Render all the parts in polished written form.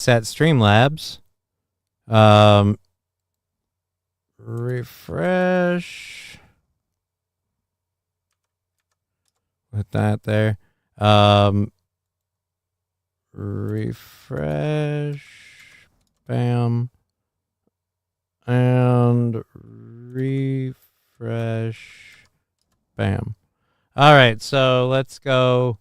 at Streamlabs. Refresh. With that there. Refresh. Bam. And refresh. Bam. All right, so let's go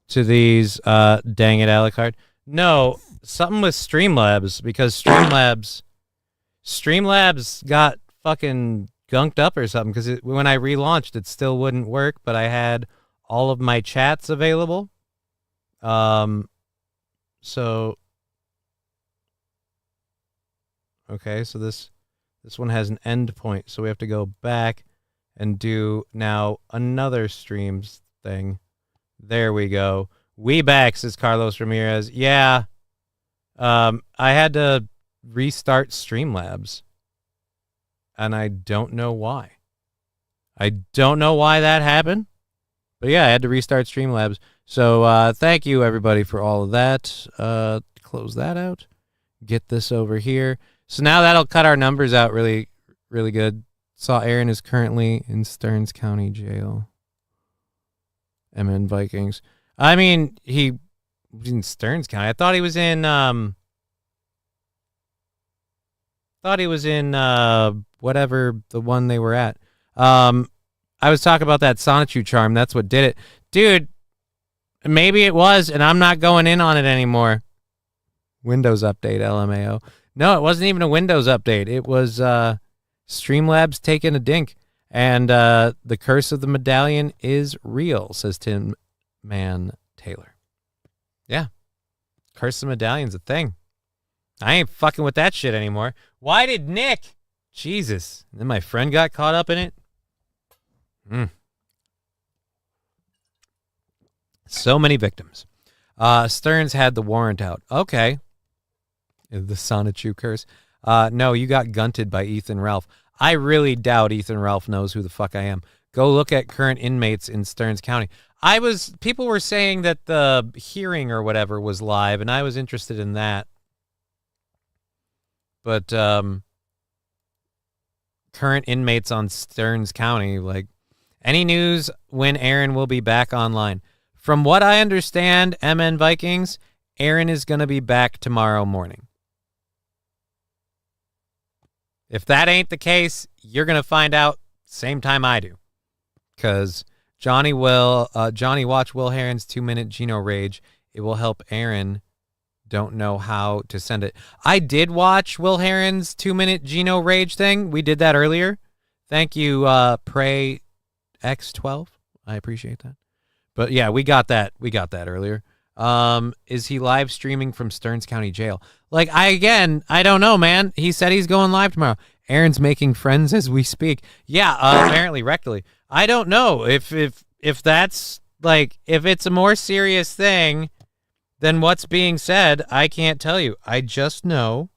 to these. Dang it, a la carte. No, something with Streamlabs, because Streamlabs got fucking gunked up or something, because when I relaunched, it still wouldn't work, but I had all of my chats available. So okay, so this one has an end point, so we have to go back and do now another streams thing. There we go. We back, says Carlos Ramirez. Yeah. I had to restart Streamlabs. And I don't know why. I don't know why that happened. But yeah, I had to restart Streamlabs. So thank you, everybody, for all of that. Close that out. Get this over here. So now that'll cut our numbers out really, really good. Saw Aaron is currently in Stearns County Jail. MN Vikings. I mean, he was in Stearns County. I thought he was in whatever the one they were at. I was talking about that Sonichu charm. That's what did it. Dude, maybe it was, and I'm not going in on it anymore. Windows update, LMAO. No, it wasn't even a Windows update. It was Streamlabs taking a dink. And the curse of the medallion is real, says Tim Man Taylor. Yeah. Curse of the medallion's a thing. I ain't fucking with that shit anymore. Why did Nick? Jesus. And then my friend got caught up in it. So many victims. Stearns had the warrant out. Okay. The Sonichu curse. No, you got gunted by Ethan Ralph. I really doubt Ethan Ralph knows who the fuck I am. Go look at current inmates in Stearns County. People were saying that the hearing or whatever was live, and I was interested in that. But current inmates on Stearns County, like, any news when Aaron will be back online? From what I understand, MN Vikings, Aaron is going to be back tomorrow morning. If that ain't the case, you're going to find out same time I do. Because Johnny watch Will Heron's 2-minute Geno Rage. It will help Aaron. Don't know how to send it. I did watch Will Heron's 2-minute Geno Rage thing. We did that earlier. Thank you, Pray X12. I appreciate that. But yeah, we got that. We got that earlier. Is he live streaming from Stearns County Jail? Like, I don't know, man. He said he's going live tomorrow. Aaron's making friends as we speak. Yeah, apparently rectally. I don't know if that's like, if it's a more serious thing than what's being said. I can't tell you. I just know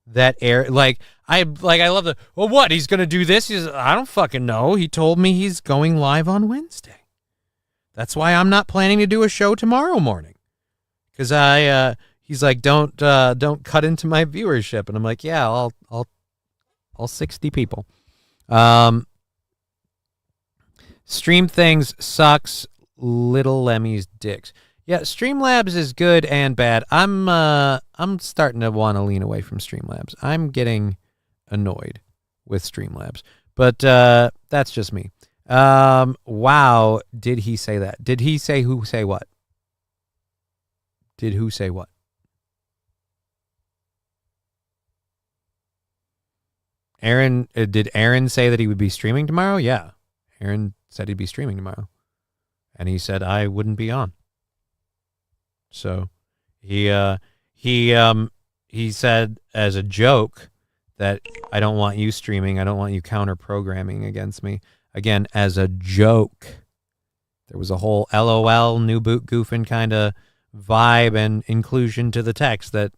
that I love the, well, what, he's gonna do this? I don't fucking know. He told me he's going live on Wednesday. That's why I'm not planning to do a show tomorrow morning. Because he's like, don't cut into my viewership. And I'm like, yeah, all 60 people. Stream things sucks. Little Lemmy's dicks. Yeah, Streamlabs is good and bad. I'm starting to want to lean away from Streamlabs. I'm getting annoyed with Streamlabs. But that's just me. Wow, did he say that? Did he say who say what? Did who say what? Aaron, did Aaron say that he would be streaming tomorrow? Yeah. Aaron said he'd be streaming tomorrow. And he said I wouldn't be on. So he said as a joke that I don't want you streaming. I don't want you counter programming against me. Again, as a joke. There was a whole LOL, new boot goofing kind of vibe and inclusion to the text that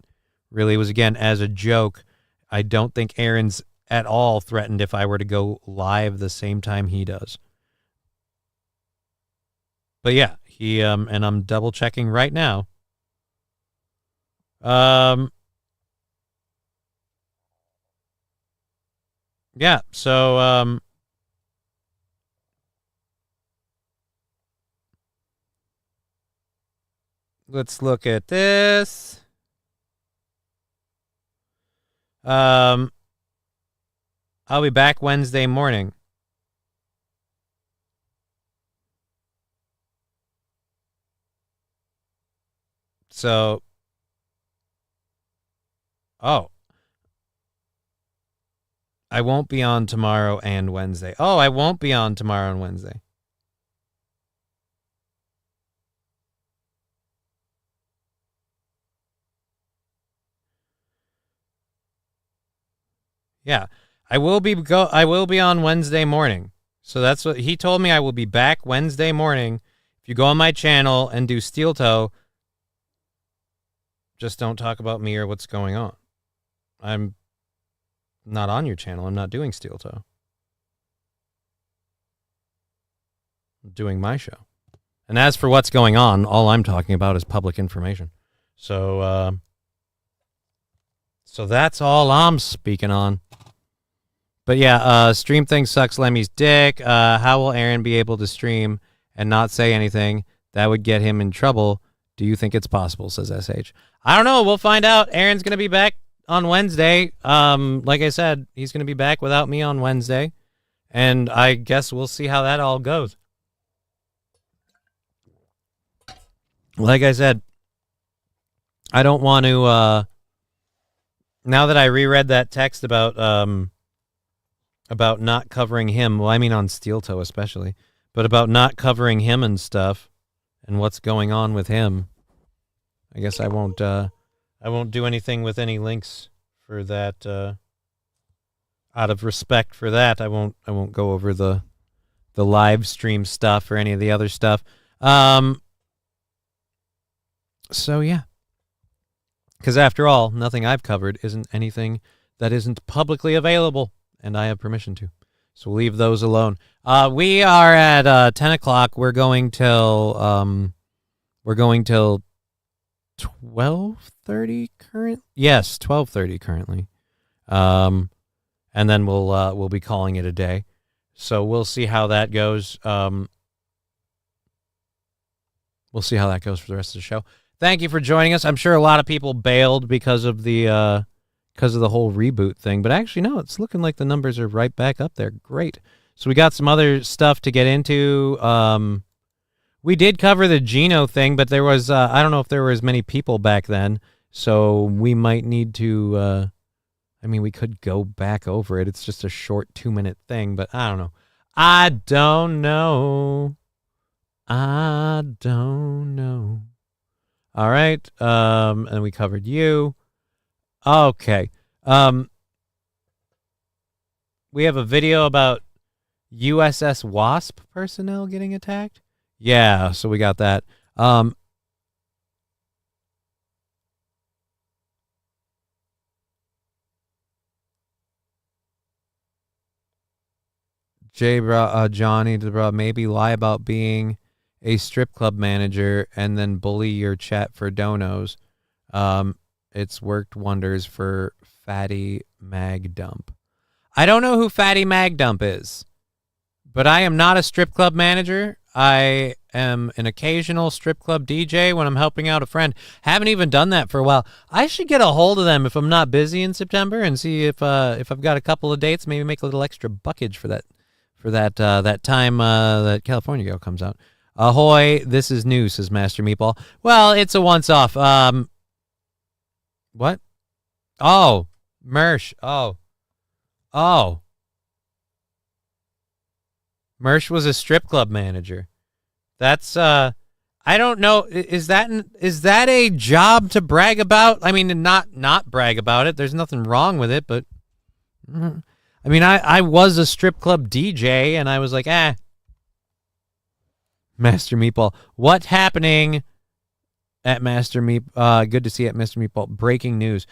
really was, again, as a joke. I don't think Aaron's at all threatened if I were to go live the same time he does. But yeah, he and I'm double checking right now. Yeah, so let's look at this. I'll be back Wednesday morning. So, oh, I won't be on tomorrow and Wednesday. Oh, I won't be on tomorrow and Wednesday. Yeah, I will be on Wednesday morning. So that's what he told me. I will be back Wednesday morning. If you go on my channel and do Steel Toe, just don't talk about me or what's going on. I'm not on your channel. I'm not doing Steel Toe. I'm doing my show. And as for what's going on, all I'm talking about is public information. So, so that's all I'm speaking on. But yeah, stream thing sucks Lemmy's dick. How will Aaron be able to stream and not say anything? That would get him in trouble. Do you think it's possible, says SH. I don't know. We'll find out. Aaron's going to be back on Wednesday. Like I said, he's going to be back without me on Wednesday. And I guess we'll see how that all goes. Like I said, I don't want to, now that I reread that text about not covering him, well, I mean on Steel Toe especially, but about not covering him and stuff and what's going on with him, I guess I won't do anything with any links for that, out of respect for that. I won't go over the live stream stuff or any of the other stuff. So yeah, because after all, nothing I've covered isn't anything that isn't publicly available, and I have permission to. So we'll leave those alone. We are at 10 o'clock. We're going till 12:30 current. Yes, 12:30 currently. And then we'll be calling it a day. So we'll see how that goes. We'll see how that goes for the rest of the show. Thank you for joining us. I'm sure a lot of people bailed because of the whole reboot thing, but actually no, it's looking like the numbers are right back up there. Great. So we got some other stuff to get into. We did cover the Geno thing, but there was I don't know if there were as many people back then, so we might need to I mean, we could go back over it. It's just a short 2-minute thing, but I don't know. I don't know. All right. And we covered you. Okay. We have a video about USS Wasp personnel getting attacked. Yeah, so we got that. Johnny, maybe lie about being a strip club manager and then bully your chat for donos. It's worked wonders for Fatty Mag Dump. I don't know who Fatty Mag Dump is, but I am not a strip club manager. I am an occasional strip club DJ when I'm helping out a friend. Haven't even done that for a while. I should get a hold of them if I'm not busy in September and see if I've got a couple of dates. Maybe make a little extra buckage for that time that California Girl comes out. Ahoy! This is new, says Master Meatball. Well, it's a once-off. What? Oh, Mersh. Oh. Mersh was a strip club manager. That's I don't know. Is that a job to brag about? I mean, not brag about it. There's nothing wrong with it, but I mean, I was a strip club DJ, and I was like, Master Meatball. What's happening at Master Meat? Good to see you at Mr. Meatball. Breaking news.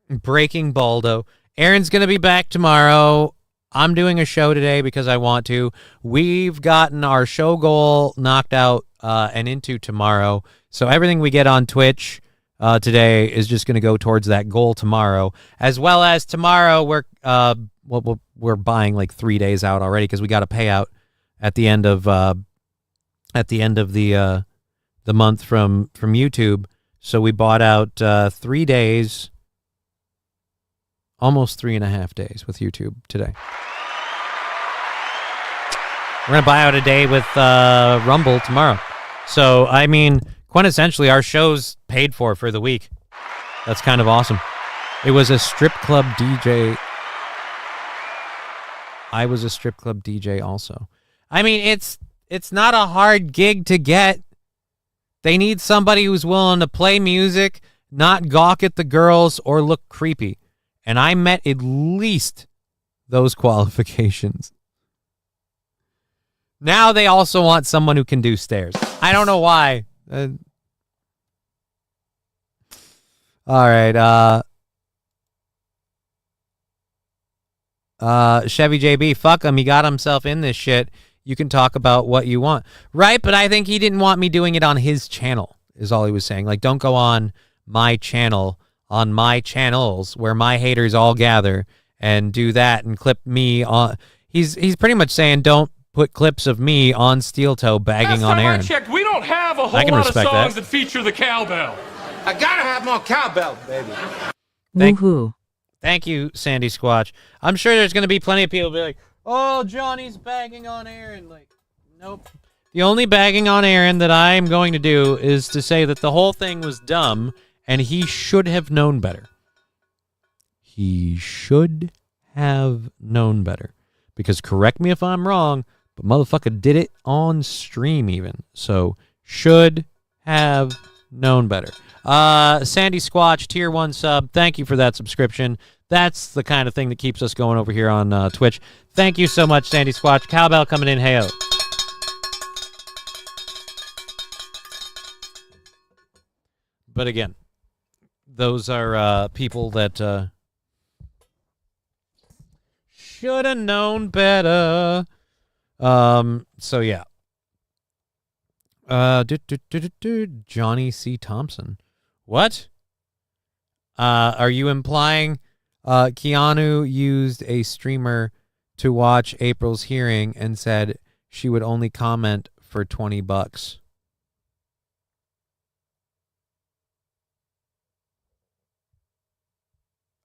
Breaking Baldo. Aaron's going to be back tomorrow. I'm doing a show today because I want to. We've gotten our show goal knocked out and into tomorrow. So everything we get on Twitch, today is just going to go towards that goal tomorrow, as well as tomorrow we're buying like 3 days out already because we got a payout at the end of the month from YouTube. So we bought out 3 days, almost 3.5 days with YouTube today. We're going to buy out a day with Rumble tomorrow. So, I mean, quintessentially, our show's paid for the week. That's kind of awesome. It was a strip club DJ. I was a strip club DJ also. I mean, it's not a hard gig to get. They need somebody who's willing to play music, not gawk at the girls, or look creepy. And I met at least those qualifications. Now they also want someone who can do stairs. I don't know why. All right. Chevy JB, fuck him. He got himself in this shit. You can talk about what you want. Right, but I think he didn't want me doing it on his channel, is all he was saying. Like, don't go on my channel, on my channels, where my haters all gather, and do that and clip me on. He's pretty much saying don't put clips of me on Steel Toe bagging on Aaron. I checked, we don't have a whole lot of songs that feature the cowbell. I gotta have more cowbell, baby. Thank you, Sandy Squatch. I'm sure there's going to be plenty of people who be like, oh, Johnny's bagging on Aaron. Like, nope. The only bagging on Aaron that I'm going to do is to say that the whole thing was dumb and he should have known better. He should have known better. Because correct me if I'm wrong, but motherfucker did it on stream even. So, should have known better. Sandy Squatch, tier 1 sub. Thank you for that subscription. That's the kind of thing that keeps us going over here on Twitch. Thank you so much, Sandy Squatch. Cowbell coming in. Hey-o. But again, those are people that should have known better. So yeah. Johnny C. Thompson. What? Are you implying Keanu used a streamer to watch April's hearing and said she would only comment for $20?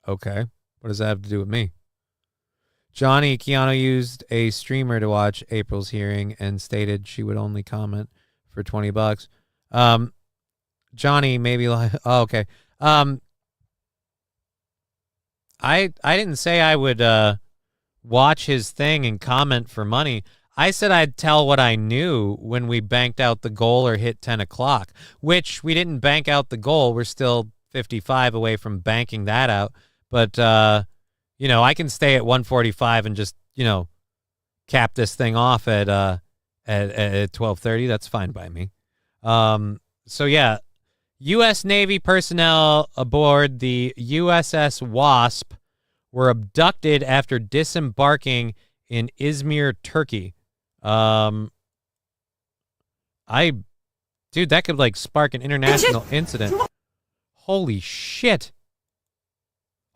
Okay. What does that have to do with me? Keanu used a streamer to watch April's hearing and stated she would only comment for $20. Johnny, maybe like, oh, okay. I didn't say I would watch his thing and comment for money. I said I'd tell what I knew when we banked out the goal or hit 10 o'clock, which we didn't bank out the goal. We're still 55 away from banking that out. But, you know, I can stay at 145 and just, you know, cap this thing off at 12:30. That's fine by me. So, yeah, U.S. Navy personnel aboard the USS Wasp were abducted after disembarking in Izmir, Turkey. Dude, that could, like, spark an international incident. Holy shit.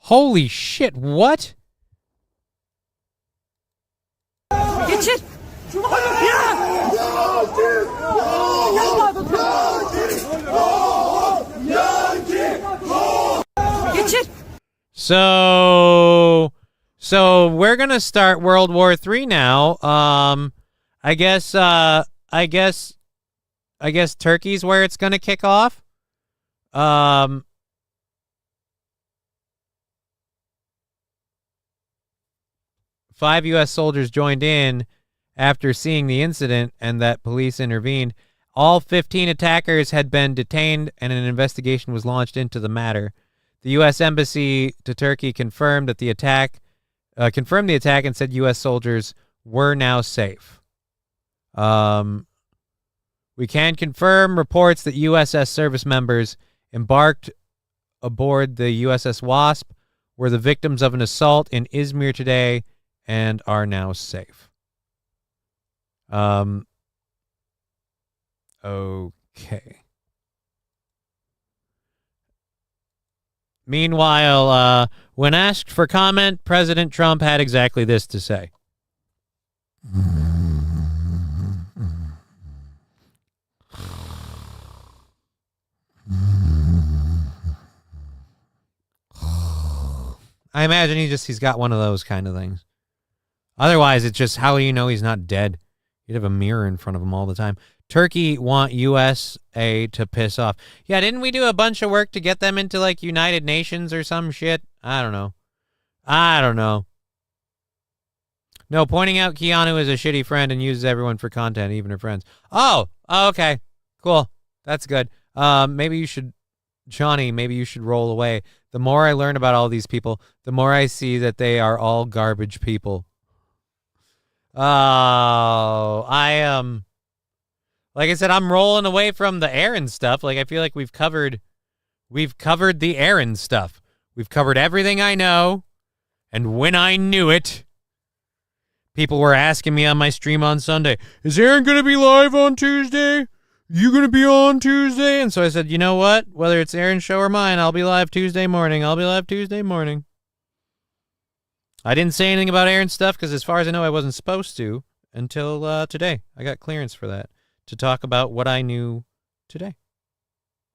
Holy shit, what? Get it! So we're gonna start World War III now. I guess Turkey's where it's gonna kick off. 5 U.S. soldiers joined in after seeing the incident and that police intervened. All 15 attackers had been detained and an investigation was launched into the matter. The U.S. Embassy to Turkey confirmed the attack and said U.S. soldiers were now safe. We can confirm reports that USS service members embarked aboard the USS Wasp were the victims of an assault in Izmir today and are now safe. Okay. Meanwhile, when asked for comment, President Trump had exactly this to say. I imagine he's got one of those kind of things. Otherwise, it's just how you know he's not dead. You'd have a mirror in front of him all the time. Turkey want USA to piss off. Yeah, didn't we do a bunch of work to get them into like United Nations or some shit? I don't know. No, pointing out Keanu is a shitty friend and uses everyone for content, even her friends. Oh, okay. Cool. That's good. Maybe you should, Johnny, roll away. The more I learn about all these people, the more I see that they are all garbage people. Oh, like I said, I'm rolling away from the Aaron stuff. Like, I feel like we've covered the Aaron stuff. We've covered everything I know. And when I knew it, people were asking me on my stream on Sunday, is Aaron going to be live on Tuesday? You going to be on Tuesday? And so I said, you know what? Whether it's Aaron's show or mine, I'll be live Tuesday morning. I didn't say anything about Aaron's stuff because as far as I know, I wasn't supposed to until today. I got clearance for that to talk about what I knew today.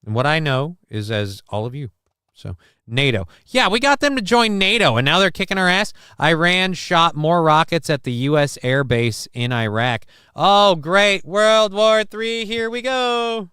And what I know is as all of you. So NATO. Yeah, we got them to join NATO, and now they're kicking our ass. Iran shot more rockets at the U.S. air base in Iraq. Oh, great. World War III, here we go.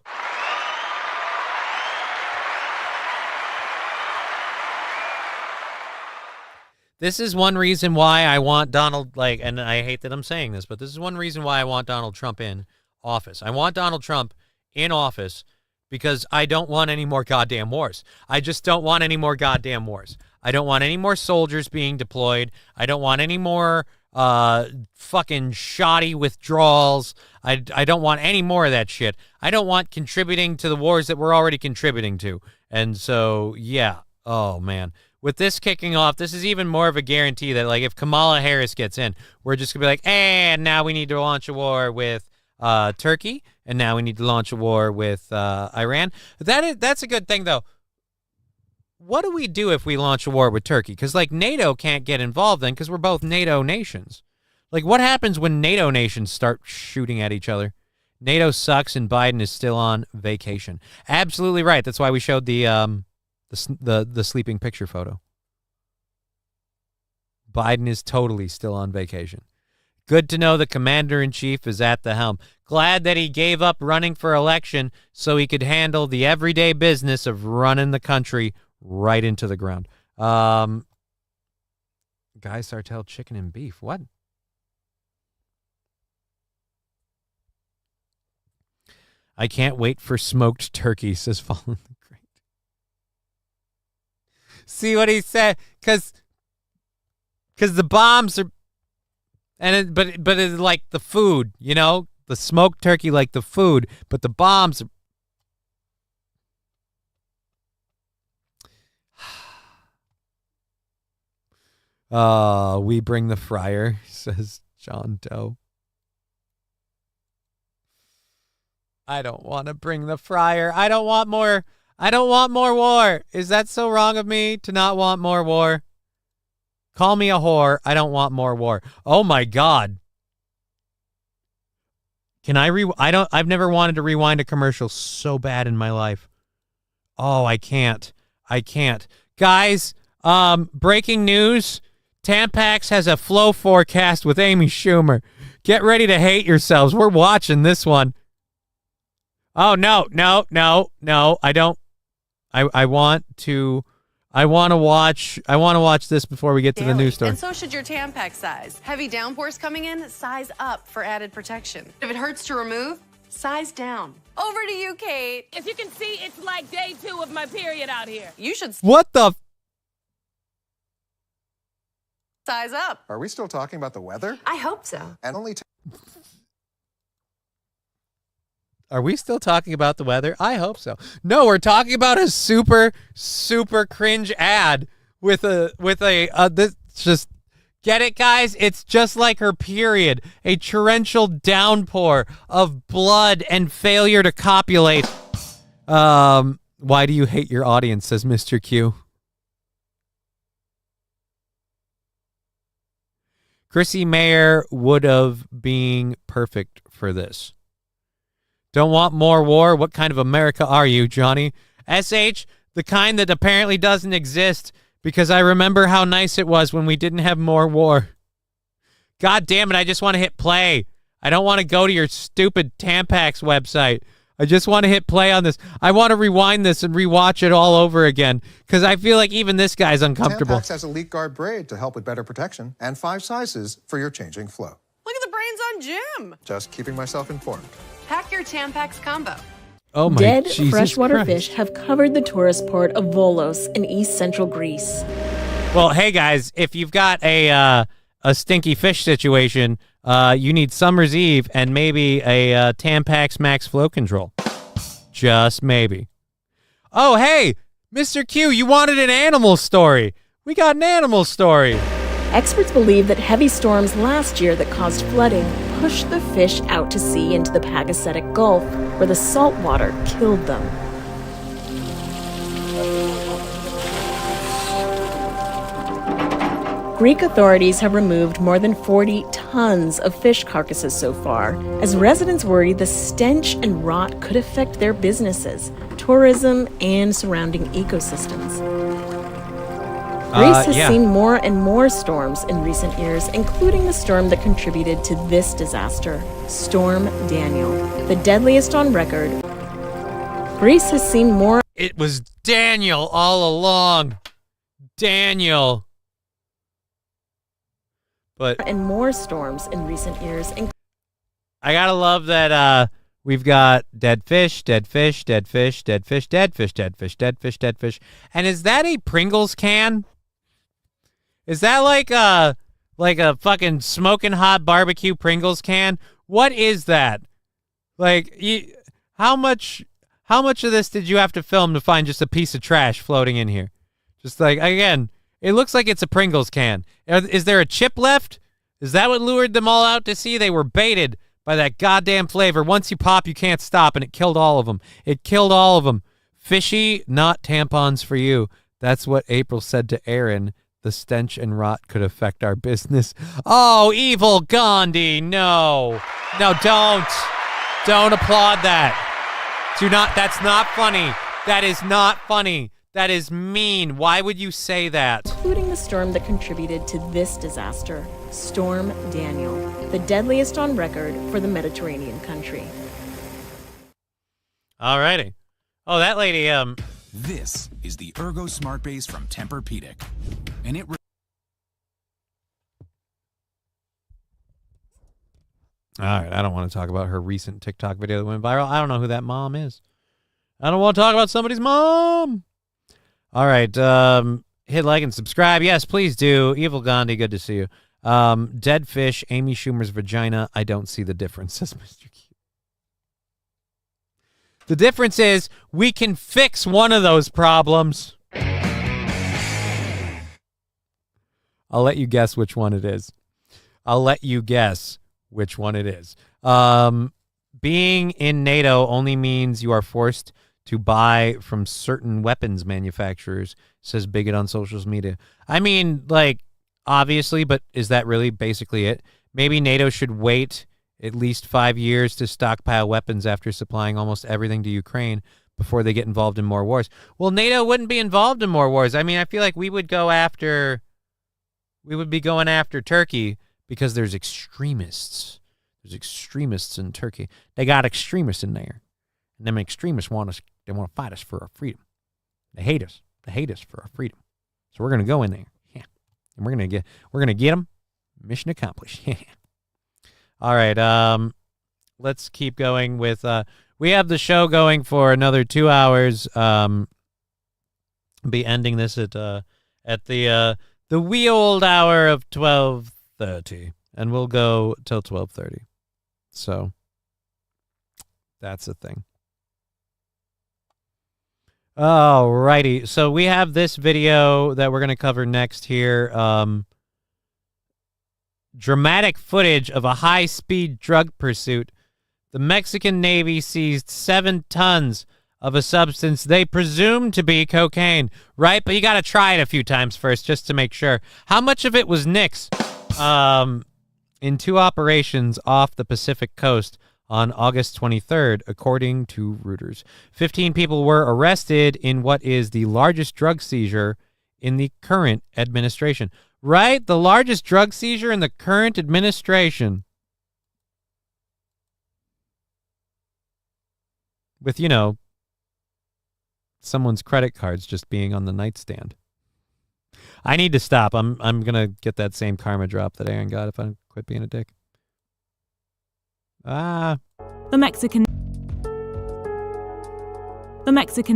This is one reason why I want Donald, and I hate that I'm saying this, but this is one reason why I want Donald Trump in office. I want Donald Trump in office because I don't want any more goddamn wars. I just don't want any more goddamn wars. I don't want any more soldiers being deployed. I don't want any more fucking shoddy withdrawals. I don't want any more of that shit. I don't want contributing to the wars that we're already contributing to. And so, yeah. Oh, man. With this kicking off, this is even more of a guarantee that, like, if Kamala Harris gets in, we're just going to be like, and now we need to launch a war with Turkey, and now we need to launch a war with Iran. That's a good thing, though. What do we do if we launch a war with Turkey? Because, like, NATO can't get involved then because we're both NATO nations. Like, what happens when NATO nations start shooting at each other? NATO sucks and Biden is still on vacation. Absolutely right. That's why we showed the sleeping picture photo. Biden is totally still on vacation. Good to know the commander-in-chief is at the helm. Glad that he gave up running for election so he could handle the everyday business of running the country right into the ground. Guy Sartell chicken and beef. What? I can't wait for smoked turkey, says Fallen the Great. See what he said? Because the bombs are, but it's like the food, you know, the smoked turkey like the food, but the bombs are. We bring the fryer, says John Doe. I don't want to bring the fryer. I don't want more war. Is that so wrong of me to not want more war? Call me a whore. I don't want more war. Oh my God. Can I I've never wanted to rewind a commercial so bad in my life. Oh, I can't. Guys, breaking news. Tampax has a flow forecast with Amy Schumer. Get ready to hate yourselves. We're watching this one. Oh, no. I don't. I want to watch this before we get to the news story. And so should your Tampax size. Heavy downpours coming in, size up for added protection. If it hurts to remove, size down. Over to you, Kate. As you can see, it's like day 2 of my period out here. You should What the size up. Are we still talking about the weather? I hope so. And only Are we still talking about the weather? I hope so. No, we're talking about a super, super cringe ad with this just, get it, guys? It's just like her period. A torrential downpour of blood and failure to copulate. Why do you hate your audience, says Mr. Q. Chrissy Mayer would have been perfect for this. Don't want more war? What kind of America are you, Johnny? SH, the kind that apparently doesn't exist, because I remember how nice it was when we didn't have more war. God damn it, I just want to hit play. I don't want to go to your stupid Tampax website. I just want to hit play on this. I want to rewind this and rewatch it all over again, because I feel like even this guy's uncomfortable. Tampax has a leak guard braid to help with better protection and 5 sizes for your changing flow. Look at the brains on Jim. Just keeping myself informed. Pack your Tampax combo. Oh my Dead Jesus freshwater Christ. fish have covered the tourist port of Volos in east central Greece. Well, hey guys, if you've got a stinky fish situation, you need Summer's Eve and maybe a Tampax Max Flow Control. Just maybe. Oh, hey, Mr. Q, you wanted an animal story. We got an animal story. Experts believe that heavy storms last year that caused flooding pushed the fish out to sea into the Pagasetic Gulf, where the salt water killed them. Greek authorities have removed more than 40 tons of fish carcasses so far, as residents worry the stench and rot could affect their businesses, tourism, and surrounding ecosystems. Greece has seen more and more storms in recent years, including the storm that contributed to this disaster, Storm Daniel, the deadliest on record. Greece has seen more. It was Daniel all along. Daniel. But And more storms in recent years. I gotta love that we've got dead fish, dead fish, dead fish, dead fish, dead fish, dead fish, dead fish, dead fish. And is that a Pringles can? Is that like a fucking smoking hot barbecue Pringles can? What is that? Like, how much of this did you have to film to find just a piece of trash floating in here? Just like, again, it looks like it's a Pringles can. Is there a chip left? Is that what lured them all out to sea? They were baited by that goddamn flavor. Once you pop, you can't stop, and it killed all of them. It killed all of them. Fishy, not tampons for you. That's what April said to Aaron. The stench and rot could affect our business. Oh, evil Gandhi, no. No, don't. Don't applaud that. Do not, that's not funny. That is not funny. That is mean. Why would you say that? Including the storm that contributed to this disaster, Storm Daniel, the deadliest on record for the Mediterranean country. Alrighty. Oh, that lady, This is the Ergo Smart Base from Tempur-Pedic, and it. All right, I don't want to talk about her recent TikTok video that went viral. I don't know who that mom is. I don't want to talk about somebody's mom. All right, hit like and subscribe. Yes, please do. Evil Gandhi, good to see you. Dead fish, Amy Schumer's vagina. I don't see the difference, says Mr. Q. The difference is we can fix one of those problems. I'll let you guess which one it is. I'll let you guess which one it is. Being in NATO only means you are forced to buy from certain weapons manufacturers, says Bigot on social media. I mean, like, obviously, but is that really basically it? Maybe NATO should wait at least 5 years to stockpile weapons after supplying almost everything to Ukraine before they get involved in more wars. Well, NATO wouldn't be involved in more wars. I mean, I feel like we would be going after Turkey because there's extremists. There's extremists in Turkey. They got extremists in there. And them extremists want us, they want to fight us for our freedom. They hate us. They hate us for our freedom. So we're going to go in there. Yeah. And we're going to get them. Mission accomplished. Yeah. All right, let's keep going with, we have the show going for another 2 hours. Be ending this at the wee old hour of 12:30, and we'll go till 12:30. So that's the thing. All righty, so we have this video that we're going to cover next here. Dramatic footage of a high-speed drug pursuit. The Mexican Navy seized 7 tons of a substance they presume to be cocaine, right? But you got to try it a few times first just to make sure. How much of it was Nick's? In 2 operations off the Pacific coast on August 23rd, according to Reuters. 15 people were arrested in what is the largest drug seizure in the current administration. Right? The largest drug seizure in the current administration. With, someone's credit cards just being on the nightstand. I need to stop. I'm gonna get that same karma drop that Aaron got if I quit being a dick. The Mexican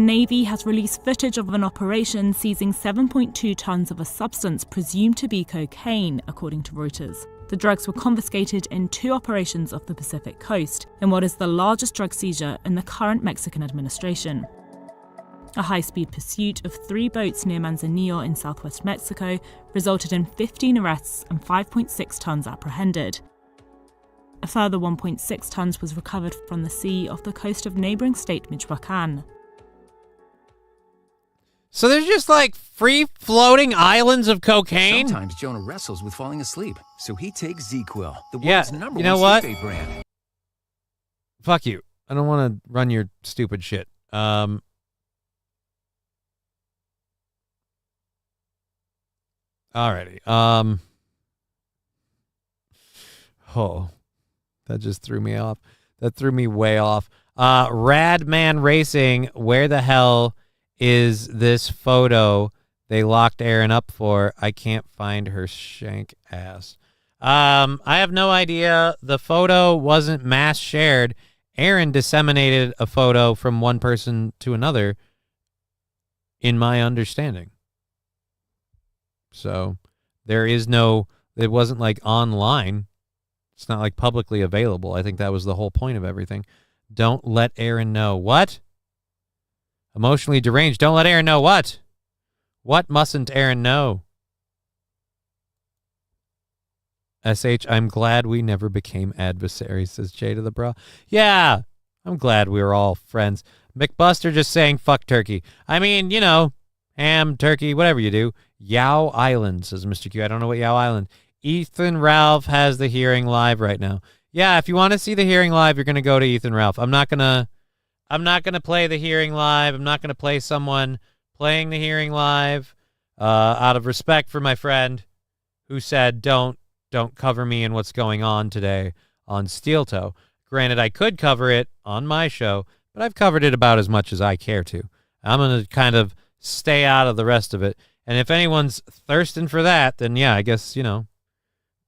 Navy has released footage of an operation seizing 7.2 tons of a substance presumed to be cocaine, according to Reuters. The drugs were confiscated in 2 operations off the Pacific coast, in what is the largest drug seizure in the current Mexican administration. A high-speed pursuit of 3 boats near Manzanillo in southwest Mexico resulted in 15 arrests and 5.6 tons apprehended. A further 1.6 tons was recovered from the sea off the coast of neighboring state Michoacan. So there's just like free-floating islands of cocaine? Sometimes Jonah wrestles with falling asleep, so he takes Z-Quil, the world's number one sleep aid brand. Fuck you. I don't want to run your stupid shit. Alrighty. Oh, that just threw me off. That threw me way off. Radman Racing, where the hell is this photo they locked Aaron up for? I can't find her shank ass. I have no idea. The photo wasn't mass shared. Aaron disseminated a photo from one person to another, in my understanding. So there is it wasn't like online. It's not like publicly available. I think that was the whole point of everything. Don't let Aaron know. What? Emotionally deranged. Don't let Aaron know what? What mustn't Aaron know? SH, I'm glad we never became adversaries, says Jay to the bra. Yeah, I'm glad we were all friends. McBuster just saying fuck turkey. I mean, ham, turkey, whatever you do. Yao Island, says Mr. Q. I don't know what Yao Island. Ethan Ralph has the hearing live right now. Yeah, if you want to see the hearing live, you're going to go to Ethan Ralph. I'm not going to play the hearing live. I'm not going to play someone playing the hearing live out of respect for my friend who said don't cover me in what's going on today on Steel Toe. Granted, I could cover it on my show, but I've covered it about as much as I care to. I'm going to kind of stay out of the rest of it. And if anyone's thirsting for that, then yeah, I guess,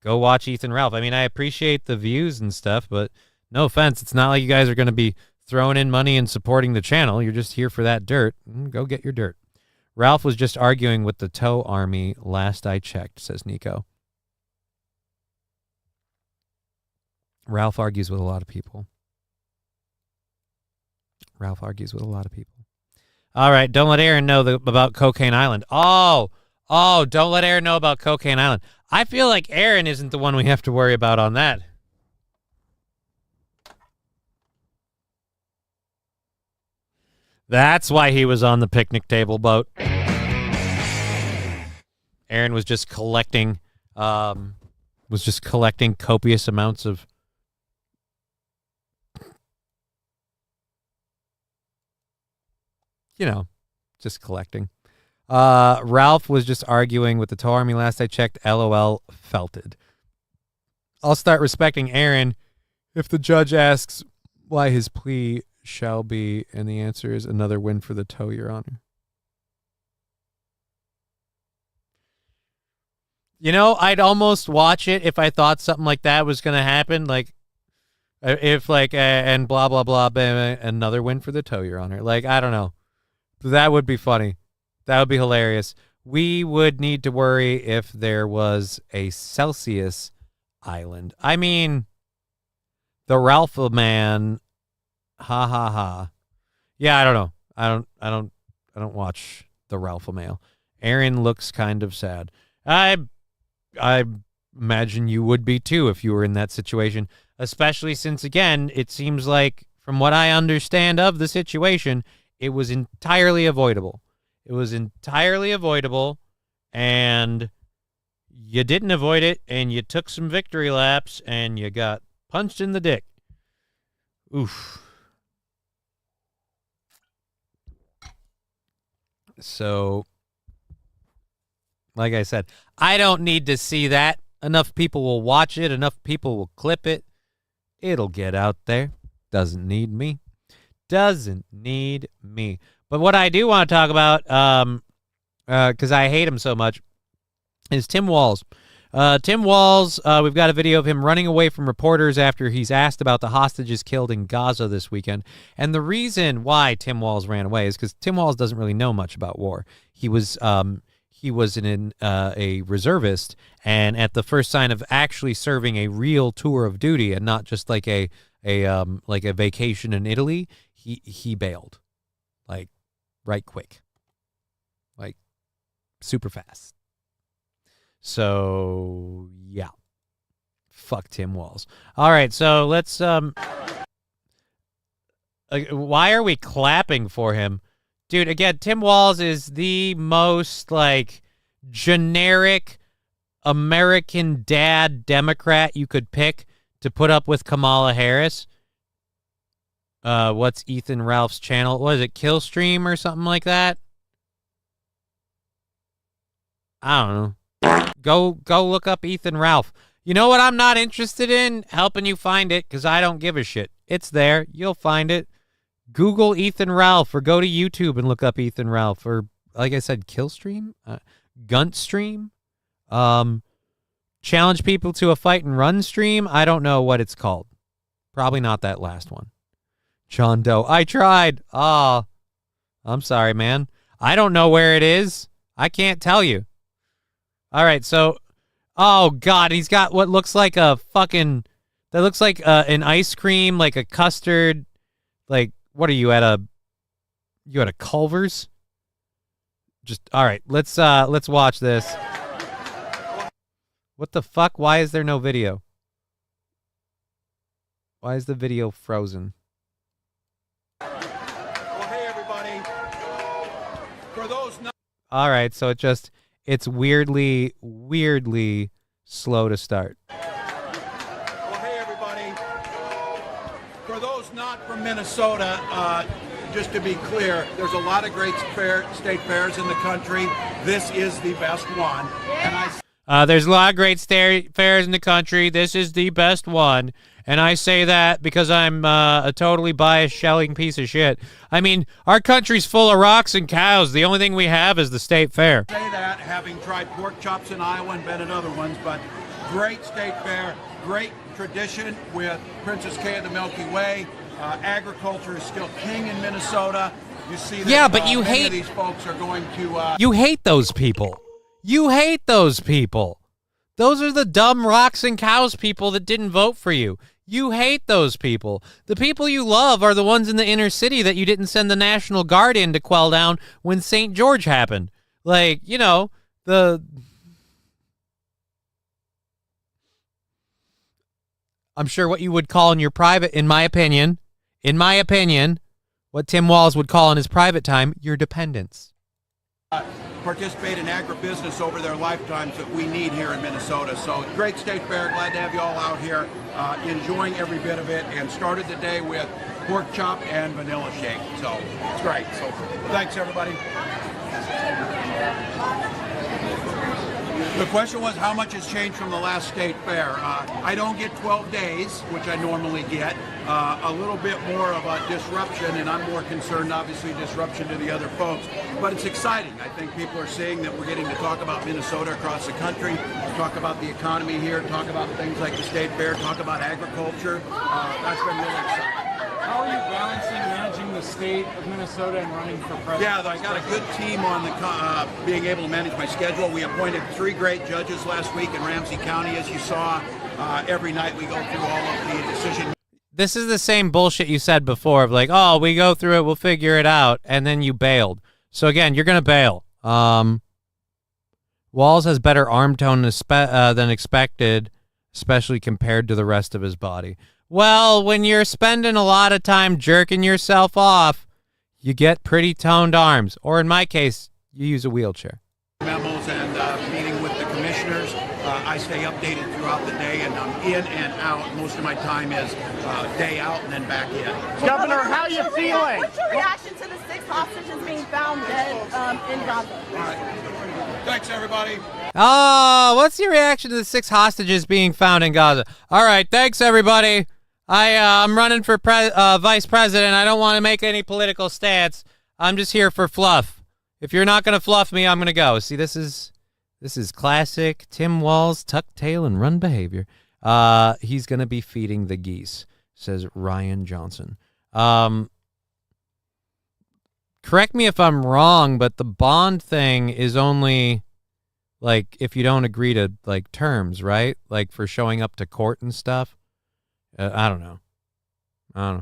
go watch Ethan Ralph. I mean, I appreciate the views and stuff, but no offense. It's not like you guys are going to be throwing in money and supporting the channel. You're just here for that dirt. Go get your dirt. Ralph was just arguing with the Toe Army last I checked, says Nico. Ralph argues with a lot of people. All right, don't let Aaron know about Cocaine Island. Oh, don't let Aaron know about Cocaine Island. I feel like Aaron isn't the one we have to worry about on that. That's why he was on the picnic table boat. Aaron was just collecting copious amounts of just collecting. Ralph was just arguing with the Toe Army last I checked. LOL, felted. I'll start respecting Aaron if the judge asks why his plea shall be, and the answer is another win for the Toe, Your Honor. I'd almost watch it if I thought something like that was going to happen. Like, if and blah, blah, blah, another win for the Toe, Your Honor. Like, I don't know. That would be funny. That would be hilarious. We would need to worry if there was a Celsius Island. I mean, the Ralph man. Ha ha ha. Yeah, I don't know. I don't watch the Ralph mail. Aaron looks kind of sad. I imagine you would be too if you were in that situation, especially since, again, it seems like from what I understand of the situation, It was entirely avoidable. It was entirely avoidable, and you didn't avoid it, and you took some victory laps, and you got punched in the dick. Oof. So, like I said, I don't need to see that. Enough people will watch it. Enough people will clip it. It'll get out there. Doesn't need me. Doesn't need me. But what I do want to talk about, because I hate him so much, is Tim Walz. Tim Walz, we've got a video of him running away from reporters after he's asked about the hostages killed in Gaza this weekend. And the reason why Tim Walz ran away is because Tim Walz doesn't really know much about war. He was a reservist, and at the first sign of actually serving a real tour of duty and not just like a vacation in Italy, he bailed, like right quick, like super fast. So yeah, fuck Tim Walz. All right, so let's why are we clapping for him? Dude, again, Tim Walz is the most, like, generic American dad Democrat you could pick to put up with Kamala Harris. What's Ethan Ralph's channel? What is it, Killstream or something like that? I don't know. Go look up Ethan Ralph. You know what I'm not interested in? Helping you find it, because I don't give a shit. It's there. You'll find it. Google Ethan Ralph, or go to YouTube and look up Ethan Ralph, or like I said, Killstream, Guntstream, challenge people to a fight and run stream. I don't know what it's called. Probably not that last one. John Doe. I tried. Oh, I'm sorry, man. I don't know where it is. I can't tell you. All right, so, oh God, he's got what looks like a fucking, that looks like an ice cream, like a custard, like. What are you at a Culver's? Just all right, let's watch this. What the fuck? Why is there no video? Why is the video frozen? Well, hey everybody. For those all right, so it's weirdly slow to start. For those not from Minnesota, just to be clear, there's a lot of great state fairs in the country. This is the best one. And there's a lot of great state fairs in the country. This is the best one. And I say that because I'm a totally biased, shelling piece of shit. I mean, our country's full of rocks and cows. The only thing we have is the state fair. I say that, having tried pork chops in Iowa and been at other ones, but great state fair, great tradition with Princess Kay of the Milky Way. Agriculture is still king in Minnesota. You see that, yeah, but you many hate of these folks are going to. You hate those people. You hate those people. Those are the dumb rocks and cows people that didn't vote for you. You hate those people. The people you love are the ones in the inner city that you didn't send the National Guard in to quell down when St. George happened. Like, you know, I'm sure what you would call in your private, in my opinion, what Tim Walz would call in his private time, your dependents. Participate in agribusiness over their lifetimes that we need here in Minnesota. So great state fair. Glad to have you all out here enjoying every bit of it, and started the day with pork chop and vanilla shake. So it's great. So thanks, everybody. The question was, how much has changed from the last state fair? I don't get 12 days, which I normally get. A little bit more of a disruption, and I'm more concerned, obviously, disruption to the other folks. But it's exciting. I think people are seeing that we're getting to talk about Minnesota across the country, talk about the economy here, talk about things like the state fair, talk about agriculture. That's been really exciting. How are you balancing managing the state of Minnesota and running for president? Yeah, I got a good team on the being able to manage my schedule. We appointed 3 great judges last week in Ramsey County, as you saw. Every night we go through all of the decisions. This is the same bullshit you said before of like, oh, we go through it, we'll figure it out, and then you bailed. So again, you're going to bail. Walz has better arm tone than expected, especially compared to the rest of his body. Well, when you're spending a lot of time jerking yourself off, you get pretty toned arms. Or in my case, you use a wheelchair. Memos and meeting with the commissioners. I stay updated throughout the day, and I'm in and out. Most of my time is day out and then back in. Governor, how are you feeling? What's your reaction to the 6 hostages being found dead in Gaza? All right. Thanks, everybody. Oh, what's your reaction to the 6 hostages being found in Gaza? All right, thanks, everybody. I'm running for vice president. I don't want to make any political stance. I'm just here for fluff. If you're not going to fluff me, I'm going to go. See, this is classic Tim Walz tuck tail and run behavior. He's going to be feeding the geese, says Ryan Johnson. Correct me if I'm wrong, but the bond thing is only like if you don't agree to like terms, right? Like for showing up to court and stuff. I don't know. I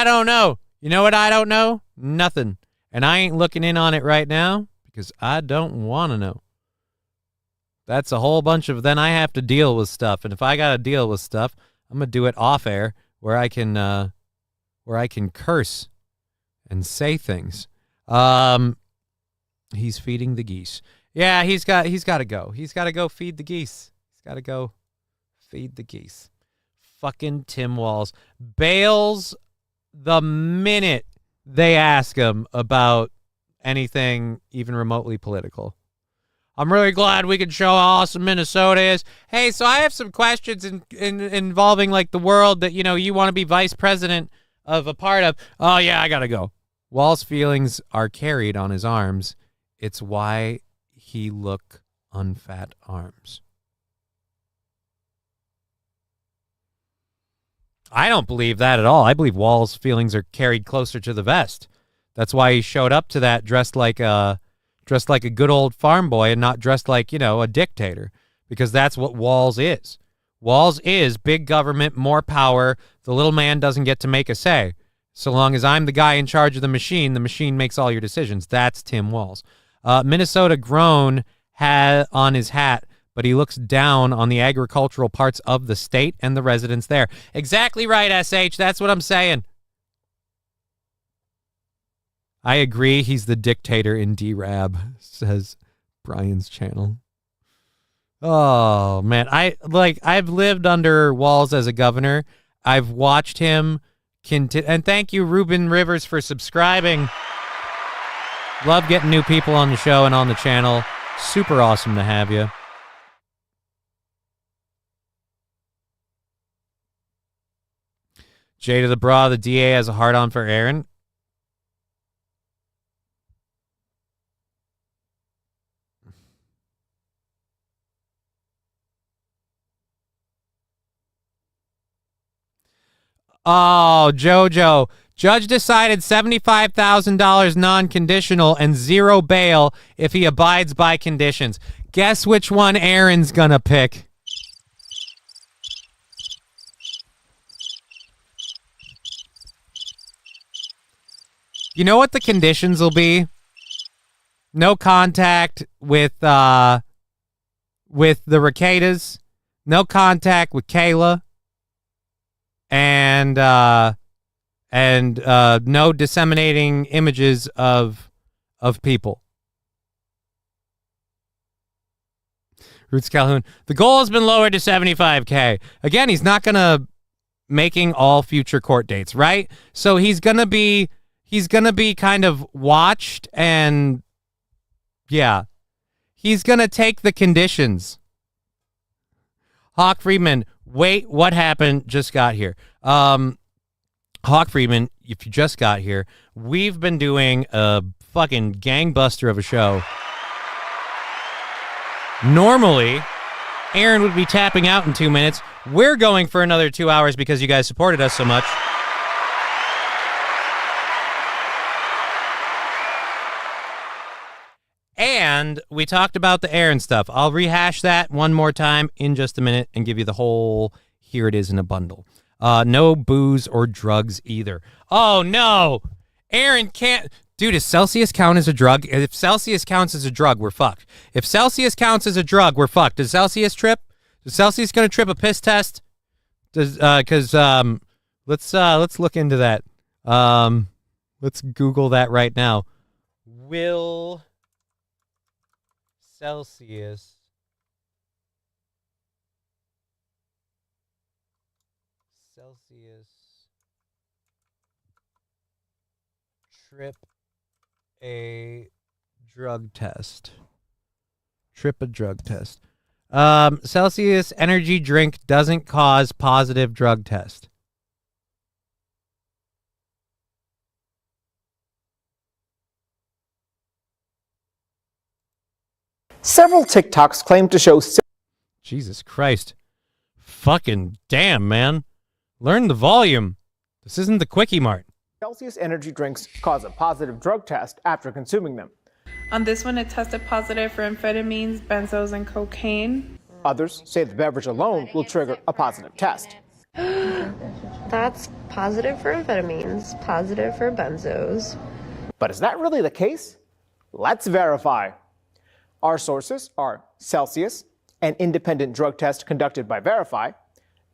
don't know. You know what I don't know? Nothing. And I ain't looking in on it right now because I don't want to know. That's a whole bunch of, then I have to deal with stuff. And if I got to deal with stuff, I'm going to do it off air where I can curse and say things. He's feeding the geese. Yeah, he's got to go. He's got to go feed the geese. He's got to go feed the geese. Fucking Tim Walz bails the minute they ask him about anything even remotely political. I'm really glad we can show how awesome Minnesota is. Hey, so I have some questions involving like the world that, you want to be vice president of a part of. Oh, yeah, I got to go. Walz's feelings are carried on his arms. It's why he look unfat arms. I don't believe that at all. I believe Walz's feelings are carried closer to the vest. That's why he showed up to that dressed like a good old farm boy and not dressed like, a dictator, because that's what Walz is. Walz is big government, more power. The little man doesn't get to make a say. So long as I'm the guy in charge of the machine makes all your decisions. That's Tim Walz. Minnesota grown on his hat, but he looks down on the agricultural parts of the state and the residents there. Exactly right, SH. That's what I'm saying. I agree. He's the dictator in D-Rab, says Brian's channel. Oh, man. I've lived under Walz as a governor. I've watched him and thank you, Ruben Rivers, for subscribing. Love getting new people on the show and on the channel. Super awesome to have you. Jada the Bra, the DA has a hard-on for Aaron. Oh, JoJo. Judge decided $75,000 non-conditional and 0 bail if he abides by conditions. Guess which one Aaron's gonna pick? You know what the conditions will be? No contact with the Ricadas. No contact with Kayla. And no disseminating images of people. Roots Calhoun. The goal has been lowered to $75K. Again, he's not gonna making all future court dates, right? So he's gonna be kind of watched, and yeah, he's gonna take the conditions. Hawk Friedman. Wait, what happened? Just got here. Hawk Friedman, if you just got here, we've been doing a fucking gangbuster of a show. Normally, Aaron would be tapping out in 2 minutes. We're going for another 2 hours because you guys supported us so much. And we talked about the Aaron stuff. I'll rehash that one more time in just a minute and give you the whole, here it is in a bundle. No booze or drugs either. Oh, no. Aaron can't. Dude, does Celsius count as a drug? If Celsius counts as a drug, we're fucked. If Celsius counts as a drug, we're fucked. Does Celsius trip? Is Celsius going to trip a piss test? Let's look into that. Let's Google that right now. Will Celsius trip a drug test? Trip a drug test. Celsius energy drink doesn't cause positive drug test. Several TikToks claim to show... Jesus Christ. Fucking damn, man. Learn the volume. This isn't the Quickie Mart. Celsius energy drinks cause a positive drug test after consuming them. On this one, it tested positive for amphetamines, benzos, and cocaine. Others say the beverage alone will trigger a positive test. That's positive for amphetamines, positive for benzos. But is that really the case? Let's verify. Our sources are Celsius, an independent drug test conducted by Verify,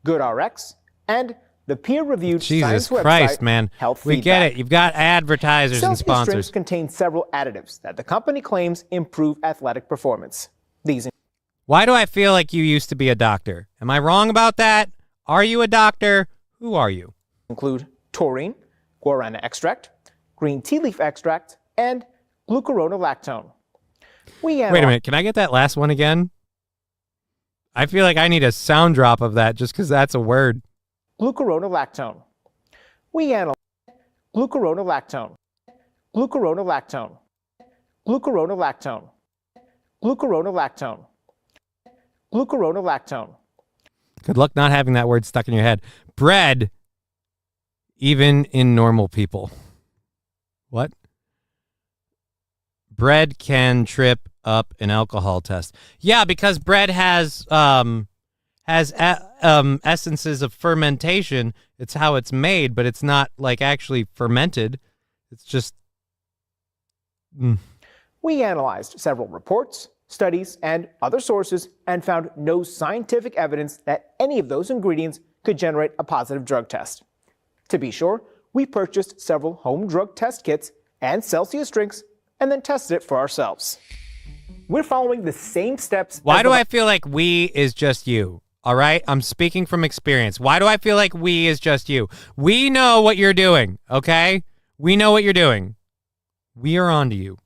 GoodRx, and the peer-reviewed Jesus science Christ, website, man. Health We Feedback. get it. You've got advertisers and Celsius sponsors. drinks contain several additives that the company claims improve athletic performance. These Why do I feel like you used to be a doctor? Am I wrong about that? Are you a doctor? Who are you? include taurine, guarana extract, green tea leaf extract, and glucuronolactone. Wait a minute. Can I get that last one again? I feel like I need a sound drop of that just because that's a word. Glucuronolactone. We analyze glucuronolactone, glucuronolactone, glucuronolactone, glucuronolactone, glucuronolactone. Good luck not having that word stuck in your head. Bread, even in normal people. What? Bread can trip up an alcohol test. Yeah, because bread has essences of fermentation. It's how it's made, but it's not like actually fermented. It's just. We analyzed several reports, studies, and other sources and found no scientific evidence that any of those ingredients could generate a positive drug test. To be sure, we purchased several home drug test kits and Celsius drinks and then tested it for ourselves. We're following the same steps. Why do I feel like we is just you? All right? I'm speaking from experience. Why do I feel like we is just you? We know what you're doing, okay? We know what you're doing. We are on to you.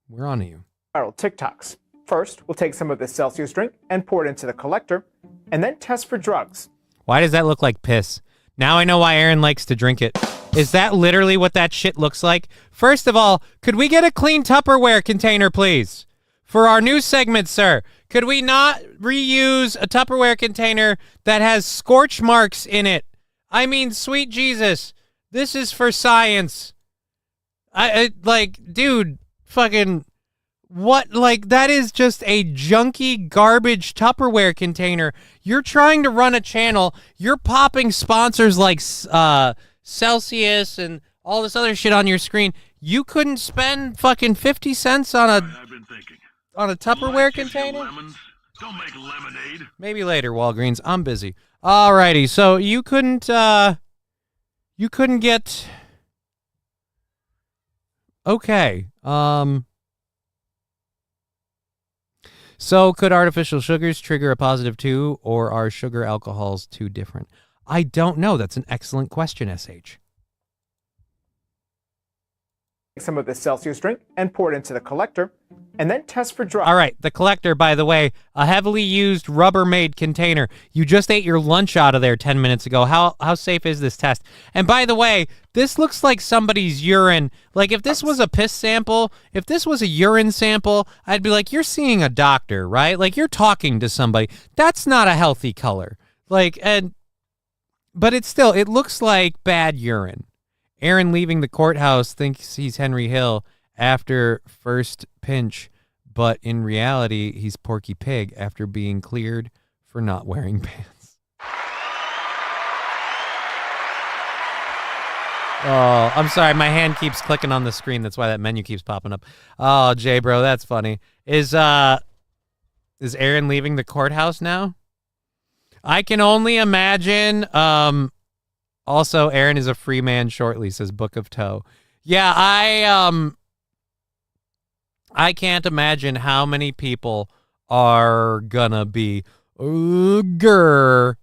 We're on to you. Viral TikToks. First, we'll take some of this Celsius drink and pour it into the collector, and then test for drugs. Why does that look like piss? Now I know why Aaron likes to drink it. Is that literally what that shit looks like? First of all, could we get a clean Tupperware container, please? For our new segment, sir, could we not reuse a Tupperware container that has scorch marks in it? I mean, sweet Jesus, this is for science. Dude, fucking, what? Like, that is just a junky garbage Tupperware container. You're trying to run a channel. You're popping sponsors like Celsius and all this other shit on your screen. You couldn't spend fucking 50 cents on a Tupperware container? Don't make lemonade. Maybe later, Walgreens. I'm busy. Alrighty, so you couldn't get... Okay. So could artificial sugars trigger a positive too, or are sugar alcohols too different? I don't know. That's an excellent question, SH. Some of this Celsius drink and pour it into the collector, and then test for drugs. All right, the collector, by the way, a heavily used Rubbermaid container. You just ate your lunch out of there 10 minutes ago. How safe is this test? And by the way, this looks like somebody's urine. Like, if this was a piss sample, if this was a urine sample, I'd be like, you're seeing a doctor, right? Like, you're talking to somebody. That's not a healthy color. But it looks like bad urine. Aaron leaving the courthouse thinks he's Henry Hill after first pinch, but in reality, he's Porky Pig after being cleared for not wearing pants. Oh, I'm sorry. My hand keeps clicking on the screen. That's why that menu keeps popping up. Oh, Jay, bro, that's funny. Is Aaron leaving the courthouse now? I can only imagine Also, Aaron is a free man shortly, says Book of Toe. Yeah, I can't imagine how many people are gonna be grr.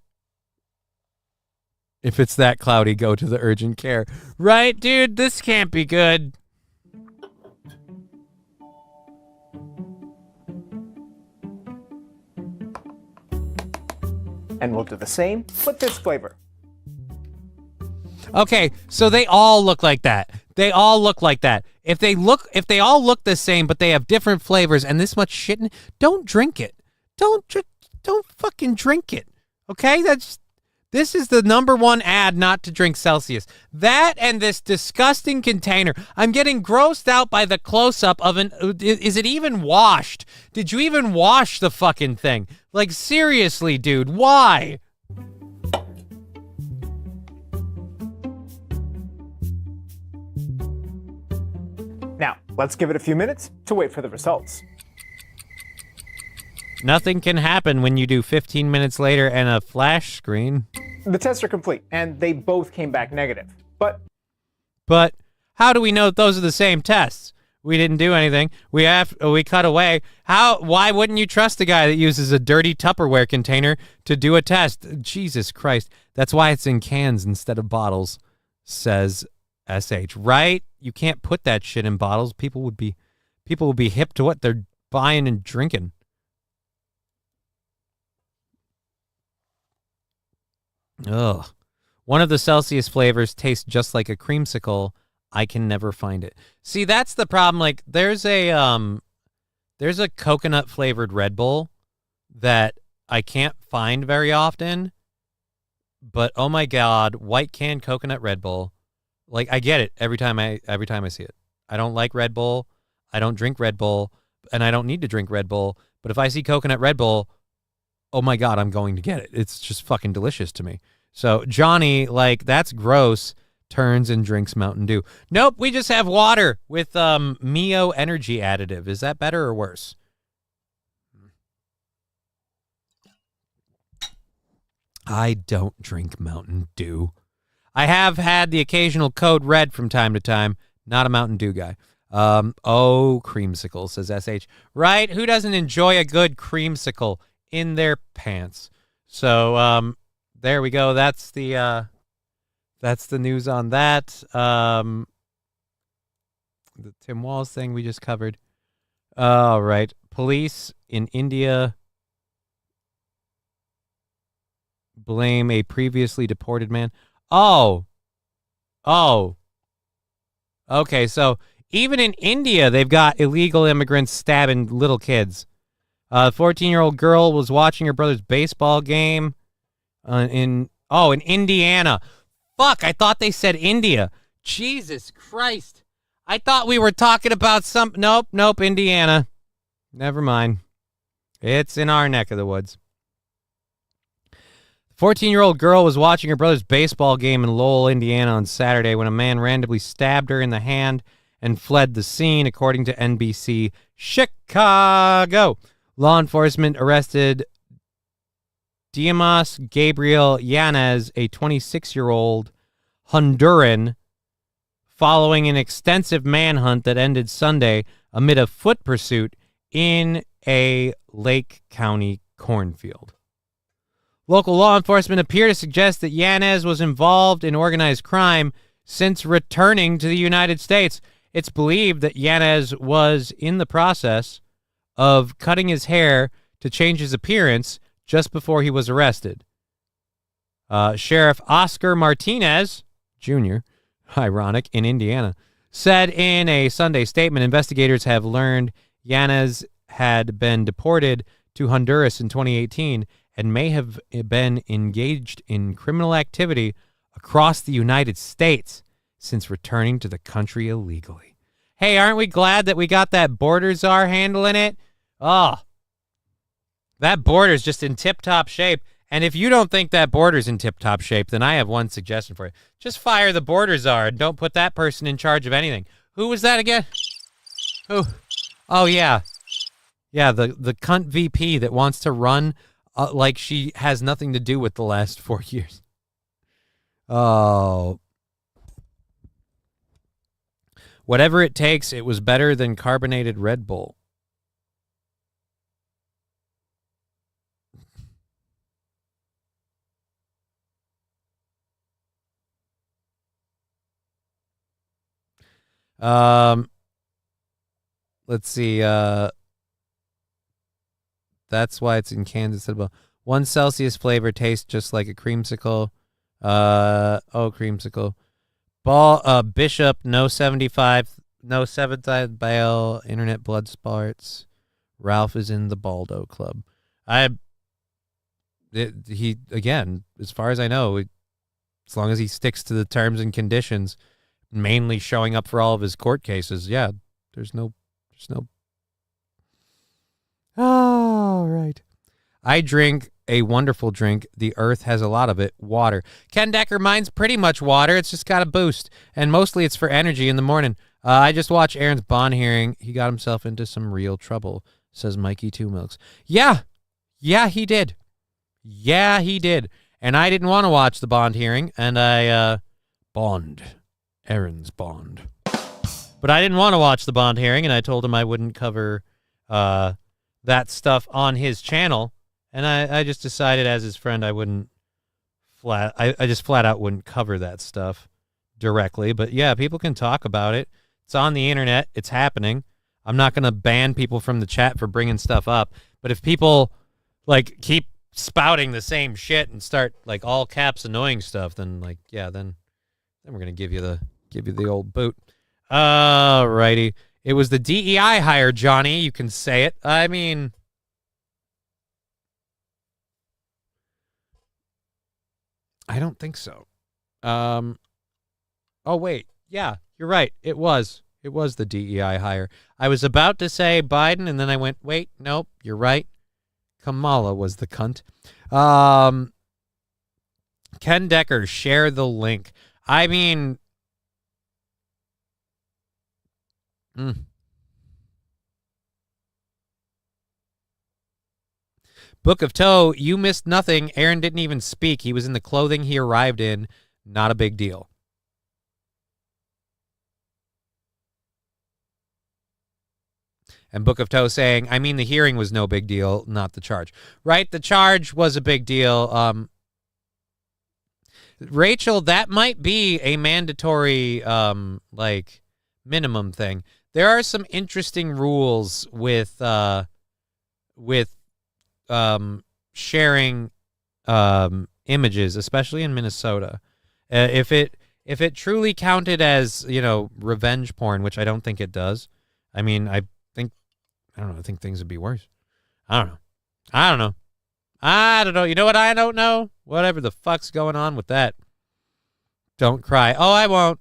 If it's that cloudy, go to the urgent care. Right, dude? This can't be good. And we'll do the same with this flavor. Okay, so they all look like that. They all look like that. If they all look the same, but they have different flavors and this much shit, don't drink it. Don't fucking drink it. Okay, this is the #1 ad not to drink Celsius. That and this disgusting container. I'm getting grossed out by the close-up of is it even washed? Did you even wash the fucking thing? Like, seriously, dude, why? Now, let's give it a few minutes to wait for the results. Nothing can happen when you do 15 minutes later and a flash screen. The tests are complete, and they both came back negative. But how do we know that those are the same tests? We didn't do anything. We cut away. Why wouldn't you trust the guy that uses a dirty Tupperware container to do a test? Jesus Christ. That's why it's in cans instead of bottles, says SH. Right? You can't put that shit in bottles. People would be hip to what they're buying and drinking. Ugh. One of the Celsius flavors tastes just like a creamsicle. I can never find it. See, that's the problem. Like, there's a coconut flavored Red Bull that I can't find very often. But oh my God, white can coconut Red Bull. Like, I get it every time I see it. I don't like Red Bull. I don't drink Red Bull, and I don't need to drink Red Bull. But if I see coconut Red Bull, oh my God, I'm going to get it. It's just fucking delicious to me. So Johnny, like, that's gross, turns and drinks Mountain Dew. Nope, we just have water with Mio energy additive. Is that better or worse? I don't drink Mountain Dew. I have had the occasional Code Red from time to time. Not a Mountain Dew guy. Creamsicle, says SH. Right? Who doesn't enjoy a good creamsicle in their pants? So, there we go. That's the news on that. The Tim Walz thing we just covered. All right. Police in India blame a previously deported man. Oh. Okay, so even in India, they've got illegal immigrants stabbing little kids. A 14-year-old girl was watching her brother's baseball game in Indiana. Fuck, I thought they said India. Jesus Christ. I thought we were talking about Nope, Indiana. Never mind. It's in our neck of the woods. 14-year-old girl was watching her brother's baseball game in Lowell, Indiana on Saturday when a man randomly stabbed her in the hand and fled the scene, according to NBC Chicago. Law enforcement arrested Dimas Gabriel Yanez, a 26-year-old Honduran, following an extensive manhunt that ended Sunday amid a foot pursuit in a Lake County cornfield. Local law enforcement appear to suggest that Yanez was involved in organized crime since returning to the United States. It's believed that Yanez was in the process of cutting his hair to change his appearance just before he was arrested. Sheriff Oscar Martinez Jr., ironic, in Indiana, said in a Sunday statement, investigators have learned Yanez had been deported to Honduras in 2018 and may have been engaged in criminal activity across the United States since returning to the country illegally. Hey, aren't we glad that we got that border czar handling it? Oh, that border's just in tip-top shape. And if you don't think that border's in tip-top shape, then I have one suggestion for you. Just fire the border czar and don't put that person in charge of anything. Who was that again? Who? Oh, yeah. Yeah, the cunt VP that wants to run like she has nothing to do with the last 4 years. Oh. Whatever it takes, it was better than carbonated Red Bull. Let's see. That's why it's in Kansas. One Celsius flavor tastes just like a creamsicle. Creamsicle. Bishop, no 75, no 7th Bale, internet blood sports. Ralph is in the Baldo Club. He again, as far as I know, as long as he sticks to the terms and conditions, mainly showing up for all of his court cases, yeah, there's no. Oh, right. I drink a wonderful drink. The earth has a lot of it. Water. Ken Decker, mine's pretty much water. It's just got a boost. And mostly it's for energy in the morning. I just watched Aaron's bond hearing. He got himself into some real trouble, says Mikey Two Milks. Yeah. Yeah, he did. Yeah, he did. And I didn't want to watch the bond hearing. And I, Aaron's bond. But I didn't want to watch the bond hearing. And I told him I wouldn't cover that stuff on his channel. And I just decided as his friend I wouldn't I just flat out wouldn't cover that stuff directly. But yeah, people can talk about it. It's on the internet. It's happening. I'm not going to ban people from the chat for bringing stuff up. But if people like keep spouting the same shit and start like all caps annoying stuff, then like, yeah, then we're going to give you the old boot. Alrighty. It was the DEI hire, Johnny. You can say it. I mean, I don't think so. Oh, wait. Yeah, you're right. It was the DEI hire. I was about to say Biden, and then I went, wait, nope, you're right. Kamala was the cunt. Ken Decker, share the link. I mean, Book of Toe, you missed nothing. Aaron didn't even speak. He was in the clothing he arrived in. Not a big deal. And Book of Toe saying, I mean, the hearing was no big deal, not the charge. Right? The charge was a big deal. Rachel, that might be a mandatory, like, minimum thing. There are some interesting rules with sharing images, especially in Minnesota. If it truly counted as, revenge porn, which I don't think it does. I mean, I don't know. I think things would be worse. I don't know. You know what I don't know? Whatever the fuck's going on with that. Don't cry. Oh, I won't.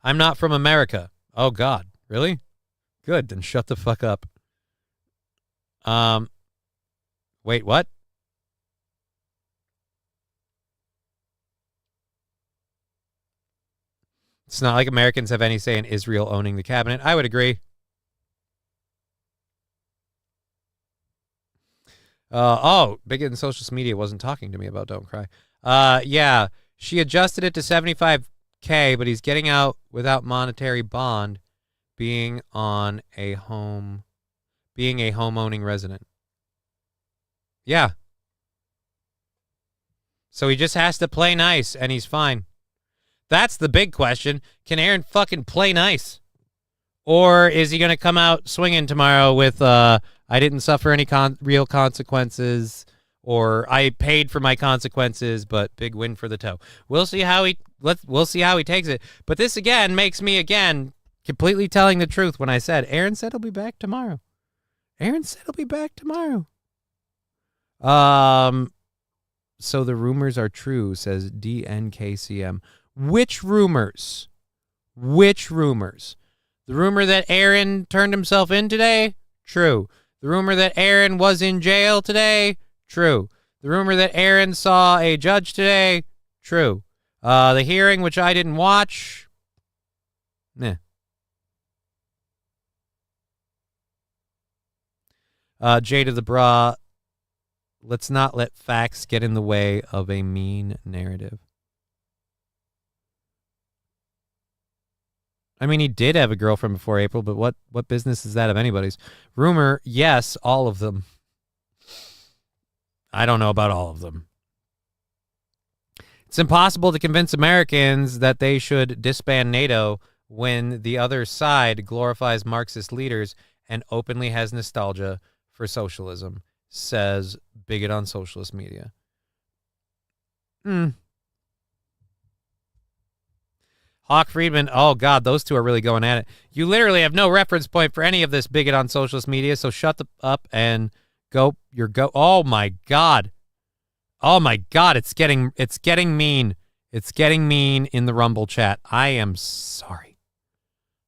I'm not from America. Oh, God. Really? Good. Then shut the fuck up. Wait, what? It's not like Americans have any say in Israel owning the cabinet. I would agree. Big in social media wasn't talking to me about Don't Cry. Yeah, she adjusted it to $75K, but he's getting out without monetary bond, being a home-owning resident. Yeah. So he just has to play nice, and he's fine. That's the big question. Can Aaron fucking play nice? Or is he going to come out swinging tomorrow with, I didn't suffer any real consequences, or I paid for my consequences, but big win for the toe. We'll see how he takes it. But this, again, makes me, completely telling the truth when I said, Aaron said he'll be back tomorrow. So the rumors are true, says DNKCM. Which rumors? The rumor that Aaron turned himself in today? True. The rumor that Aaron was in jail today? True. The rumor that Aaron saw a judge today? True. The hearing, which I didn't watch? Nah. Jade of the Bra let's not let facts get in the way of a mean narrative. I mean, he did have a girlfriend before April, but what business is that of anybody's? Rumor, yes, all of them. I don't know about all of them. It's impossible to convince Americans that they should disband NATO when the other side glorifies Marxist leaders and openly has nostalgia for socialism, says bigot on socialist media. Hawk Friedman, oh God, those two are really going at it. You literally have no reference point for any of this bigot on socialist media, so shut up and go. Oh my God. Oh my God, it's getting mean. It's getting mean in the Rumble chat. I am sorry.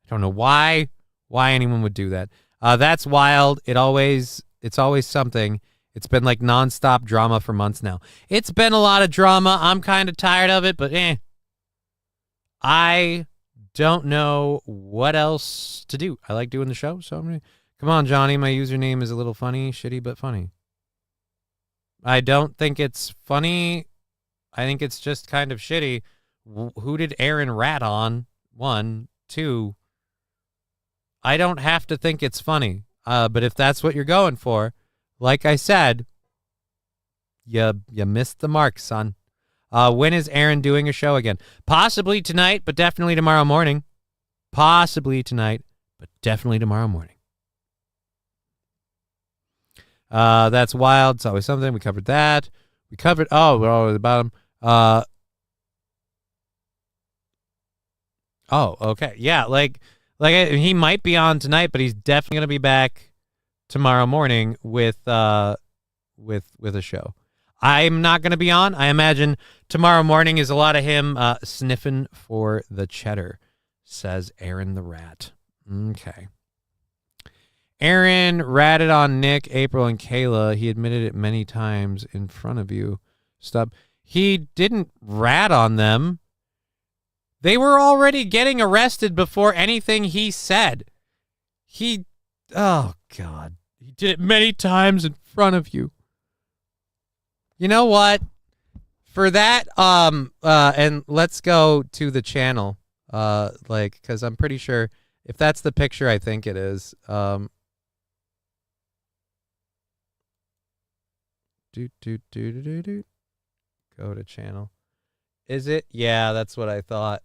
I don't know why anyone would do that. That's wild. It's always something. It's been like nonstop drama for months now. It's been a lot of drama. I'm kind of tired of it, but I don't know what else to do. I like doing the show, so come on, Johnny. My username is a little funny, shitty, but funny. I don't think it's funny. I think it's just kind of shitty. Who did Aaron rat on? 1, 2. I don't have to think it's funny. But if that's what you're going for, like I said, you missed the mark, son. When is Aaron doing a show again? Possibly tonight, but definitely tomorrow morning. Possibly tonight, but definitely tomorrow morning. That's wild. It's always something. We covered that. We're all at the bottom. Okay. Yeah, like he might be on tonight, but he's definitely going to be back tomorrow morning with a show. I'm not going to be on. I imagine tomorrow morning is a lot of him sniffing for the cheddar, says Aaron the Rat. Okay. Aaron ratted on Nick, April, and Kayla. He admitted it many times in front of you. Stop. He didn't rat on them. They were already getting arrested before anything he said. Oh, God. He did it many times in front of you. You know what? For that, and let's go to the channel, because I'm pretty sure if that's the picture, I think it is. Go to channel. Is it? Yeah, that's what I thought.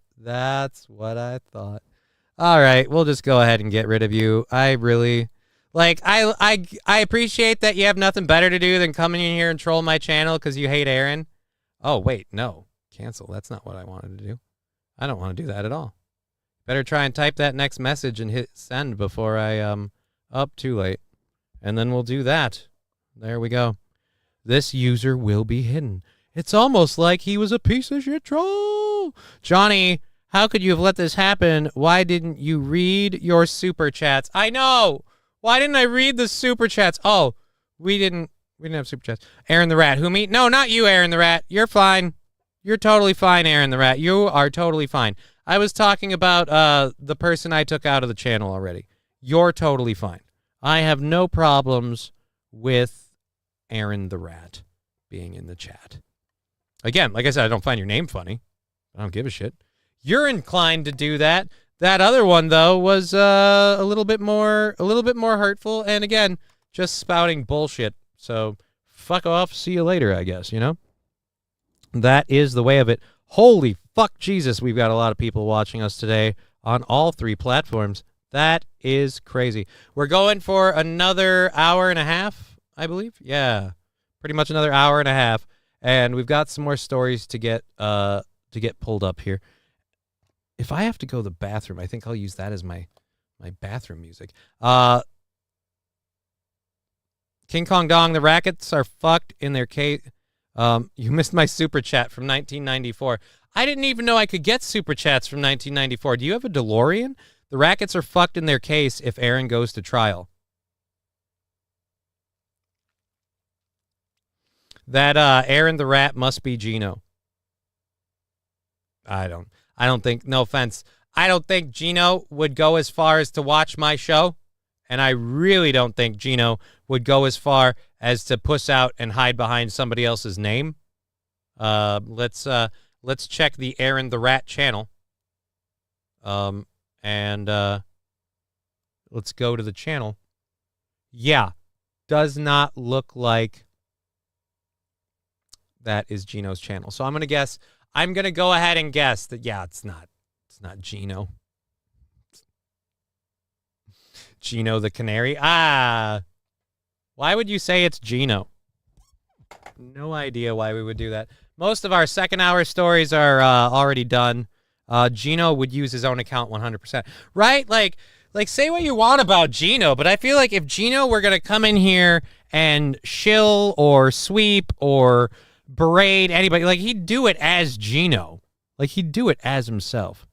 All right, we'll just go ahead and get rid of you. I really... I appreciate that you have nothing better to do than coming in here and troll my channel because you hate Aaron. Oh, wait, no. Cancel. That's not what I wanted to do. I don't want to do that at all. Better try and type that next message and hit send before I, too late. And then we'll do that. There we go. This user will be hidden. It's almost like he was a piece of shit troll. Johnny, how could you have let this happen? Why didn't you read your super chats? I know. Why didn't I read the super chats? Oh, we didn't have super chats. Aaron the Rat. Who me? No, not you, Aaron the Rat. You're fine. You're totally fine, Aaron the Rat. You are totally fine. I was talking about the person I took out of the channel already. You're totally fine. I have no problems with Aaron the Rat being in the chat. Again, like I said, I don't find your name funny. I don't give a shit. You're inclined to do that. That other one, though, was a little bit more hurtful, and again, just spouting bullshit. So, fuck off. See you later, I guess. You know, that is the way of it. Holy fuck, Jesus! We've got a lot of people watching us today on all 3 platforms. That is crazy. We're going for another hour and a half, I believe. Yeah, pretty much another hour and a half, and we've got some more stories to get pulled up here. If I have to go to the bathroom, I think I'll use that as my bathroom music. King Kong Dong, the Rackets are fucked in their case. You missed my super chat from 1994. I didn't even know I could get super chats from 1994. Do you have a DeLorean? The Rackets are fucked in their case if Aaron goes to trial. That Aaron the Rat must be Gino. I don't think, no offense, I don't think Gino would go as far as to watch my show And I really don't think Gino would go as far as to puss out and hide behind somebody else's name. Let's check the Aaron the Rat channel. And let's go to the channel. Yeah, does not look like that is Gino's channel. So I'm going to guess. I'm going to go ahead and guess that, yeah, it's not Gino. Gino the Canary. Why would you say it's Gino? No idea why we would do that. Most of our second hour stories are already done. Gino would use his own account 100%. Right? Like say what you want about Gino, but I feel like if Gino were going to come in here and shill or sweep or berate anybody, like he'd do it as Gino. Like he'd do it as himself.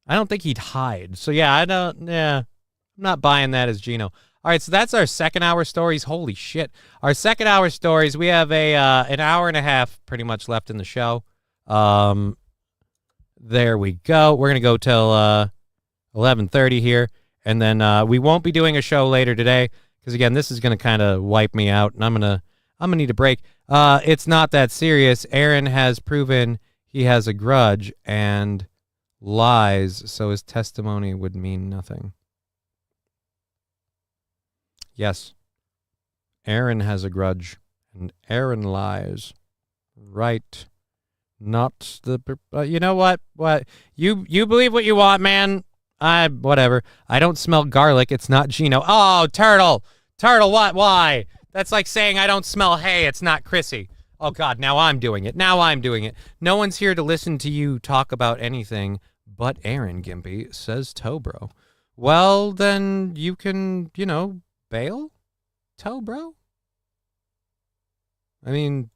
I don't think he'd hide. So yeah, I'm not buying that as Gino. All right, so that's our second hour stories. Holy shit. Our second hour stories, we have an hour and a half pretty much left in the show. There we go. We're going to go till 11:30 here, and then we won't be doing a show later today because again, this is going to kind of wipe me out, and I'm going to need a break. It's not that serious. Aaron has proven he has a grudge and lies, so his testimony would mean nothing. Yes. Aaron has a grudge, and Aaron lies. Right. Not the... you know what? What? You believe what you want, man. Whatever. I don't smell garlic. It's not Gino. Oh, Turtle. Turtle, what? Why? That's like saying I don't smell hay. It's not Chrissy. Oh, God, now I'm doing it. No one's here to listen to you talk about anything but Aaron, Gimpy, says Tobro. Well, then you can, bail? Tobro? I mean...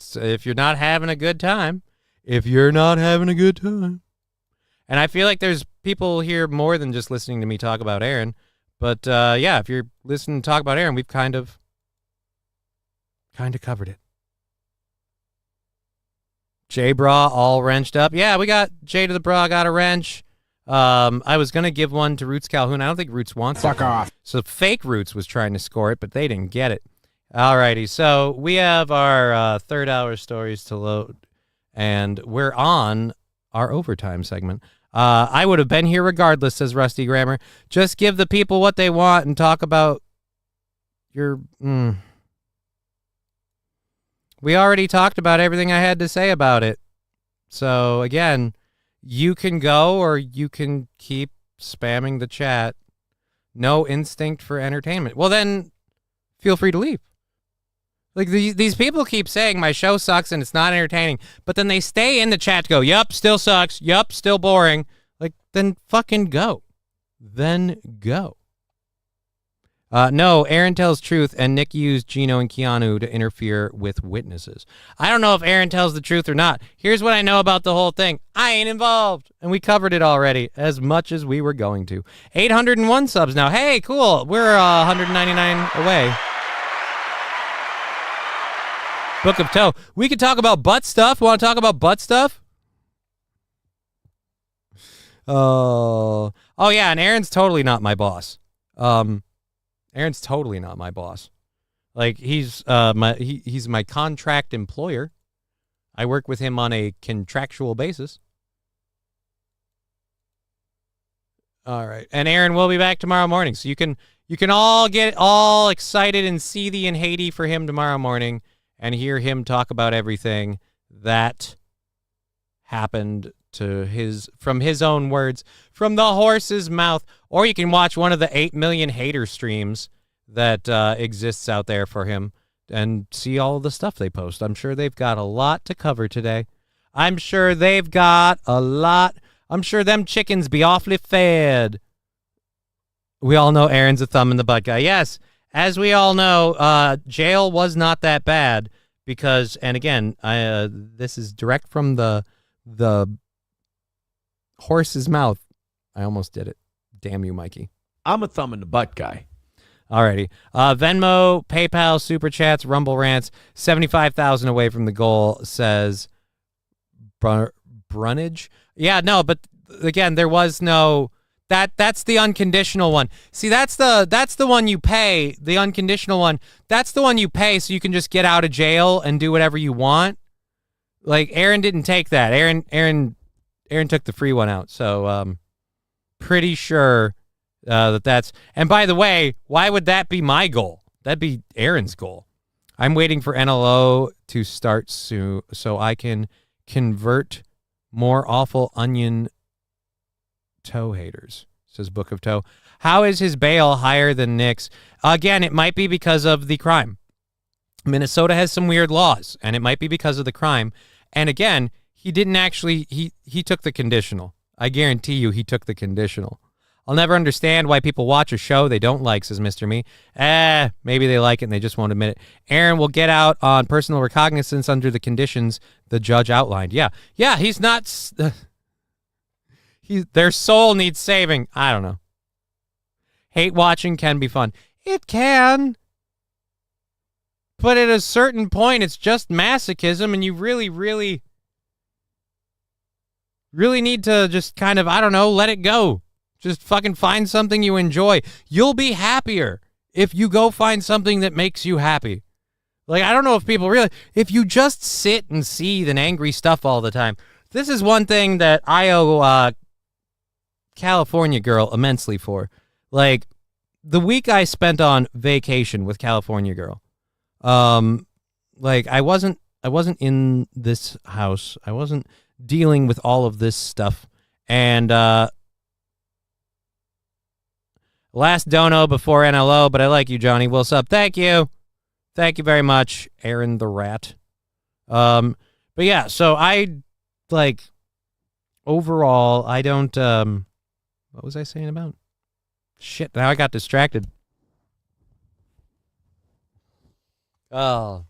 So if you're not having a good time, and I feel like there's people here more than just listening to me talk about Aaron, but yeah, if you're listening to talk about Aaron, we've kind of covered it. J Bra all wrenched up. Yeah, we got J to the Bra got a wrench. I was going to give one to Roots Calhoun. I don't think Roots wants it. Fuck off. So fake Roots was trying to score it, but they didn't get it. Alrighty, so we have our third hour stories to load, and we're on our overtime segment. I would have been here regardless, says Rusty Grammar. Just give the people what they want and talk about your... We already talked about everything I had to say about it. So, again, you can go or you can keep spamming the chat. No instinct for entertainment. Well, then, feel free to leave. Like, these people keep saying my show sucks and it's not entertaining, but then they stay in the chat to go, yup, still sucks, yup, still boring. Like, then fucking go. Then go. No, Aaron tells truth, and Nick used Gino and Keanu to interfere with witnesses. I don't know if Aaron tells the truth or not. Here's what I know about the whole thing. I ain't involved. And we covered it already, as much as we were going to. 801 subs now. Hey, cool. We're 199 away. Book of Toe. We could talk about butt stuff. Want to talk about butt stuff? Oh yeah, and Aaron's totally not my boss. Aaron's totally not my boss. Like he's my contract employer. I work with him on a contractual basis. All right, and Aaron will be back tomorrow morning, so you can all get all excited and seethy and Haiti for him tomorrow morning. And hear him talk about everything that happened from his own words, from the horse's mouth. Or you can watch one of the 8 million hater streams that exists out there for him and see all the stuff they post. I'm sure they've got a lot to cover today. I'm sure them chickens be awfully fed. We all know Aaron's a thumb in the butt guy. Yes. As we all know, jail was not that bad because, and again, this is direct from the horse's mouth. I almost did it. Damn you, Mikey. I'm a thumb in the butt guy. Alrighty. Venmo, PayPal, Super Chats, Rumble Rants, 75,000 away from the goal, says Brunnage. Yeah, no, but again, there was no That's the unconditional one. See, that's the one you pay, the unconditional one. That's the one you pay so you can just get out of jail and do whatever you want. Like, Aaron didn't take that. Aaron took the free one out. So pretty sure that's, and by the way, why would that be my goal? That'd be Aaron's goal. I'm waiting for NLO to start soon so I can convert more awful onion toe haters, says Book of Toe. How is his bail higher than Nick's? Again, it might be because of the crime. Minnesota has some weird laws, and it might be because of the crime. And again, he didn't actually, he took the conditional. I guarantee you he took the conditional. I'll never understand why people watch a show they don't like, says Mr. Me. Maybe they like it and they just won't admit it. Aaron will get out on personal recognizance under the conditions the judge outlined. Yeah, he's not... Their soul needs saving. I don't know. Hate watching can be fun. It can. But at a certain point, it's just masochism, and you really, really, really need to just kind of, I don't know, let it go. Just fucking find something you enjoy. You'll be happier if you go find something that makes you happy. Like, I don't know if people really, if you just sit and seethe and angry stuff all the time. This is one thing that I owe California Girl immensely for. Like, the week I spent on vacation with California Girl, like, I wasn't in this house. I wasn't dealing with all of this stuff. And last dono before NLO, but I like you, Johnny. What's up? Thank you very much, Aaron the Rat. But yeah, so I, like, overall, I don't what was I saying about? Shit, now I got distracted. Oh.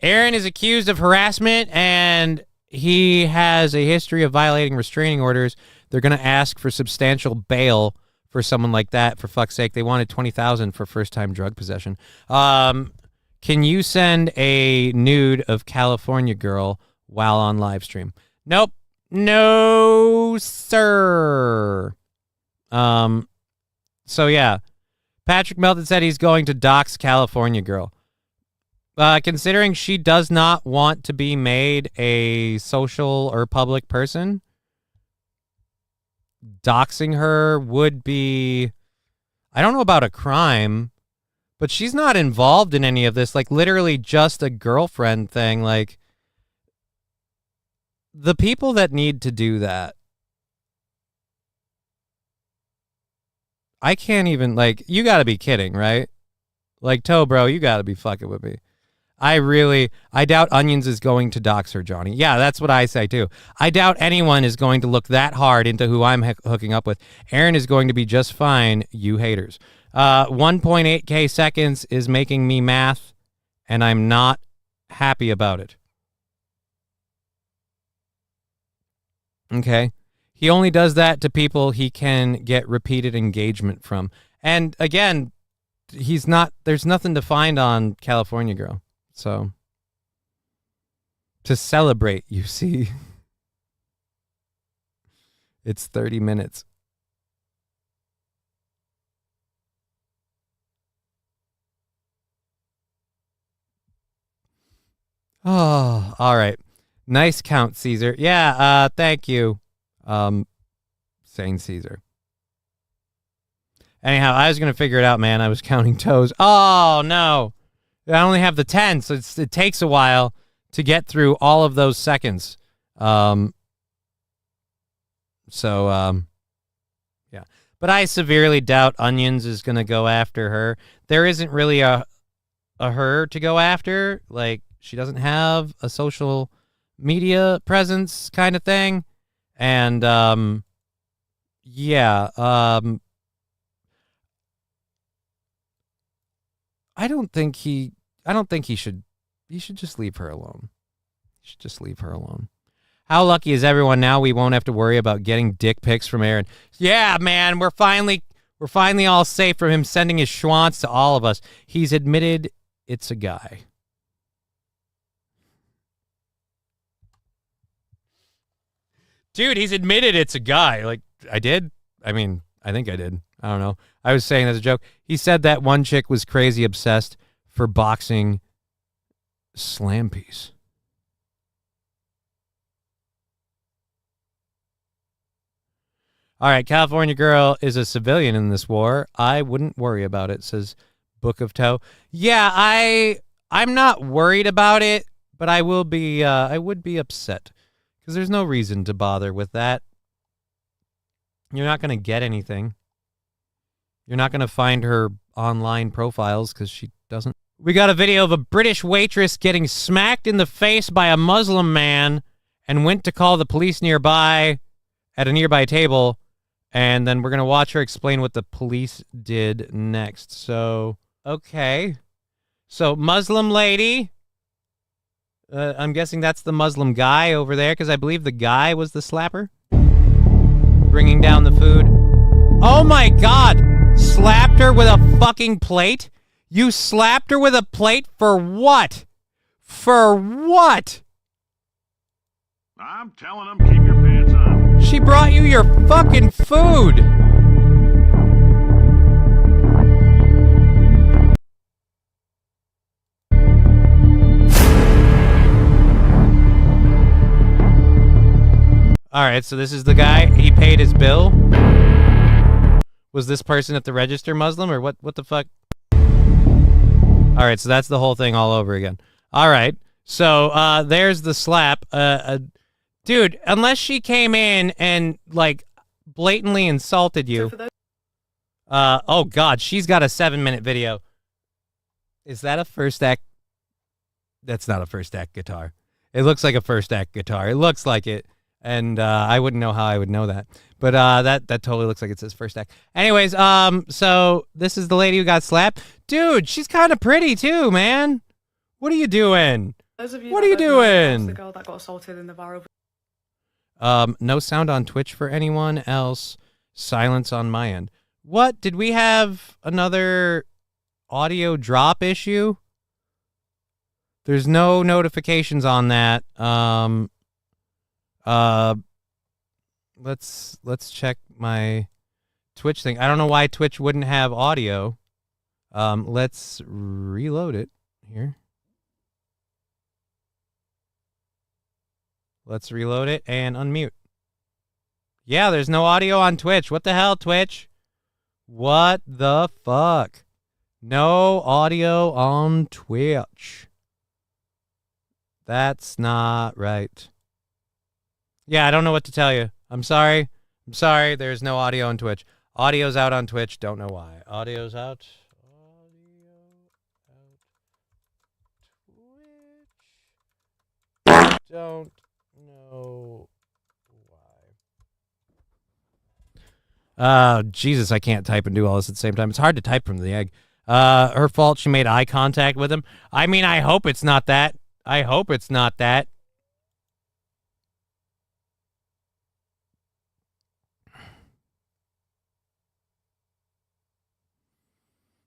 Aaron is accused of harassment, and he has a history of violating restraining orders. They're going to ask for substantial bail for someone like that, for fuck's sake. They wanted $20,000 for first-time drug possession. Can you send a nude of California Girl while on live stream? Nope. No, sir. So yeah, Patrick Melton said he's going to dox California Girl. Considering she does not want to be made a social or public person, doxing her would be, I don't know about a crime, but she's not involved in any of this. Like, literally just a girlfriend thing. Like, the people that need to do that, I can't even, like, you got to be kidding, right? Like, Toe, bro, you got to be fucking with me. I doubt Onions is going to dox her, Johnny. Yeah, that's what I say, too. I doubt anyone is going to look that hard into who I'm hooking up with. Aaron is going to be just fine, you haters. 1.8K seconds is making me math, and I'm not happy about it. Okay. He only does that to people he can get repeated engagement from. And again, there's nothing to find on California Girl. So, to celebrate, you see, it's 30 minutes. Oh, all right. Nice count, Caesar. Yeah, thank you, Sane Caesar. Anyhow, I was going to figure it out, man. I was counting toes. Oh, no. I only have the 10, so it takes a while to get through all of those seconds. Yeah. But I severely doubt Onions is going to go after her. There isn't really a her to go after. Like, she doesn't have a social media presence kind of thing. And, yeah. I don't think he should just leave her alone. He should just leave her alone. How lucky is everyone now we won't have to worry about getting dick pics from Aaron. Yeah, man, we're finally all safe from him sending his schwantz to all of us. He's admitted it's a guy. Dude, he's admitted it's a guy. Like, I did? I mean, I think I did. I don't know. I was saying as a joke. He said that one chick was crazy obsessed for boxing slam piece. All right, California girl is a civilian in this war. I wouldn't worry about it, says Book of Toe. Yeah, I'm not worried about it, but I would be upset because there's no reason to bother with that. You're not going to get anything. You're not going to find her online profiles because she doesn't. We got a video of a British waitress getting smacked in the face by a Muslim man and went to call the police nearby at a nearby table. And then we're going to watch her explain what the police did next. So, okay. So, Muslim lady. I'm guessing that's the Muslim guy over there because I believe the guy was the slapper. Bringing down the food. Oh my God! Slapped her with a fucking plate? You slapped her with a plate for what? For what? I'm telling them, keep your pants on. She brought you your fucking food. All right, so this is the guy. He paid his bill. Was this person at the register Muslim or what the fuck? All right, so that's the whole thing all over again. All right, so there's the slap. Dude, unless she came in and, like, blatantly insulted you. Oh, God, she's got a 7-minute video. Is that a first act? That's not a first act guitar. It looks like a first act guitar. It looks like it. And I wouldn't know how I would know that. But that totally looks like it says first act. Anyways, so this is the lady who got slapped. Dude, she's kind of pretty too, man. What are you doing? What are you doing? The girl that got assaulted in the bar. No sound on Twitch for anyone else. Silence on my end. What? Did we have another audio drop issue? There's no notifications on that. Let's check my Twitch thing. I don't know why Twitch wouldn't have audio. Let's reload it here. Let's reload it and unmute. Yeah, there's no audio on Twitch. What the hell, Twitch? What the fuck? No audio on Twitch. That's not right. Yeah, I don't know what to tell you. I'm sorry. There's no audio on Twitch. Audio's out on Twitch. Don't know why. Audio's out. Twitch. Don't know why. Jesus, I can't type and do all this at the same time. It's hard to type from the egg. Her fault. She made eye contact with him. I mean, I hope it's not that. I hope it's not that.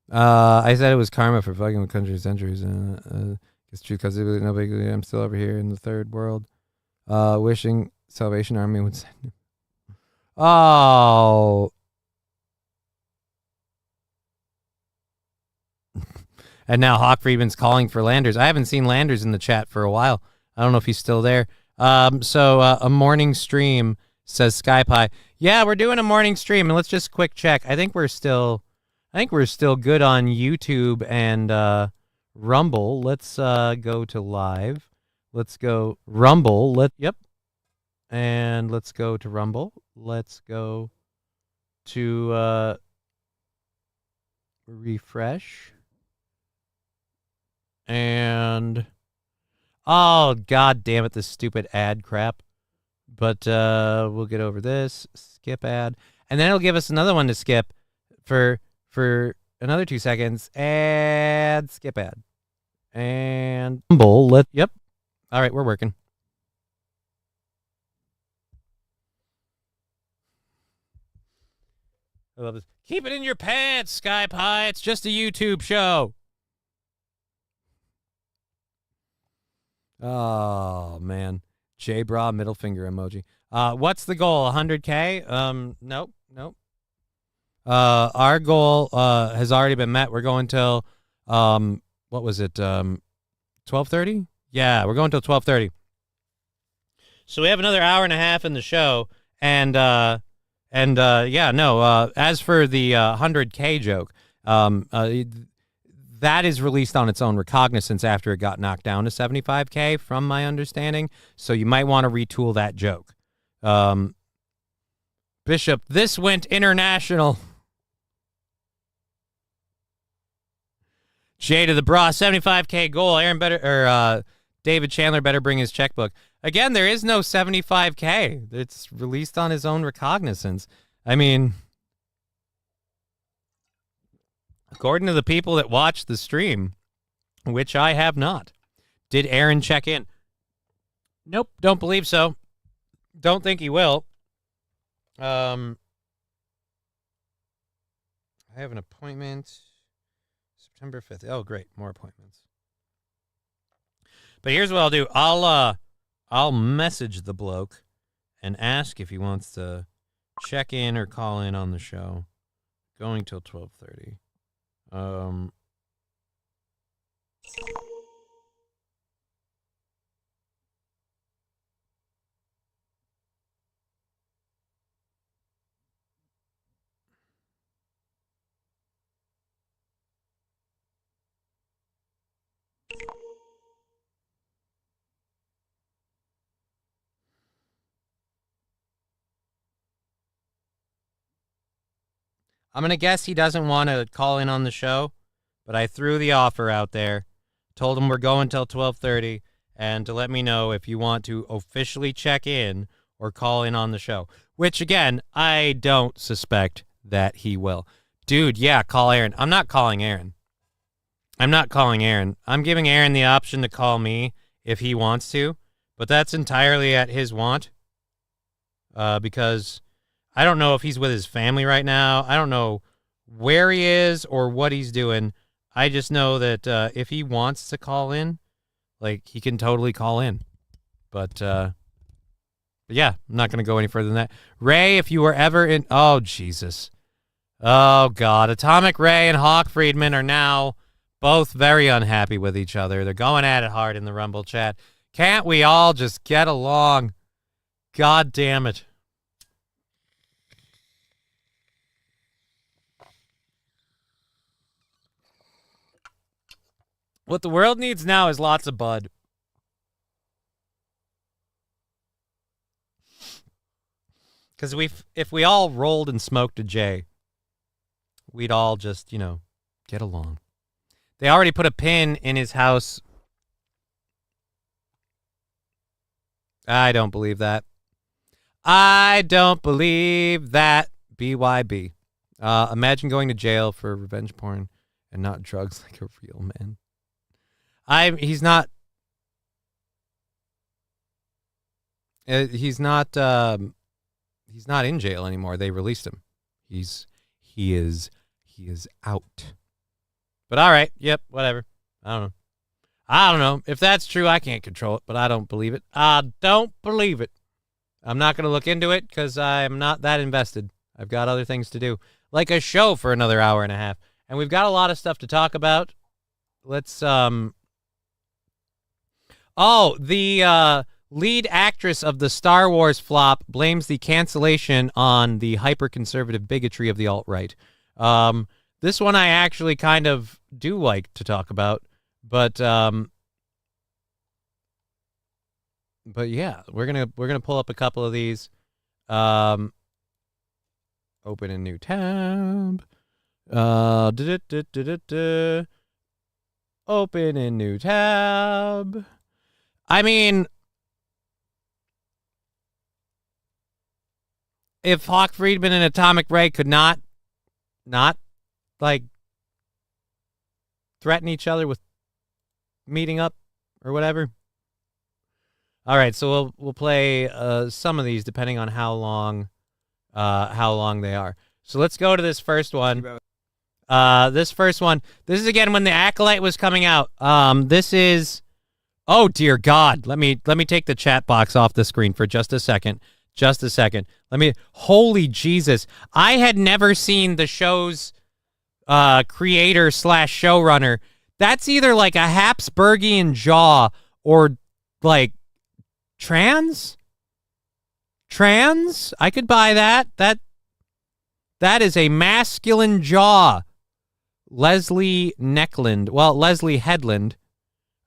I said it was karma for fucking with country centuries. It's true because nobody. I'm still over here in the third world, wishing Salvation Army would send him. Oh. And now Hawk Friedman's calling for Landers. I haven't seen Landers in the chat for a while. I don't know if he's still there. So a morning stream, says SkyPie. Yeah, we're doing a morning stream, and let's just quick check. I think we're still good on YouTube and Rumble. Let's go to live. Let's go Rumble. Yep. And let's go to Rumble. Let's go to refresh. And oh, god damn it, this stupid ad crap. But we'll get over this. Skip ad. And then it'll give us another one to skip for another 2 seconds. And skip ad. And yep. All right, we're working. I love this. Keep it in your pants, SkyPie. It's just a YouTube show. Oh, man. J-Bra middle finger emoji. What's the goal? 100K? Nope. Our goal has already been met. We're going till what was it? 12:30? Yeah, we're going till 12:30. So we have another hour and a half in the show, and as for the 100K joke, that is released on its own recognizance after it got knocked down to 75K, from my understanding. So you might want to retool that joke. Bishop, this went international. Jay to the bra, 75K goal. David Chandler better bring his checkbook. Again, there is no 75K. It's released on his own recognizance. I mean, according to the people that watched the stream, which I have not, did Aaron check in? Nope, don't believe so. Don't think he will. I have an appointment September 5th. Oh, great, more appointments. But here's what I'll do. I'll message the bloke and ask if he wants to check in or call in on the show. Going till 12:30. I'm going to guess he doesn't want to call in on the show, but I threw the offer out there, told him we're going till 12:30, and to let me know if you want to officially check in or call in on the show, which, again, I don't suspect that he will. Dude, yeah, call Aaron. I'm not calling Aaron. I'm giving Aaron the option to call me if he wants to, but that's entirely at his want, because I don't know if he's with his family right now. I don't know where he is or what he's doing. I just know that if he wants to call in, like, he can totally call in. But yeah, I'm not going to go any further than that. Ray, if you were ever in... Oh, Jesus. Oh, God. Atomic Ray and Hawk Friedman are now both very unhappy with each other. They're going at it hard in the Rumble chat. Can't we all just get along? God damn it. What the world needs now is lots of Bud. Because if we all rolled and smoked a J, we'd all just, get along. They already put a pin in his house. I don't believe that. BYB. Imagine going to jail for revenge porn and not drugs like a real man. He's not in jail anymore. They released him. He is out. But all right, yep, whatever. I don't know. If that's true, I can't control it, but I don't believe it. I'm not going to look into it because I'm not that invested. I've got other things to do, like a show for another hour and a half. And we've got a lot of stuff to talk about. Let's the lead actress of the Star Wars flop blames the cancellation on the hyper-conservative bigotry of the alt-right. This one I actually kind of do like to talk about, but yeah, we're gonna pull up a couple of these. Open a new tab. Open a new tab. I mean, if Hawk Friedman and Atomic Ray could not like threaten each other with meeting up or whatever. All right, so we'll play some of these depending on how long they are. So let's go to this first one. This is again when the Acolyte was coming out. This is, oh dear God. Let me take the chat box off the screen for just a second. just a second. Holy Jesus. I had never seen the show's creator / showrunner. That's either like a Habsburgian jaw or like trans. I could buy that. That is a masculine jaw. Leslie Neckland. Well, Leslie Headland.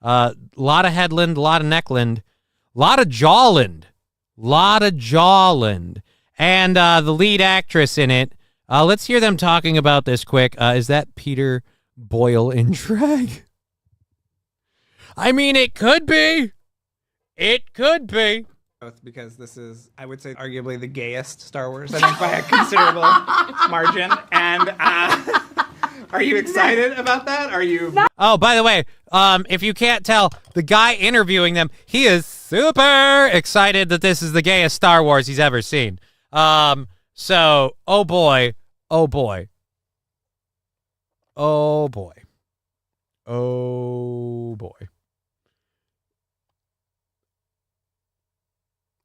Lot of Headland, lot of Neckland, lot of Jawland. And the lead actress in it. Let's hear them talking about this quick. Is that Peter Boyle in drag? I mean, it could be. Because this is, I would say, arguably the gayest Star Wars, I think, by a considerable margin. And are you excited about that? Are you? Oh, by the way, if you can't tell, the guy interviewing them, he is super excited that this is the gayest Star Wars he's ever seen. So, oh boy.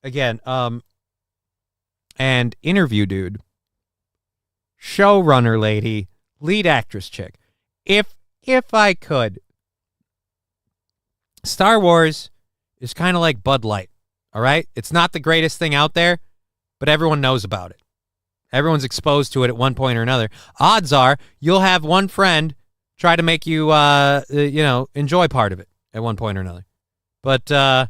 Again, and interview dude, showrunner lady, lead actress chick. If I could, Star Wars is kind of like Bud Light, all right? It's not the greatest thing out there, but everyone knows about it. Everyone's exposed to it at one point or another. Odds are you'll have one friend try to make you, enjoy part of it at one point or another. But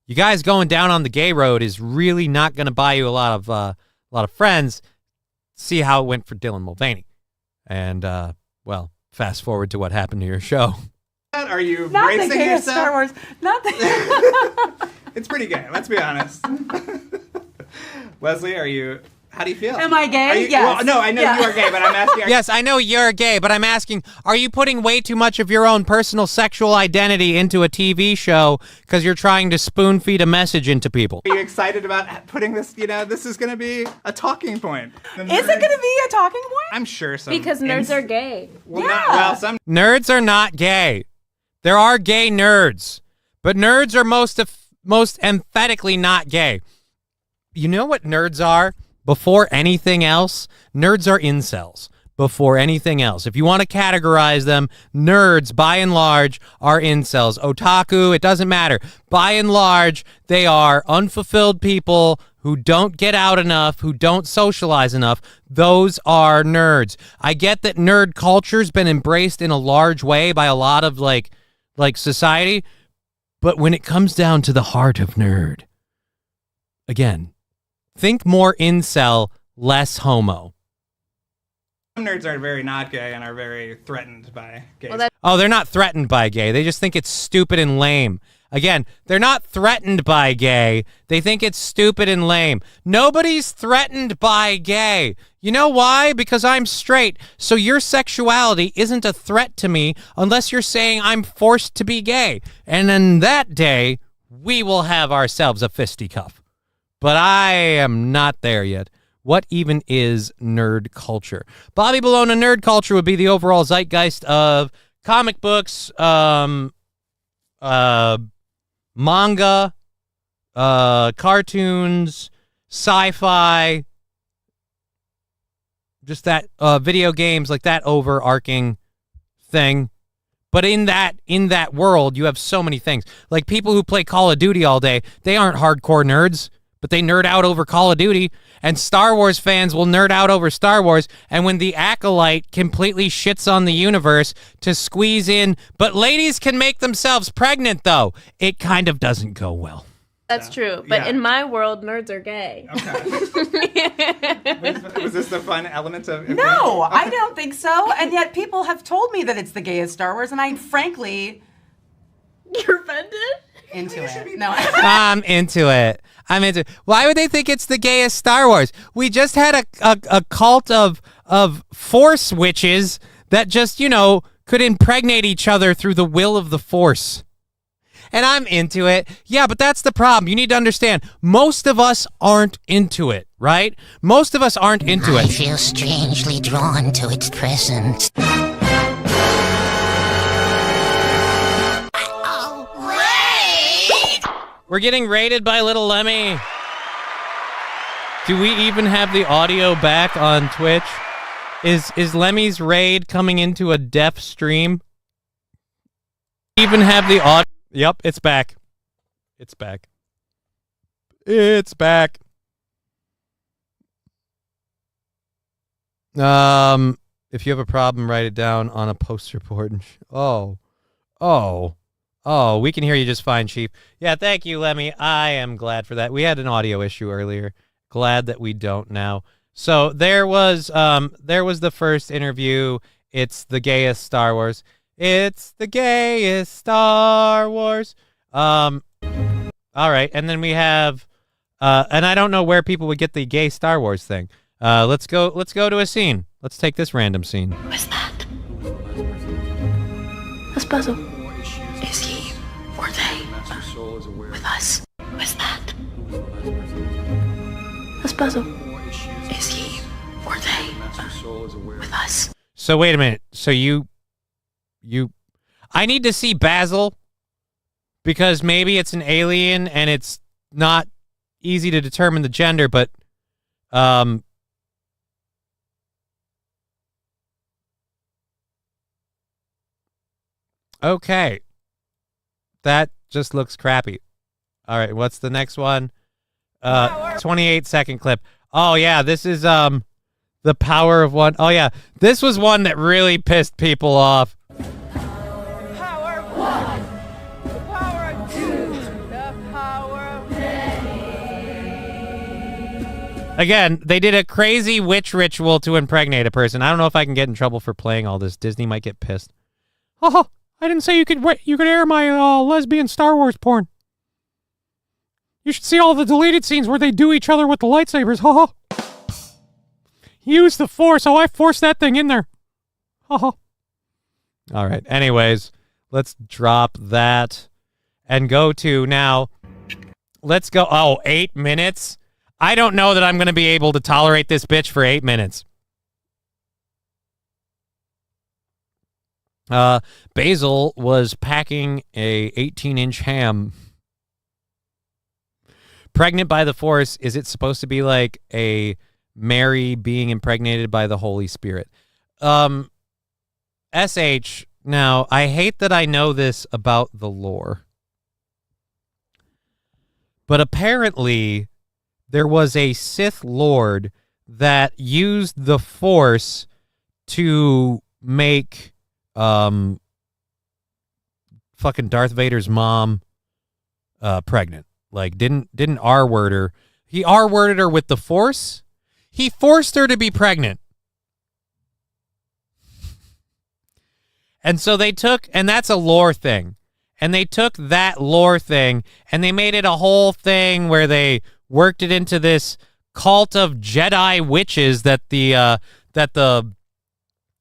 you guys going down on the gay road is really not going to buy you a lot of friends. See how it went for Dylan Mulvaney. And, well, fast forward to what happened to your show. Are you not bracing the gayest yourself? Star Wars. Not the. It's pretty gay, let's be honest. Leslie, how do you feel? Am I gay? Yes. Well, no, I know you are gay, but I'm asking. Yes, I know you're gay, but I'm asking, are you putting way too much of your own personal sexual identity into a TV show because you're trying to spoon feed a message into people? Are you excited about putting this, this is going to be a talking point? Is it going to be a talking point? I'm sure so. Because nerds are gay. Well, some nerds are not gay. There are gay nerds, but nerds are most emphatically not gay. You know what nerds are? Before anything else, nerds are incels. Before anything else. If you want to categorize them, nerds, by and large, are incels. Otaku, it doesn't matter. By and large, they are unfulfilled people who don't get out enough, who don't socialize enough. Those are nerds. I get that nerd culture's been embraced in a large way by a lot of, like society, but when it comes down to the heart of nerd, again, think more incel, less homo. Some nerds are very not gay and are very threatened by gays. They're not threatened by gay. They just think it's stupid and lame. Again, they're not threatened by gay. They think it's stupid and lame. Nobody's threatened by gay. You know why? Because I'm straight. So your sexuality isn't a threat to me unless you're saying I'm forced to be gay. And then that day, we will have ourselves a fisticuff. But I am not there yet. What even is nerd culture? Bobby Bologna, nerd culture would be the overall zeitgeist of comic books, manga, cartoons, sci-fi, just that video games, like that overarching thing. But in that world, you have so many things. Like people who play Call of Duty all day, they aren't hardcore nerds, but they nerd out over Call of Duty. And Star Wars fans will nerd out over Star Wars. And when the Acolyte completely shits on the universe to squeeze in, but ladies can make themselves pregnant, though, it kind of doesn't go well. That's true. But in my world, nerds are gay. Okay. Was this the fun element of... No, I don't think so. And yet people have told me that it's the gayest Star Wars, and I frankly... You're offended? Into it. No. I'm into it. Why would they think it's the gayest Star Wars? We just had a cult of Force witches that just, could impregnate each other through the will of the Force. And I'm into it. Yeah, but that's the problem. You need to understand, most of us aren't into it, right? Most of us aren't into it. I feel strangely drawn to its presence. We're getting raided by Little Lemmy. Do we even have the audio back on Twitch? Is Lemmy's raid coming into a deaf stream? Even have the audio? Yep, it's back. It's back. It's back. If you have a problem, write it down on a poster board. Oh, we can hear you just fine, Chief. Yeah, thank you, Lemmy. I am glad for that. We had an audio issue earlier. Glad that we don't now. So there was the first interview. It's the gayest Star Wars. It's the gayest Star Wars. All right, and then we have, and I don't know where people would get the gay Star Wars thing. Let's go to a scene. Let's take this random scene. What's that? This puzzle. Is he or they with us? What's that? This puzzle. Is he or they with us? So wait a minute. So you I need to see Basil because maybe it's an alien and it's not easy to determine the gender, but okay. That just looks crappy. All right, what's the next one? 28-second clip. Oh yeah, this is the power of one. Oh yeah, this was one that really pissed people off. Power of one, the power of two, the power of many. Again, they did a crazy witch ritual to impregnate a person. I don't know if I can get in trouble for playing all this. Disney might get pissed. Oh, I didn't say you could air my lesbian Star Wars porn. You should see all the deleted scenes where they do each other with the lightsabers. Ha ha. Use the Force. Oh, I forced that thing in there. Ha ha. All right. Anyways, let's drop that and go to now. Let's go. Oh, 8 minutes. I don't know that I'm going to be able to tolerate this bitch for 8 minutes. Basil was packing a 18-inch ham. Pregnant by the Force, is it supposed to be like a Mary being impregnated by the Holy Spirit? SH, now, I hate that I know this about the lore, but apparently there was a Sith Lord that used the Force to make fucking Darth Vader's mom pregnant. Like, didn't R-word her. He R-worded her with the Force. He forced her to be pregnant. And so they took, and that's a lore thing. And they took that lore thing, and they made it a whole thing where they worked it into this cult of Jedi witches that the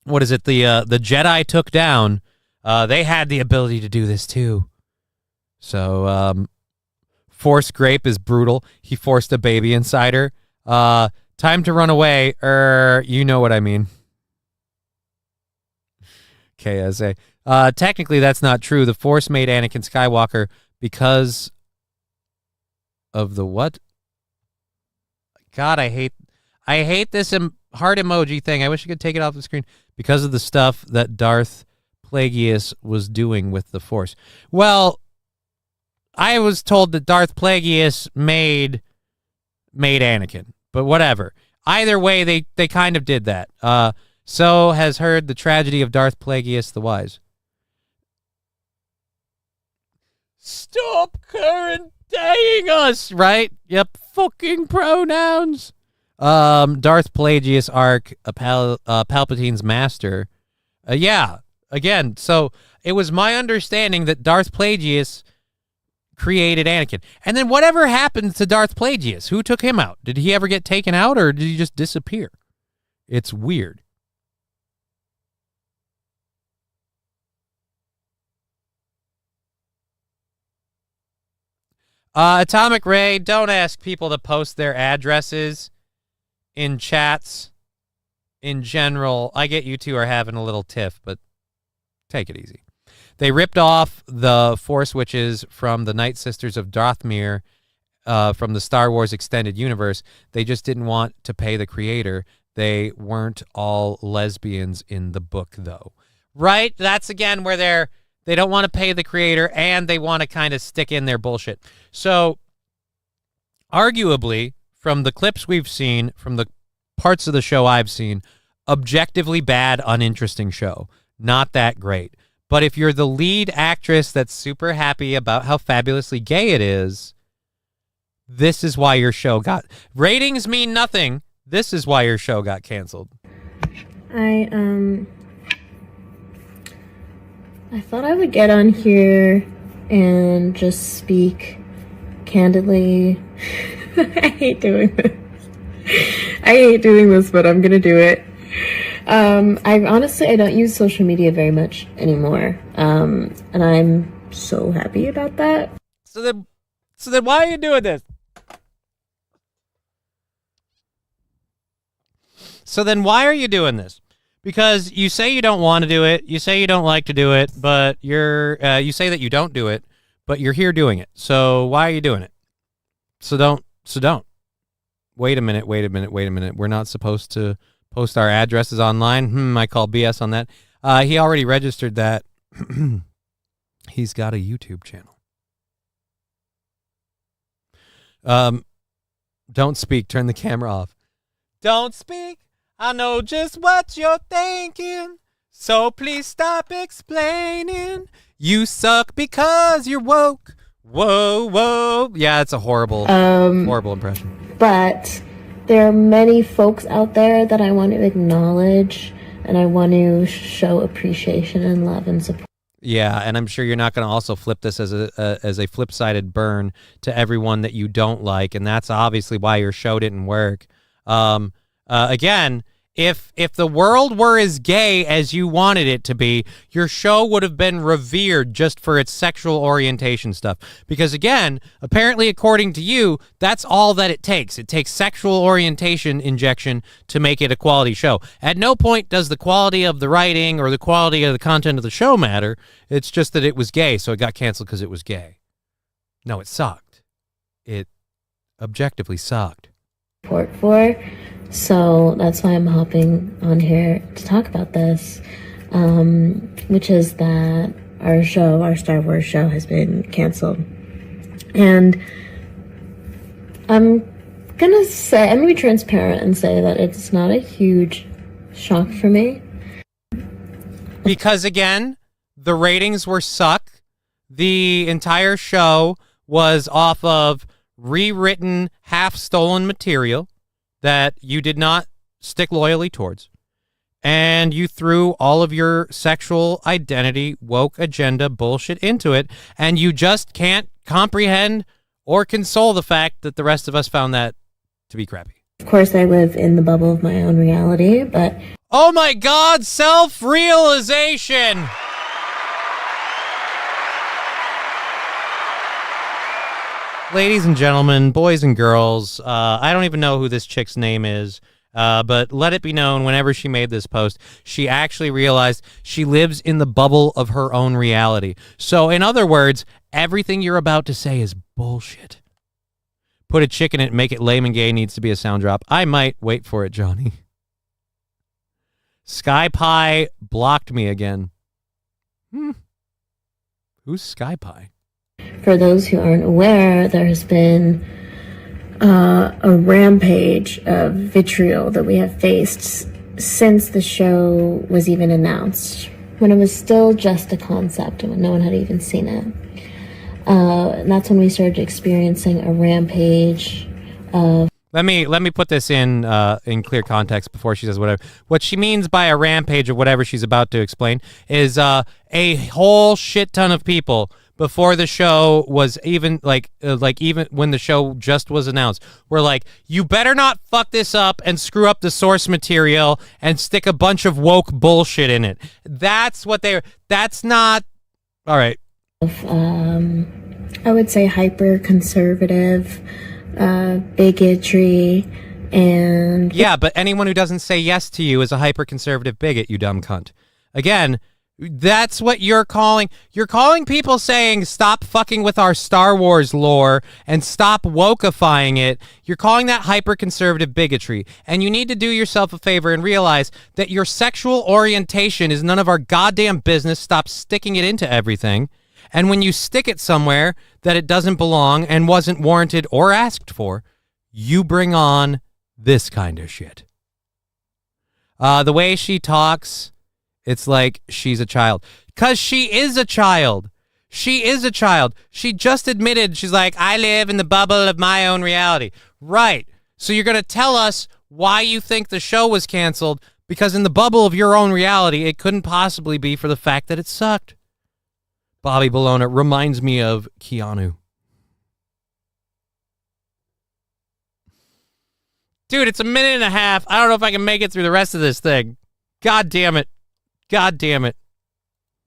Jedi took down. They had the ability to do this too. So, Force grape is brutal. He forced a baby inside her. Time to run away. You know what I mean. KSA. Technically, that's not true. The Force made Anakin Skywalker because of the what? God, I hate this heart emoji thing. I wish I could take it off the screen. Because of the stuff that Darth Plagueis was doing with the Force. Well, I was told that Darth Plagueis made Anakin, but whatever. Either way, they kind of did that. So has heard the tragedy of Darth Plagueis the Wise. Stop current-daying us, right? Yep, fucking pronouns. Darth Plagueis arc, Palpatine's master. Yeah, again, so it was my understanding that Darth Plagueis created Anakin. And then whatever happened to Darth Plagueis? Who took him out? Did he ever get taken out, or did he just disappear? It's weird. Atomic Ray, don't ask people to post their addresses in chats in general. I get you two are having a little tiff, but take it easy. They ripped off the Force Witches from the Night Sisters of Dathomir from the Star Wars extended universe. They just didn't want to pay the creator. They weren't all lesbians in the book, though. Right? That's, again, where they don't want to pay the creator, and they want to kind of stick in their bullshit. So, arguably, from the clips we've seen, from the parts of the show I've seen, objectively bad, uninteresting show. Not that great. But if you're the lead actress that's super happy about how fabulously gay it is, this is why your show got... Ratings mean nothing. This is why your show got canceled. I thought I would get on here and just speak candidly. I hate doing this, but I'm gonna do it. I don't use social media very much anymore, and I'm so happy about that. So then why are you doing this? So then why are you doing this? Because you say you don't want to do it, you say you don't like to do it, but you say that you don't do it, but you're here doing it. So why are you doing it? So don't. Wait a minute. We're not supposed to post our addresses online. I call BS on that. He already registered that. He's got a YouTube channel. Don't speak. Turn the camera off. Don't speak. I know just what you're thinking. So please stop explaining. You suck because you're woke. Whoa, whoa. Yeah, it's a horrible impression. But there are many folks out there that I want to acknowledge, and I want to show appreciation and love and support. Yeah, and I'm sure you're not going to also flip this as a flip-sided burn to everyone that you don't like, and that's obviously why your show didn't work. Again, if the world were as gay as you wanted it to be, your show would have been revered just for its sexual orientation stuff. Because again, apparently according to you, that's all that it takes. It takes sexual orientation injection to make it a quality show. At no point does the quality of the writing or the quality of the content of the show matter. It's just that it was gay, so it got canceled because it was gay. No, it sucked. It objectively sucked. Support for. So that's why I'm hopping on here to talk about this, which is that our Star Wars show has been canceled. And I'm going to be transparent and say that it's not a huge shock for me. Because again, the ratings were suck. The entire show was off of rewritten, half-stolen material that you did not stick loyally towards. And you threw all of your sexual identity, woke agenda bullshit into it, and you just can't comprehend or console the fact that the rest of us found that to be crappy. Of course, I live in the bubble of my own reality, but... Oh my God, self-realization! Ladies and gentlemen, boys and girls, I don't even know who this chick's name is, but let it be known whenever she made this post, she actually realized she lives in the bubble of her own reality. So, in other words, everything you're about to say is bullshit. Put a chick in it and make it lame and gay needs to be a sound drop. I might. Wait for it, Johnny. Sky Pie blocked me again. Who's Sky Pie? For those who aren't aware, there has been a rampage of vitriol that we have faced since the show was even announced, when it was still just a concept and when no one had even seen it. And that's when we started experiencing a rampage of... Let me put this in clear context before she says whatever. What she means by a rampage of whatever she's about to explain is a whole shit ton of people before the show was even even when the show just was announced, were like, you better not fuck this up and screw up the source material and stick a bunch of woke bullshit in it. That's what that's not all right. I would say hyper conservative, bigotry, and yeah, but anyone who doesn't say yes to you is a hyper conservative bigot, you dumb cunt. Again, That's what you're calling. You're calling people saying stop fucking with our Star Wars lore and stop wokeifying it. You're calling that hyper-conservative bigotry. And you need to do yourself a favor and realize that your sexual orientation is none of our goddamn business. Stop sticking it into everything. And when you stick it somewhere that it doesn't belong and wasn't warranted or asked for, you bring on this kind of shit. The way she talks, it's like she's a child. Because she is a child. She is a child. She just admitted, she's like, I live in the bubble of my own reality. Right. So you're going to tell us why you think the show was canceled, because in the bubble of your own reality, it couldn't possibly be for the fact that it sucked. Bobby Bologna reminds me of Keanu. Dude, it's a minute and a half. I don't know if I can make it through the rest of this thing. God damn it. God damn it.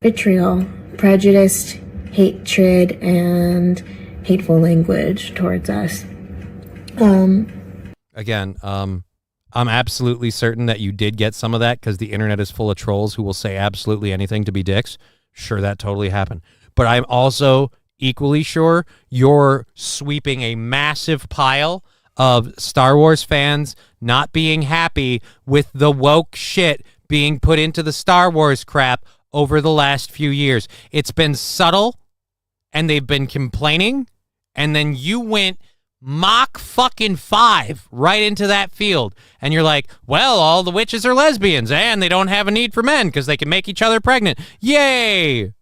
Vitriol, prejudice, hatred, and hateful language towards us. Again, I'm absolutely certain that you did get some of that because the internet is full of trolls who will say absolutely anything to be dicks. Sure, that totally happened. But I'm also equally sure you're sweeping a massive pile of Star Wars fans not being happy with the woke shit being put into the Star Wars crap over the last few years. It's been subtle, and they've been complaining, and then you went Mach fucking 5 right into that field, and you're like, well, all the witches are lesbians, and they don't have a need for men because they can make each other pregnant. Yay!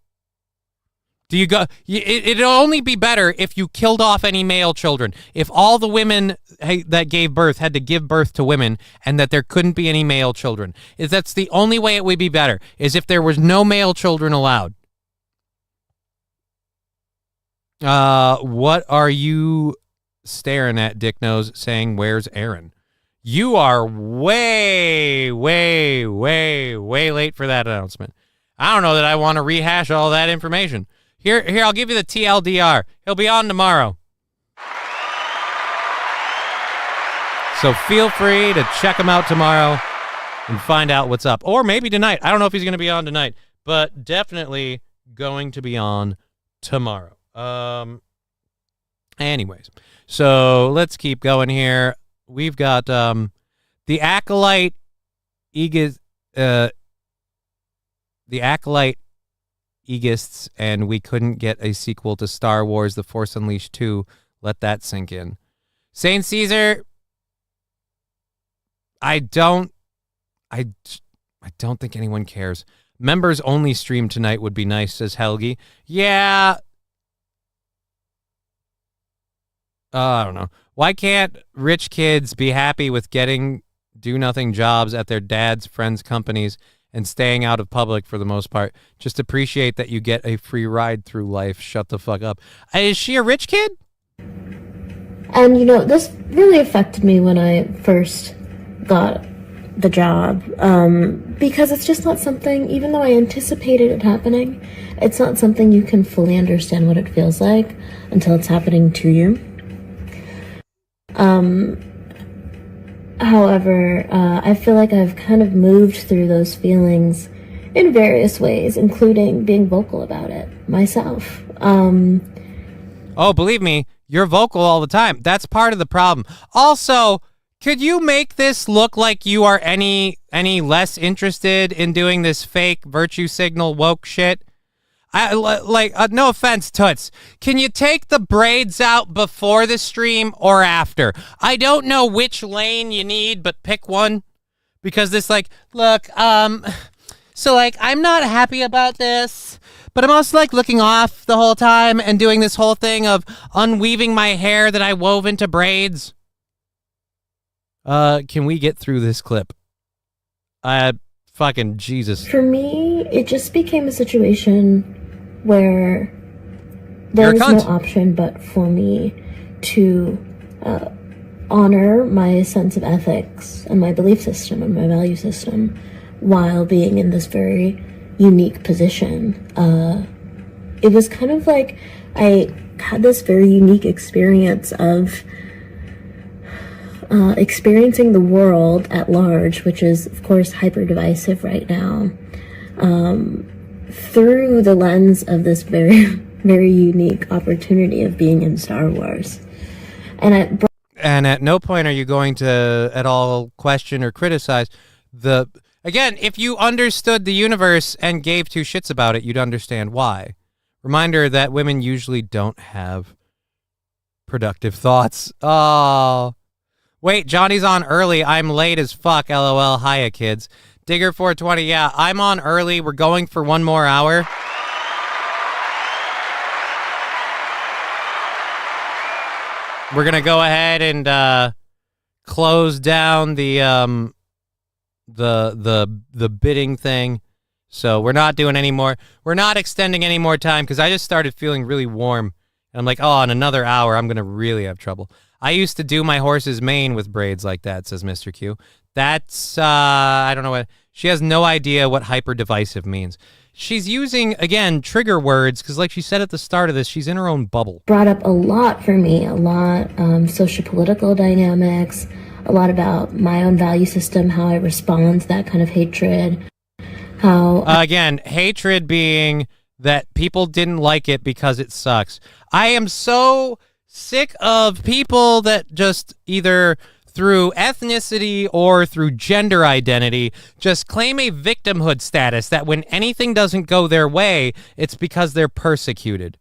Do you go? It'll only be better if you killed off any male children. If all the women that gave birth had to give birth to women, and that there couldn't be any male children, that's the only way it would be better. Is if there was no male children allowed. What are you staring at, Dick Nose? Saying, "Where's Aaron?" You are way, way, way, way late for that announcement. I don't know that I want to rehash all that information. Here, I'll give you the TLDR. He'll be on tomorrow. So feel free to check him out tomorrow and find out what's up. Or maybe tonight. I don't know if he's going to be on tonight, but definitely going to be on tomorrow. Anyways, so let's keep going here. We've got the Acolyte Egists, and we couldn't get a sequel to Star Wars The Force Unleashed 2. Let that sink in. Saint Caesar, I don't think anyone cares. Members only stream tonight would be nice, says Helgi. Yeah. I don't know. Why can't rich kids be happy with getting do-nothing jobs at their dad's friends' companies and staying out of public for the most part? Just appreciate that you get a free ride through life. Shut the fuck up. Is she a rich kid? And, this really affected me when I first got the job, because it's just not something, even though I anticipated it happening, it's not something you can fully understand what it feels like until it's happening to you. However, I feel like I've kind of moved through those feelings in various ways, including being vocal about it myself. Oh, believe me, you're vocal all the time. That's part of the problem. Also, could you make this look like you are any less interested in doing this fake virtue signal woke shit? No offense, Toots. Can you take the braids out before the stream or after? I don't know which lane you need, but pick one. Because this, look, so, I'm not happy about this, but I'm also, looking off the whole time and doing this whole thing of unweaving my hair that I wove into braids. Can we get through this clip? Fucking Jesus. For me, it just became a situation where there was no option but for me to honor my sense of ethics and my belief system and my value system while being in this very unique position. It was kind of like I had this very unique experience of experiencing the world at large, which is, of course, hyper divisive right now. through the lens of this very, very unique opportunity of being in Star Wars. And at no point are you going to at all question or criticize the... Again, if you understood the universe and gave two shits about it, you'd understand why. Reminder that women usually don't have productive thoughts. Oh. Wait, Johnny's on early. I'm late as fuck. LOL. Hiya, kids. Digger 420. Yeah, I'm on early. We're going for one more hour. We're going to go ahead and close down the bidding thing. So we're not doing any more. We're not extending any more time because I just started feeling really warm. And I'm like, oh, in another hour, I'm going to really have trouble. I used to do my horse's mane with braids like that, says Mr. Q. That's, I don't know what, she has no idea what hyper-divisive means. She's using, again, trigger words, because like she said at the start of this, she's in her own bubble. Brought up a lot for me, a lot socio-political dynamics, a lot about my own value system, how I respond to that kind of hatred. How again, hatred being that people didn't like it because it sucks. I am so sick of people that just either through ethnicity or through gender identity just claim a victimhood status that when anything doesn't go their way, it's because they're persecuted.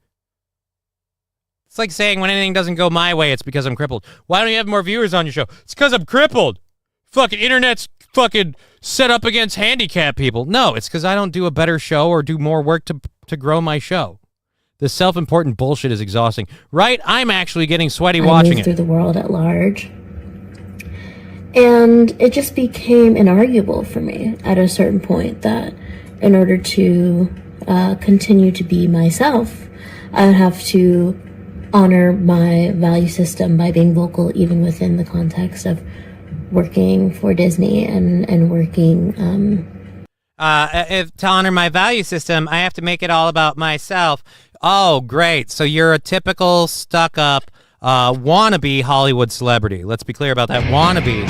It's like saying when anything doesn't go my way, it's because I'm crippled. Why don't you have more viewers on your show? It's because I'm crippled. Fucking internet's fucking set up against handicapped people. No, it's because I don't do a better show or do more work to grow my show. The self-important bullshit is exhausting. Right? I'm actually getting sweaty watching it. Through the world at large. And it just became inarguable for me at a certain point that in order to continue to be myself, I would have to honor my value system by being vocal even within the context of working for Disney and working... to honor my value system, I have to make it all about myself. Oh, great. So you're a typical stuck-up wannabe Hollywood celebrity. Let's be clear about that. Wannabe.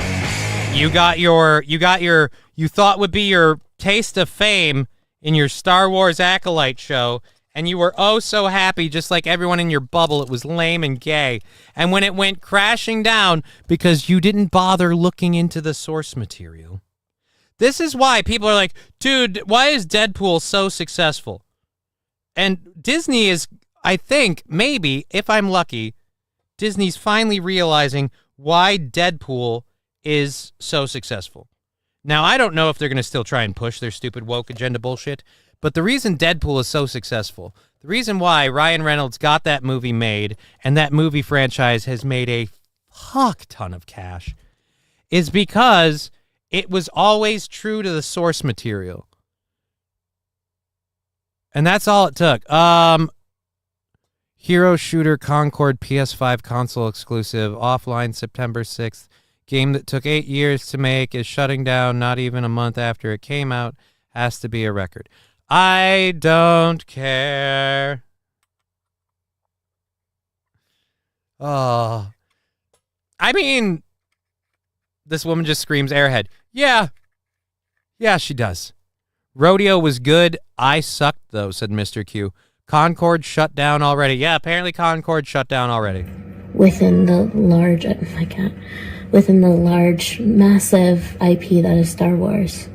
You thought would be your taste of fame in your Star Wars Acolyte show, and you were oh so happy, just like everyone in your bubble, it was lame and gay. And when it went crashing down because you didn't bother looking into the source material. This is why people are like, dude, why is Deadpool so successful? And Disney is, I think, maybe, if I'm lucky, Disney's finally realizing why Deadpool is so successful. Now, I don't know if they're going to still try and push their stupid woke agenda bullshit, but the reason Deadpool is so successful, the reason why Ryan Reynolds got that movie made and that movie franchise has made a fuck ton of cash, is because it was always true to the source material. And that's all it took. Hero Shooter Concord PS5 console exclusive, offline September 6th. Game that took 8 years to make is shutting down not even a month after it came out. Has to be a record. I don't care. Oh. I mean, this woman just screams Airhead. Yeah. Yeah, she does. Rodeo was good. I sucked, though, said Mr. Q. Concord shut down already. Yeah, apparently Concord shut down already. Within the large, within the large, massive IP that is Star Wars.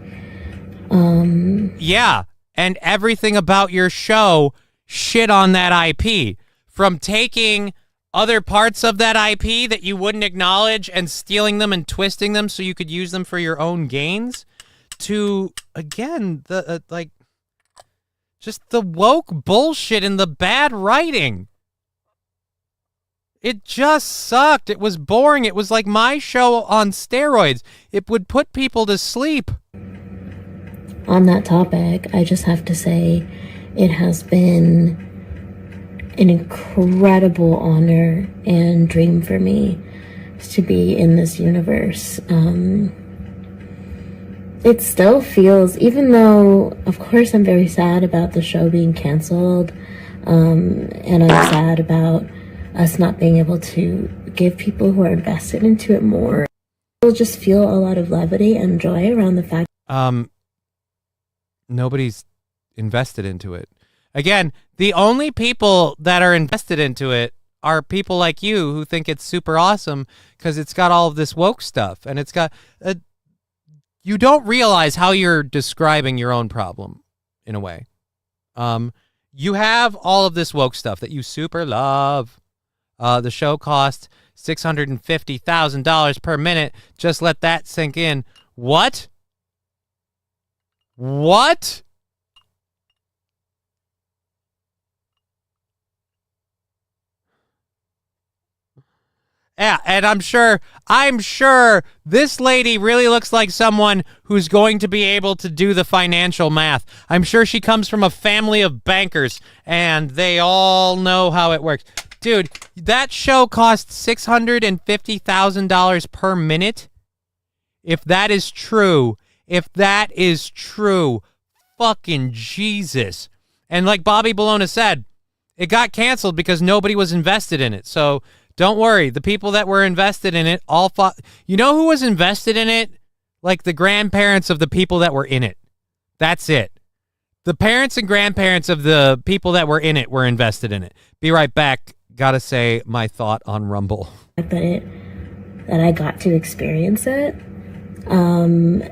Yeah, and everything about your show shit on that IP. From taking other parts of that IP that you wouldn't acknowledge and stealing them and twisting them so you could use them for your own gains, to, again, the just the woke bullshit and the bad writing. It just sucked. It was boring. It was like my show on steroids. It would put people to sleep. On that topic, I just have to say it has been an incredible honor and dream for me to be in this universe. It still feels, even though, of course, I'm very sad about the show being canceled, and I'm sad about us not being able to give people who are invested into it more. I'll just feel a lot of levity and joy around the fact. Nobody's invested into it. Again, the only people that are invested into it are people like you who think it's super awesome because it's got all of this woke stuff, and it's got you don't realize how you're describing your own problem in a way. You have all of this woke stuff that you super love. The show costs $650,000 per minute. Just let that sink in. What? What? Yeah, and I'm sure this lady really looks like someone who's going to be able to do the financial math. I'm sure she comes from a family of bankers, and they all know how it works. Dude, that show costs $650,000 per minute. If that is true, fucking Jesus. And like Bobby Bologna said, it got canceled because nobody was invested in it. So don't worry. The people that were invested in it all fought. You know who was invested in it? Like the grandparents of the people that were in it. That's it. The parents and grandparents of the people that were in it were invested in it. Be right back. Gotta say my thought on Rumble. That I got to experience it. And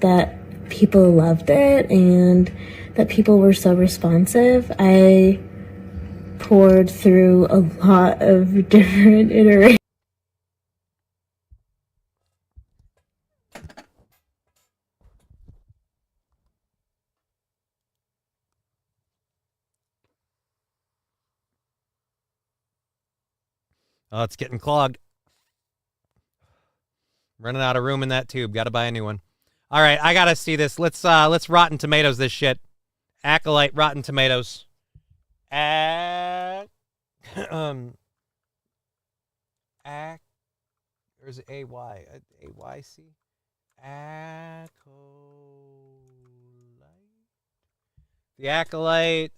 that people loved it and that people were so responsive. I poured through a lot of different iterations. Oh, it's getting clogged. Running out of room in that tube. Got to buy a new one. All right, I got to see this. Let's Rotten Tomatoes this shit. Acolyte Rotten Tomatoes. Or is it A-Y? A-Y-C? Acolyte. The Acolyte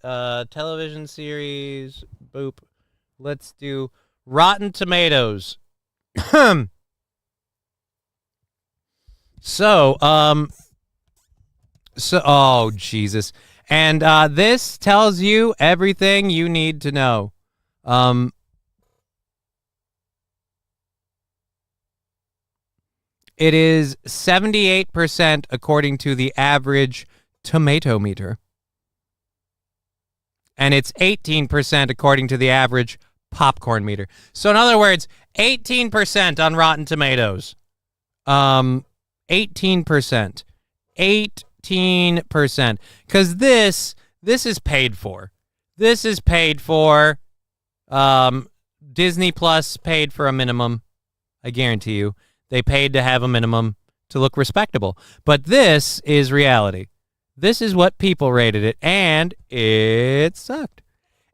television series. Boop. Let's do Rotten Tomatoes. So, oh, Jesus. And this tells you everything you need to know. It is 78% according to the average tomato meter. And it's 18% according to the average popcorn meter. So in other words, 18% on Rotten Tomatoes. 18%. 18%. Because this is paid for. This is paid for. Disney Plus paid for a minimum. I guarantee you. They paid to have a minimum to look respectable. But this is reality. This is what people rated it. And it sucked.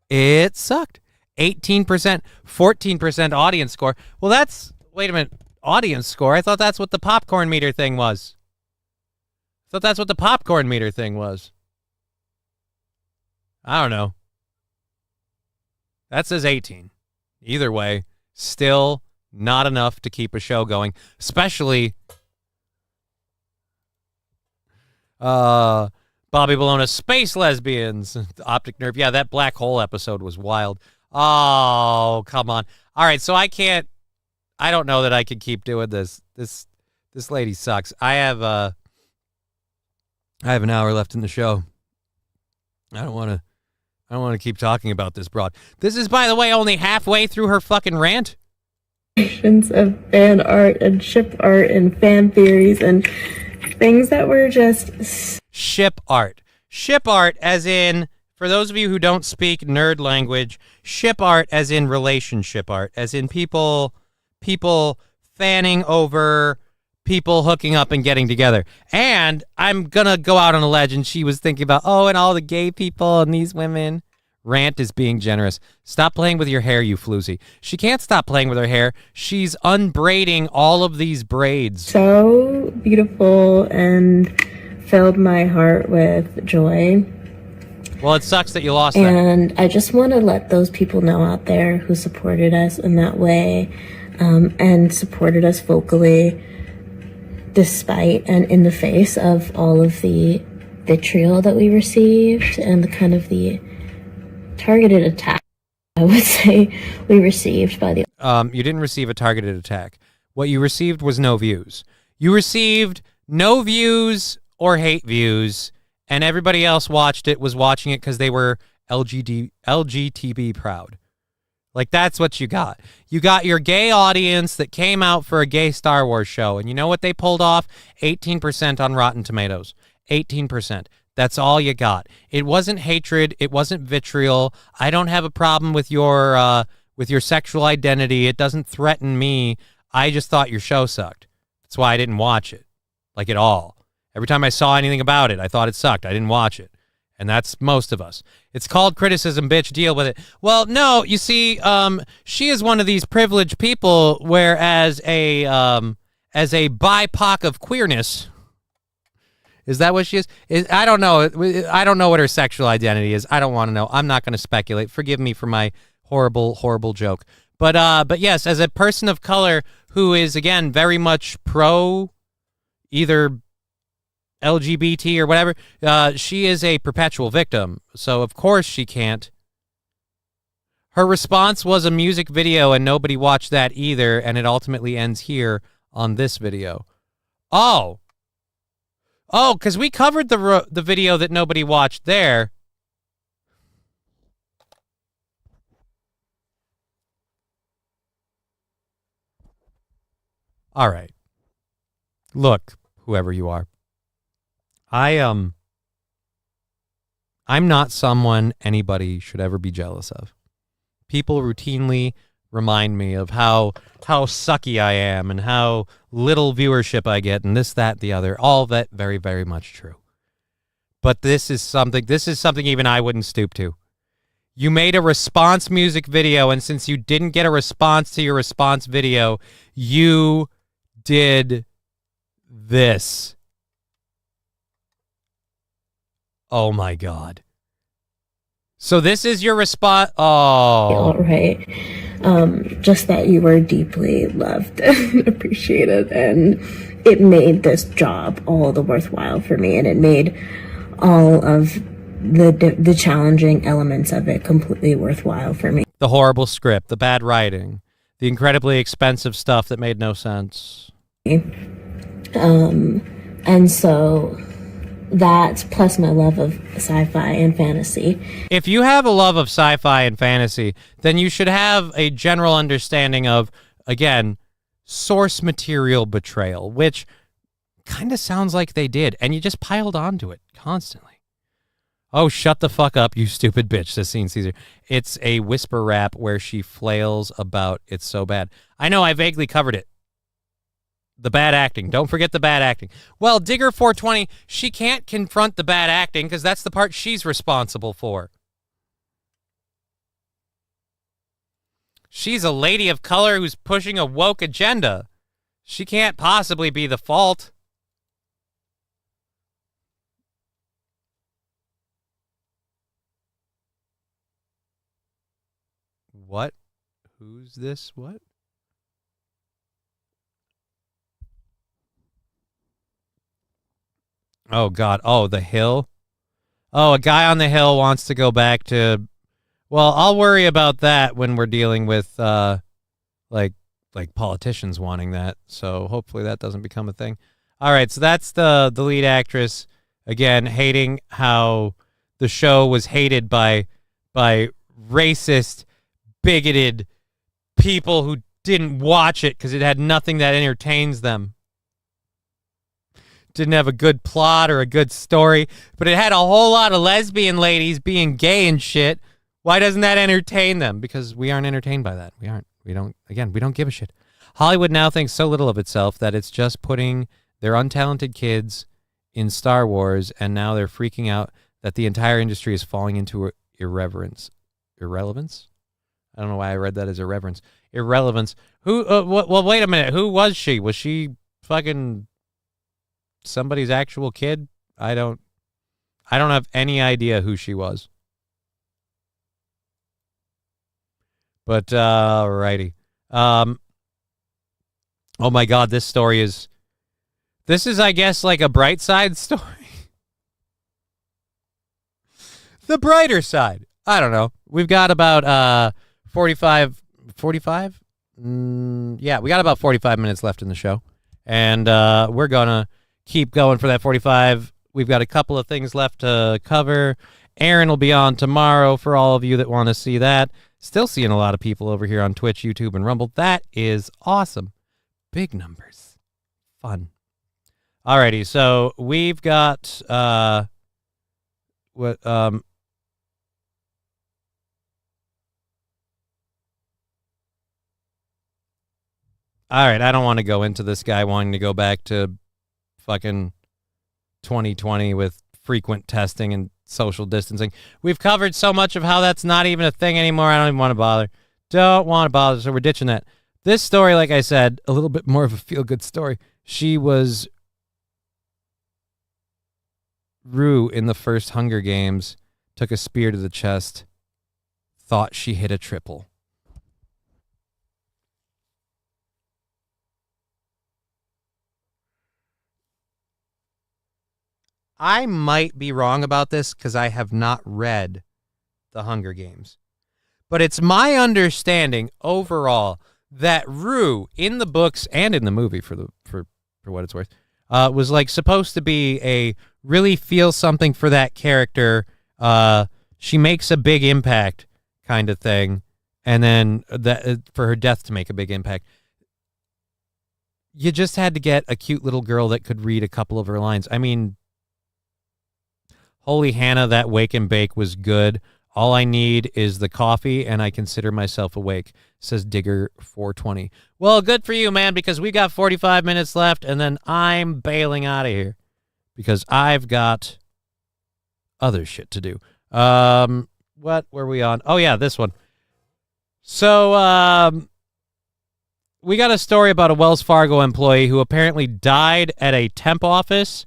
It sucked. 18%, 14% audience score. Well, that's... Wait a minute. Audience score? I thought that's what the popcorn meter thing was. I thought that's what the popcorn meter thing was. I don't know. That says 18. Either way, still not enough to keep a show going. Especially Bobby Bologna's Space Lesbians. Optic Nerve. Yeah, that black hole episode was wild. Oh, come on. All right, so I don't know that I could keep doing this. This lady sucks. I have an hour left in the show. I don't want to keep talking about this broad. This is, by the way, only halfway through her fucking rant. Of fan art and ship art and fan theories and things that were just ship art. Ship art as in, for those of you who don't speak nerd language, ship art as in relationship art, as in people fanning over people hooking up and getting together. And I'm going to go out on a ledge, and she was thinking about, and all the gay people and these women. Rant is being generous. Stop playing with your hair, you floozy. She can't stop playing with her hair. She's unbraiding all of these braids. So beautiful and filled my heart with joy. Well, it sucks that you lost that. And I just want to let those people know out there who supported us in that way and supported us vocally despite and in the face of all of the vitriol that we received and the kind of the targeted attack, I would say, we received by the... You didn't receive a targeted attack. What you received was no views. You received no views or hate views, and everybody else was watching it because they were LGTB proud. Like, that's what you got. You got your gay audience that came out for a gay Star Wars show, and you know what they pulled off? 18% on Rotten Tomatoes. 18%. That's all you got. It wasn't hatred. It wasn't vitriol. I don't have a problem with your sexual identity. It doesn't threaten me. I just thought your show sucked. That's why I didn't watch it, like, at all. Every time I saw anything about it, I thought it sucked. I didn't watch it. And that's most of us. It's called criticism, bitch. Deal with it. Well, no, you see, she is one of these privileged people, whereas as a BIPOC of queerness, is that what she is? I don't know. I don't know what her sexual identity is. I don't want to know. I'm not going to speculate. Forgive me for my horrible, horrible joke. But yes, as a person of color who is, again, very much pro either LGBT or whatever, she is a perpetual victim. So, of course, she can't. Her response was a music video, and nobody watched that either, and it ultimately ends here on this video. Oh, because we covered the video that nobody watched there. All right. Look, whoever you are. I'm not someone anybody should ever be jealous of. People routinely remind me of how sucky I am and how little viewership I get and this, that, the other. All that very, very much true. But this is something even I wouldn't stoop to. You made a response music video, and since you didn't get a response to your response video, you did this. Oh my God. So this is your response. Oh. All right. Just that you were deeply loved and appreciated, and it made this job all the worthwhile for me, and it made all of the challenging elements of it completely worthwhile for me. The horrible script, the bad writing, the incredibly expensive stuff that made no sense. And so that, plus my love of sci-fi and fantasy. If you have a love of sci-fi and fantasy, then you should have a general understanding of, again, source material betrayal, which kind of sounds like they did, and you just piled onto it constantly. Oh, shut the fuck up, you stupid bitch, says Scene Caesar. It's a whisper rap where she flails about it's so bad. I know, I vaguely covered it. The bad acting. Don't forget the bad acting. Well, Digger 420, she can't confront the bad acting because that's the part she's responsible for. She's a lady of color who's pushing a woke agenda. She can't possibly be the fault. What? Who's this? What? Oh, God. Oh, the Hill? Oh, a guy on the Hill wants to go back to... Well, I'll worry about that when we're dealing with, like politicians wanting that. So hopefully that doesn't become a thing. All right, so that's the lead actress, again, hating how the show was hated by racist, bigoted people who didn't watch it because it had nothing that entertains them. Didn't have a good plot or a good story, but it had a whole lot of lesbian ladies being gay and shit. Why doesn't that entertain them? Because we aren't entertained by that. We aren't. We don't give a shit. Hollywood now thinks so little of itself that it's just putting their untalented kids in Star Wars, and now they're freaking out that the entire industry is falling into irrelevance. I don't know why I read that as irreverence. Irrelevance. Who? Well, wait a minute. Who was she? Was she fucking somebody's actual kid? I don't have any idea who she was. But alrighty. Oh my God, this is I guess like a Bright Side story. the brighter side. I don't know. We've got about 45? Yeah, we got about 45 minutes left in the show. And we're going to keep going for that 45. We've got a couple of things left to cover. Aaron will be on tomorrow for all of you that want to see that. Still seeing a lot of people over here on Twitch, YouTube, and Rumble. That is awesome. Big numbers. Fun. Alrighty, so we've got all right, I don't want to go into this guy wanting to go back to fucking 2020 with frequent testing and social distancing. We've covered so much of how that's not even a thing anymore. I don't even want to bother. Don't want to bother, so we're ditching that. This story, like I said, a little bit more of a feel-good story. She was Rue in the first Hunger Games, took a spear to the chest, thought she hit a triple. I might be wrong about this because I have not read The Hunger Games. But it's my understanding overall that Rue in the books and in the movie for what it's worth was like supposed to be a really feel something for that character. She makes a big impact kind of thing. And then for her death to make a big impact. You just had to get a cute little girl that could read a couple of her lines. I mean, holy Hannah, that wake and bake was good. All I need is the coffee, and I consider myself awake, says Digger420. Well, good for you, man, because we got 45 minutes left, and then I'm bailing out of here because I've got other shit to do. What were we on? Oh, yeah, this one. So, we got a story about a Wells Fargo employee who apparently died at a temp office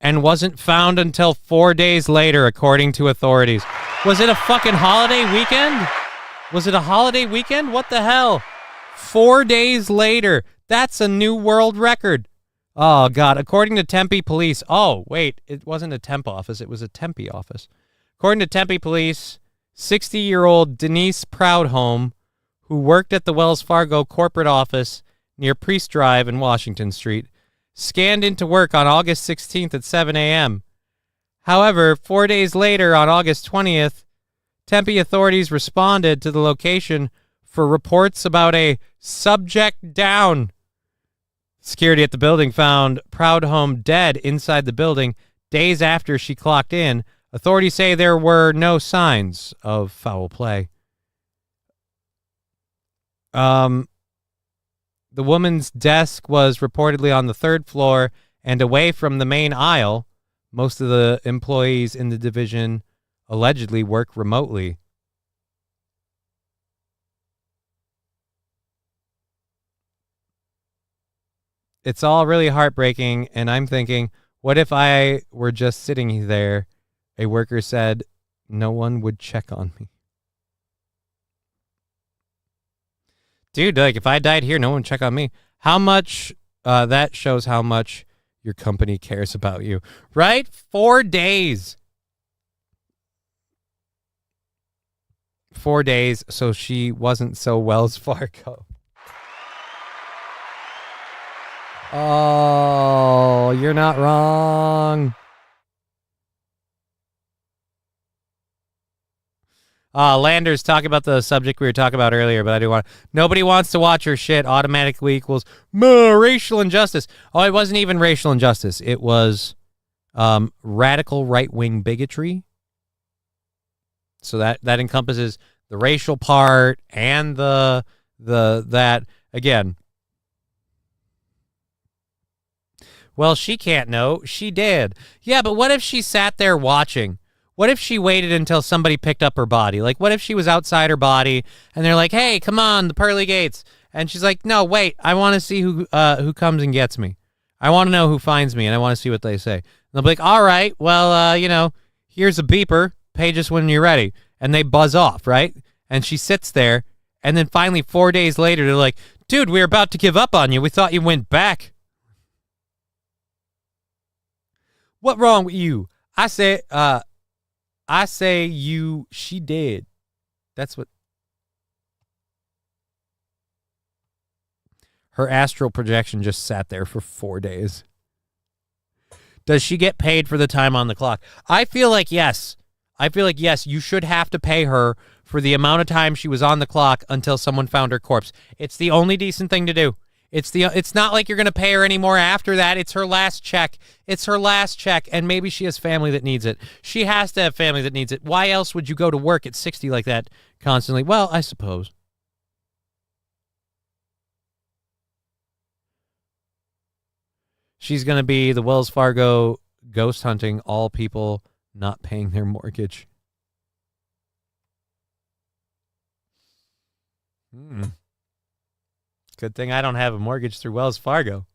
and wasn't found until 4 days later, according to authorities. Was it a fucking holiday weekend? Was it a holiday weekend? What the hell? 4 days later. That's a new world record. Oh, God. According to Tempe police. Oh, wait. It wasn't a temp office. It was a Tempe office. According to Tempe police, 60-year-old Denise Proudhome, who worked at the Wells Fargo corporate office near Priest Drive and Washington Street, scanned into work on August 16th at 7 a.m. However, 4 days later, on August 20th, Tempe authorities responded to the location for reports about a subject down. Security at the building found Proudhome dead inside the building days after she clocked in. Authorities say there were no signs of foul play. The woman's desk was reportedly on the third floor and away from the main aisle. Most of the employees in the division allegedly work remotely. It's all really heartbreaking, and I'm thinking, what if I were just sitting there? A worker said, no one would check on me. Dude, like, if I died here, no one would check on me. How much, that shows how much your company cares about you. Right? 4 days. 4 days, so she wasn't so Wells Fargo. Oh, you're not wrong. Landers, talk about the subject we were talking about earlier, but I do want to. Nobody wants to watch your shit automatically equals racial injustice. Oh, it wasn't even racial injustice. It was radical right-wing bigotry. So that encompasses the racial part and the that again. Well, she can't know. She did. Yeah, but what if she sat there watching? What if she waited until somebody picked up her body? Like, what if she was outside her body and they're like, hey, come on, the pearly gates. And she's like, no, wait, I want to see who comes and gets me. I want to know who finds me, and I want to see what they say. And they'll be like, all right, well, here's a beeper. Pay just when you're ready. And they buzz off, right? And she sits there, and then finally 4 days later, they're like, dude, we're about to give up on you. We thought you went back. What wrong with you? I said, I say she did. That's what. Her astral projection just sat there for 4 days. Does she get paid for the time on the clock? I feel like yes. You should have to pay her for the amount of time she was on the clock until someone found her corpse. It's the only decent thing to do. It's not like you're going to pay her anymore after that. It's her last check. And maybe she has family that needs it. She has to have family that needs it. Why else would you go to work at 60 like that constantly? Well, I suppose. She's going to be the Wells Fargo ghost hunting all people not paying their mortgage. Good thing I don't have a mortgage through Wells Fargo.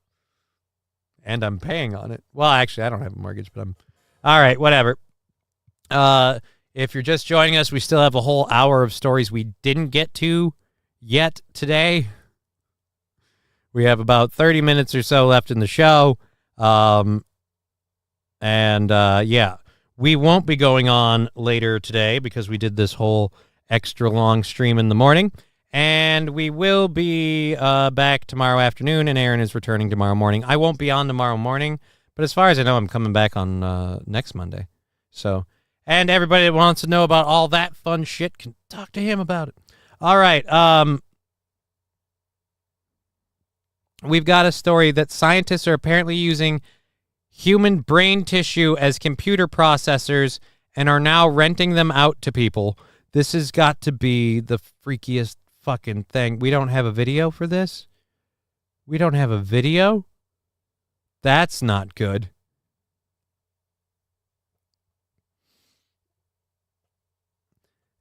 And I'm paying on it. Well, actually, I don't have a mortgage, but I'm... All right, whatever. If you're just joining us, we still have a whole hour of stories we didn't get to yet today. We have about 30 minutes or so left in the show. Yeah, we won't be going on later today because we did this whole extra long stream in the morning. And we will be back tomorrow afternoon, and Aaron is returning tomorrow morning. I won't be on tomorrow morning, but as far as I know, I'm coming back on next Monday. So, and everybody that wants to know about all that fun shit can talk to him about it. All right. We've got a story that scientists are apparently using human brain tissue as computer processors and are now renting them out to people. This has got to be the freakiest fucking thing. We don't have a video for this? We don't have a video? That's not good.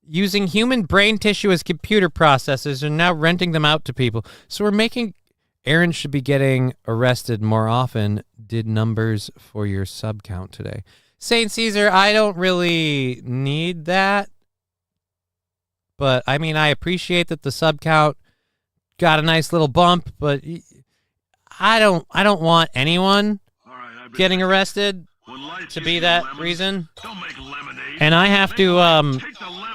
Using human brain tissue as computer processors and now renting them out to people. So we're making... Aaron should be getting arrested more often. Did numbers for your sub count today. St. Caesar, I don't really need that. But, I mean, I appreciate that the sub count got a nice little bump, but I don't want anyone getting arrested to be that reason. And I have to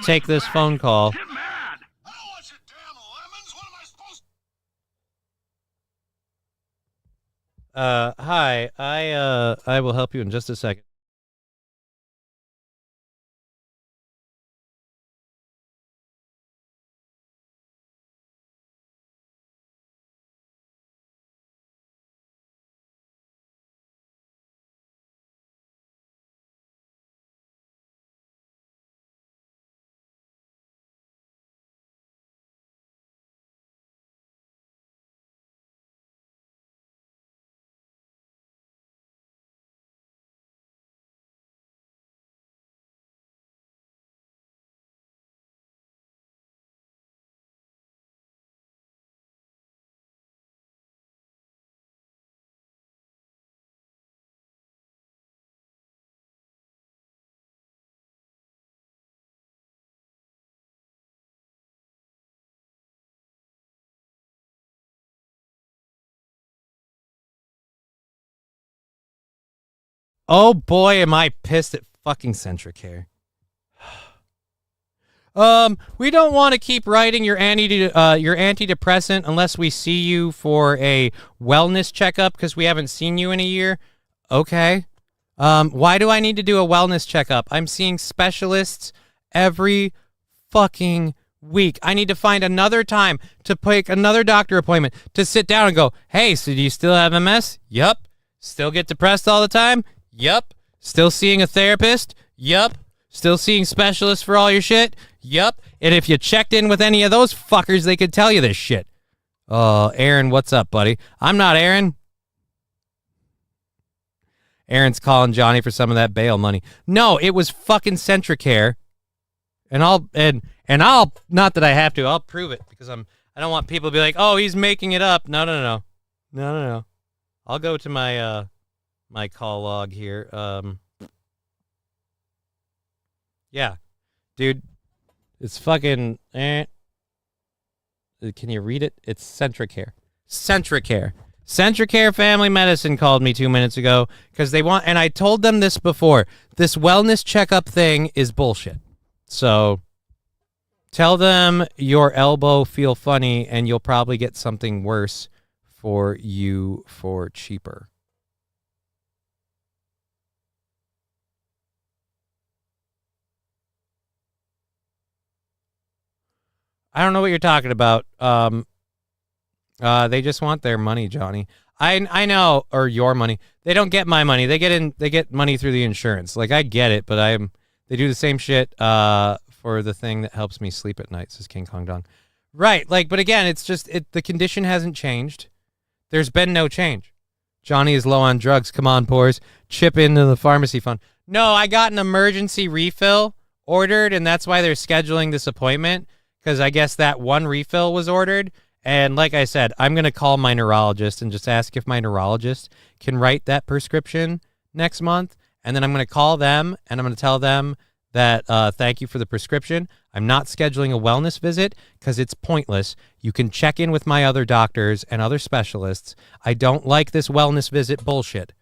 take this phone call. Hi, I will help you in just a second. Oh boy, am I pissed at fucking Centricare. We don't want to keep writing your antidepressant unless we see you for a wellness checkup because we haven't seen you in a year. Okay. Why do I need to do a wellness checkup? I'm seeing specialists every fucking week. I need to find another time to pick another doctor appointment to sit down and go, hey, so do you still have MS? Yup. Still get depressed all the time? Yup. Still seeing a therapist? Yup. Still seeing specialists for all your shit? Yup. And if you checked in with any of those fuckers, they could tell you this shit. Aaron, what's up, buddy? I'm not Aaron. Aaron's calling Johnny for some of that bail money. No, it was fucking Centricare. And I'll not that I have to, I'll prove it because I don't want people to be like, oh, he's making it up. No. I'll go to my my call log here. Yeah, dude, it's fucking. Can you read it? It's Centricare. Centricare Family Medicine called me 2 minutes ago because they want, and I told them this before, this wellness checkup thing is bullshit. So tell them your elbow feel funny and you'll probably get something worse for you for cheaper. I don't know what you're talking about. They just want their money, Johnny. I know, or your money. They don't get my money. They get money through the insurance. Like, I get it, but they do the same shit for the thing that helps me sleep at night, says King Kong Dong. Right, like, but again, it's just the condition hasn't changed. There's been no change. Johnny is low on drugs. Come on, Pores. Chip into the pharmacy fund. No, I got an emergency refill ordered, and that's why they're scheduling this appointment, because I guess that one refill was ordered. And like I said, I'm going to call my neurologist and just ask if my neurologist can write that prescription next month. And then I'm going to call them, and I'm going to tell them that thank you for the prescription. I'm not scheduling a wellness visit because it's pointless. You can check in with my other doctors and other specialists. I don't like this wellness visit bullshit.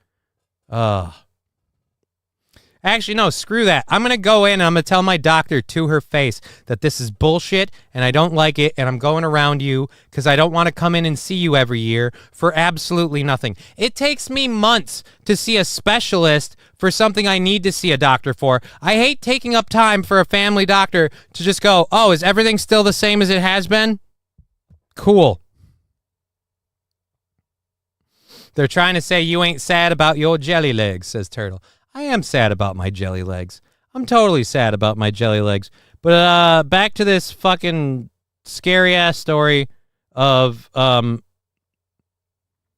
Actually, no, screw that. I'm going to go in and I'm going to tell my doctor to her face that this is bullshit and I don't like it and I'm going around you because I don't want to come in and see you every year for absolutely nothing. It takes me months to see a specialist for something I need to see a doctor for. I hate taking up time for a family doctor to just go, oh, is everything still the same as it has been? Cool. They're trying to say you ain't sad about your jelly legs, says Turtle. I am sad about my jelly legs. I'm totally sad about my jelly legs. But back to this fucking scary-ass story of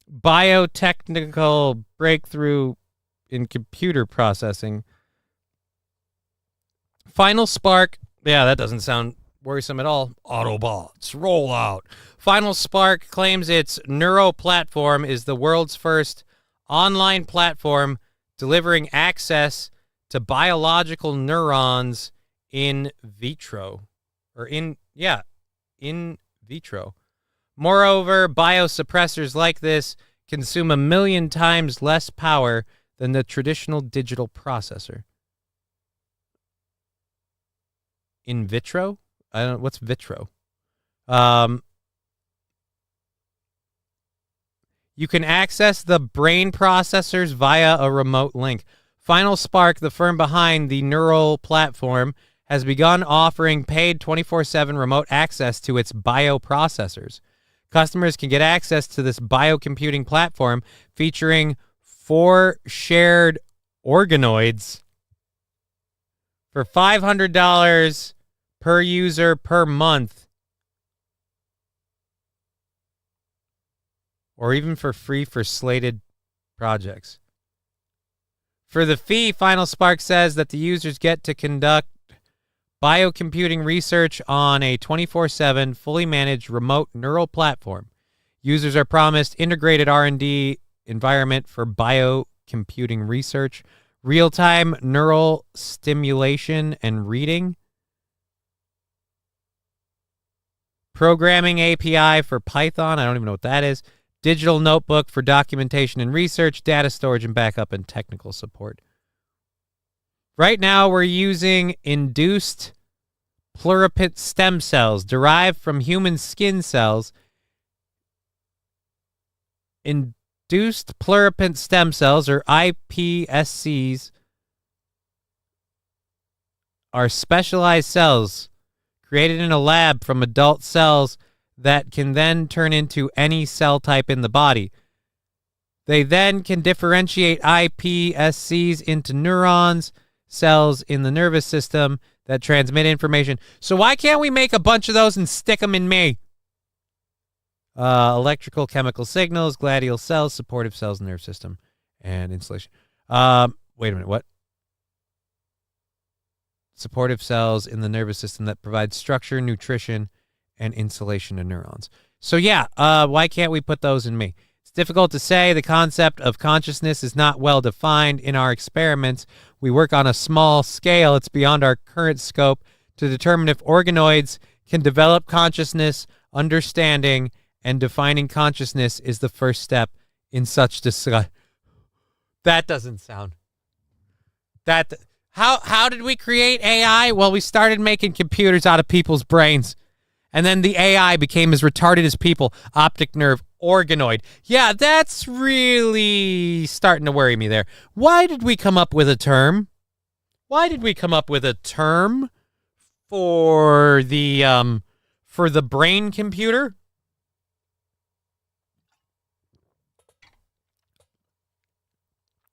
biotechnical breakthrough in computer processing. Final Spark. Yeah, that doesn't sound worrisome at all. Autobots, roll out. Final Spark claims its Neuro platform is the world's first online platform delivering access to biological neurons in vitro. In vitro. Moreover, biosuppressors like this consume 1 million times less power than the traditional digital processor. In vitro? I don't know. What's vitro? You can access the brain processors via a remote link. Final Spark, the firm behind the neural platform, has begun offering paid 24/7 remote access to its bioprocessors. Customers can get access to this biocomputing platform featuring 4 shared organoids for $500 per user per month. Or even for free for slated projects. For the fee, Final Spark says that the users get to conduct biocomputing research on a 24/7 fully managed remote neural platform. Users are promised integrated R&D environment for biocomputing research, real-time neural stimulation and reading, programming API for Python, I don't even know what that is, digital notebook for documentation and research, data storage and backup, and technical support. Right now, we're using induced pluripotent stem cells derived from human skin cells. Induced pluripotent stem cells, or iPSCs, are specialized cells created in a lab from adult cells that can then turn into any cell type in the body. They then can differentiate iPSCs into neurons, cells in the nervous system that transmit information. So why can't we make a bunch of those and stick them in me? Electrical chemical signals, glial cells, supportive cells, nerve system, and insulation. Wait a minute, what? Supportive cells in the nervous system that provide structure, nutrition, and insulation to neurons. So yeah, why can't we put those in me? It's difficult to say. The concept of consciousness is not well defined in our experiments. We work on a small scale. It's beyond our current scope to determine if organoids can develop consciousness. Understanding and defining consciousness is the first step in such disgust. That doesn't sound. That how did we create AI? Well, we started making computers out of people's brains. And then the AI became as retarded as people. Optic nerve organoid. Yeah, that's really starting to worry me there. Why did we come up with a term? Why did we come up with a term for the brain computer?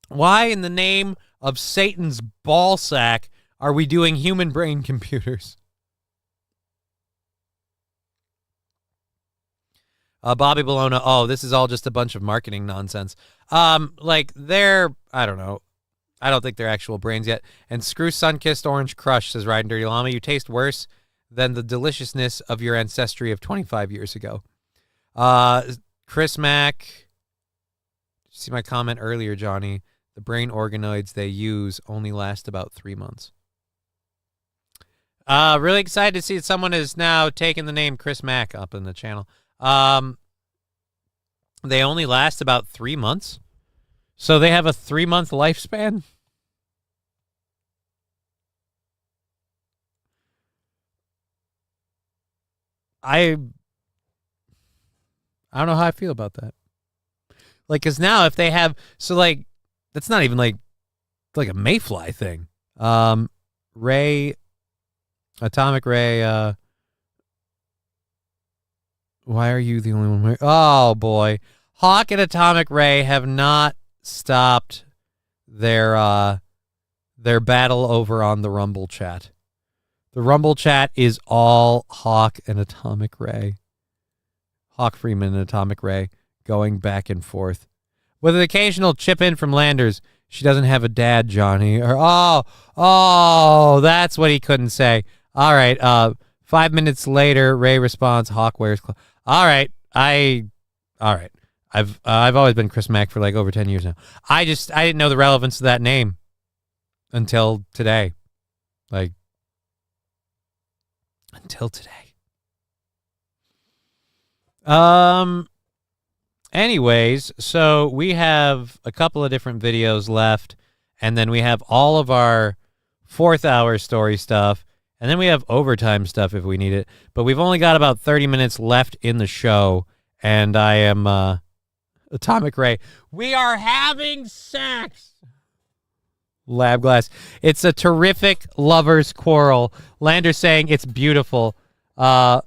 Why in the name of Satan's ballsack are we doing human brain computers? Bobby Bologna, oh, this is all just a bunch of marketing nonsense. Like they're, I don't know. I don't think they're actual brains yet. And screw sun-kissed orange crush, says Riding Dirty Llama. You taste worse than the deliciousness of your ancestry of 25 years ago. Chris Mack, see my comment earlier, Johnny. The brain organoids they use only last about 3 months. Really excited to see that someone has now taken the name Chris Mack up in the channel. They only last about 3 months. So they have a 3-month lifespan. I don't know how I feel about that. Like, cause now if they have, so like, that's not even like a mayfly thing. Ray, Atomic Ray, why are you the only one here? Oh, boy. Hawk and Atomic Ray have not stopped their battle over on the Rumble chat. The Rumble chat is all Hawk and Atomic Ray. Hawk Freeman and Atomic Ray going back and forth. With an occasional chip in from Landers. She doesn't have a dad, Johnny. Or oh, that's what he couldn't say. All right. 5 minutes later, Ray responds, Hawk wears clothes. All right. All right. I've always been Chris Mack for like over 10 years now. I didn't know the relevance of that name until today. Like, until today. Anyways, so we have a couple of different videos left, and then we have all of our 4th hour story stuff. And then we have overtime stuff if we need it. But we've only got about 30 minutes left in the show. And I am Atomic Ray. We are having sex. Lab glass. It's a terrific lover's quarrel. Lander saying it's beautiful. Hawk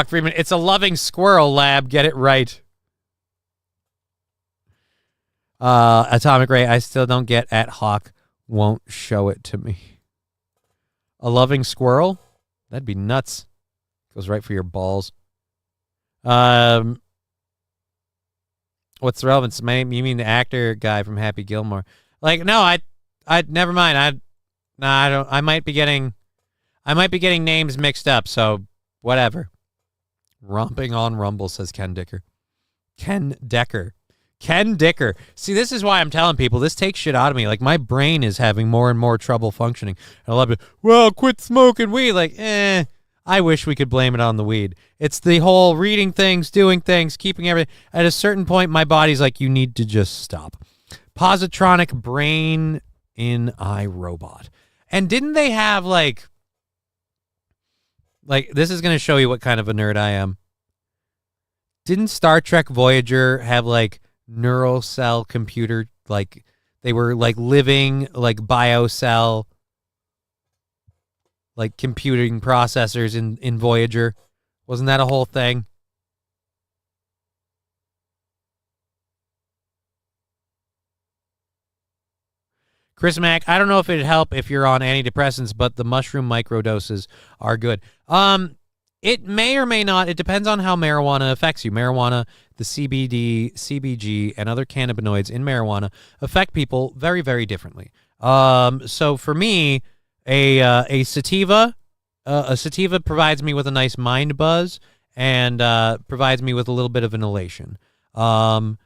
Freeman. It's a loving squirrel, Lab. Get it right. Atomic Ray, I still don't get at Hawk. Won't show it to me. A loving squirrel? That'd be nuts. Goes right for your balls. What's the relevance? You mean the actor guy from Happy Gilmore? Like, no, I never mind. I don't. I might be getting names mixed up. So whatever. Romping on Rumble, says Ken Dicker. Ken Decker. See, this is why I'm telling people this takes shit out of me. Like, my brain is having more and more trouble functioning. And a lot of people, well, quit smoking weed. Like, I wish we could blame it on the weed. It's the whole reading things, doing things, keeping everything. At a certain point, my body's like, you need to just stop. Positronic brain in iRobot. And didn't they have, like, this is going to show you what kind of a nerd I am. Didn't Star Trek Voyager have, like, neural cell computer, like they were like living like biocell like computing processors in Voyager? Wasn't that a whole thing? Chris Mack, I don't know if it'd help if you're on antidepressants, but the mushroom microdoses are good. It may or may not. It depends on how marijuana affects you. Marijuana, the CBD, CBG, and other cannabinoids in marijuana affect people very, very differently. So for me, a sativa provides me with a nice mind buzz and provides me with a little bit of an elation. An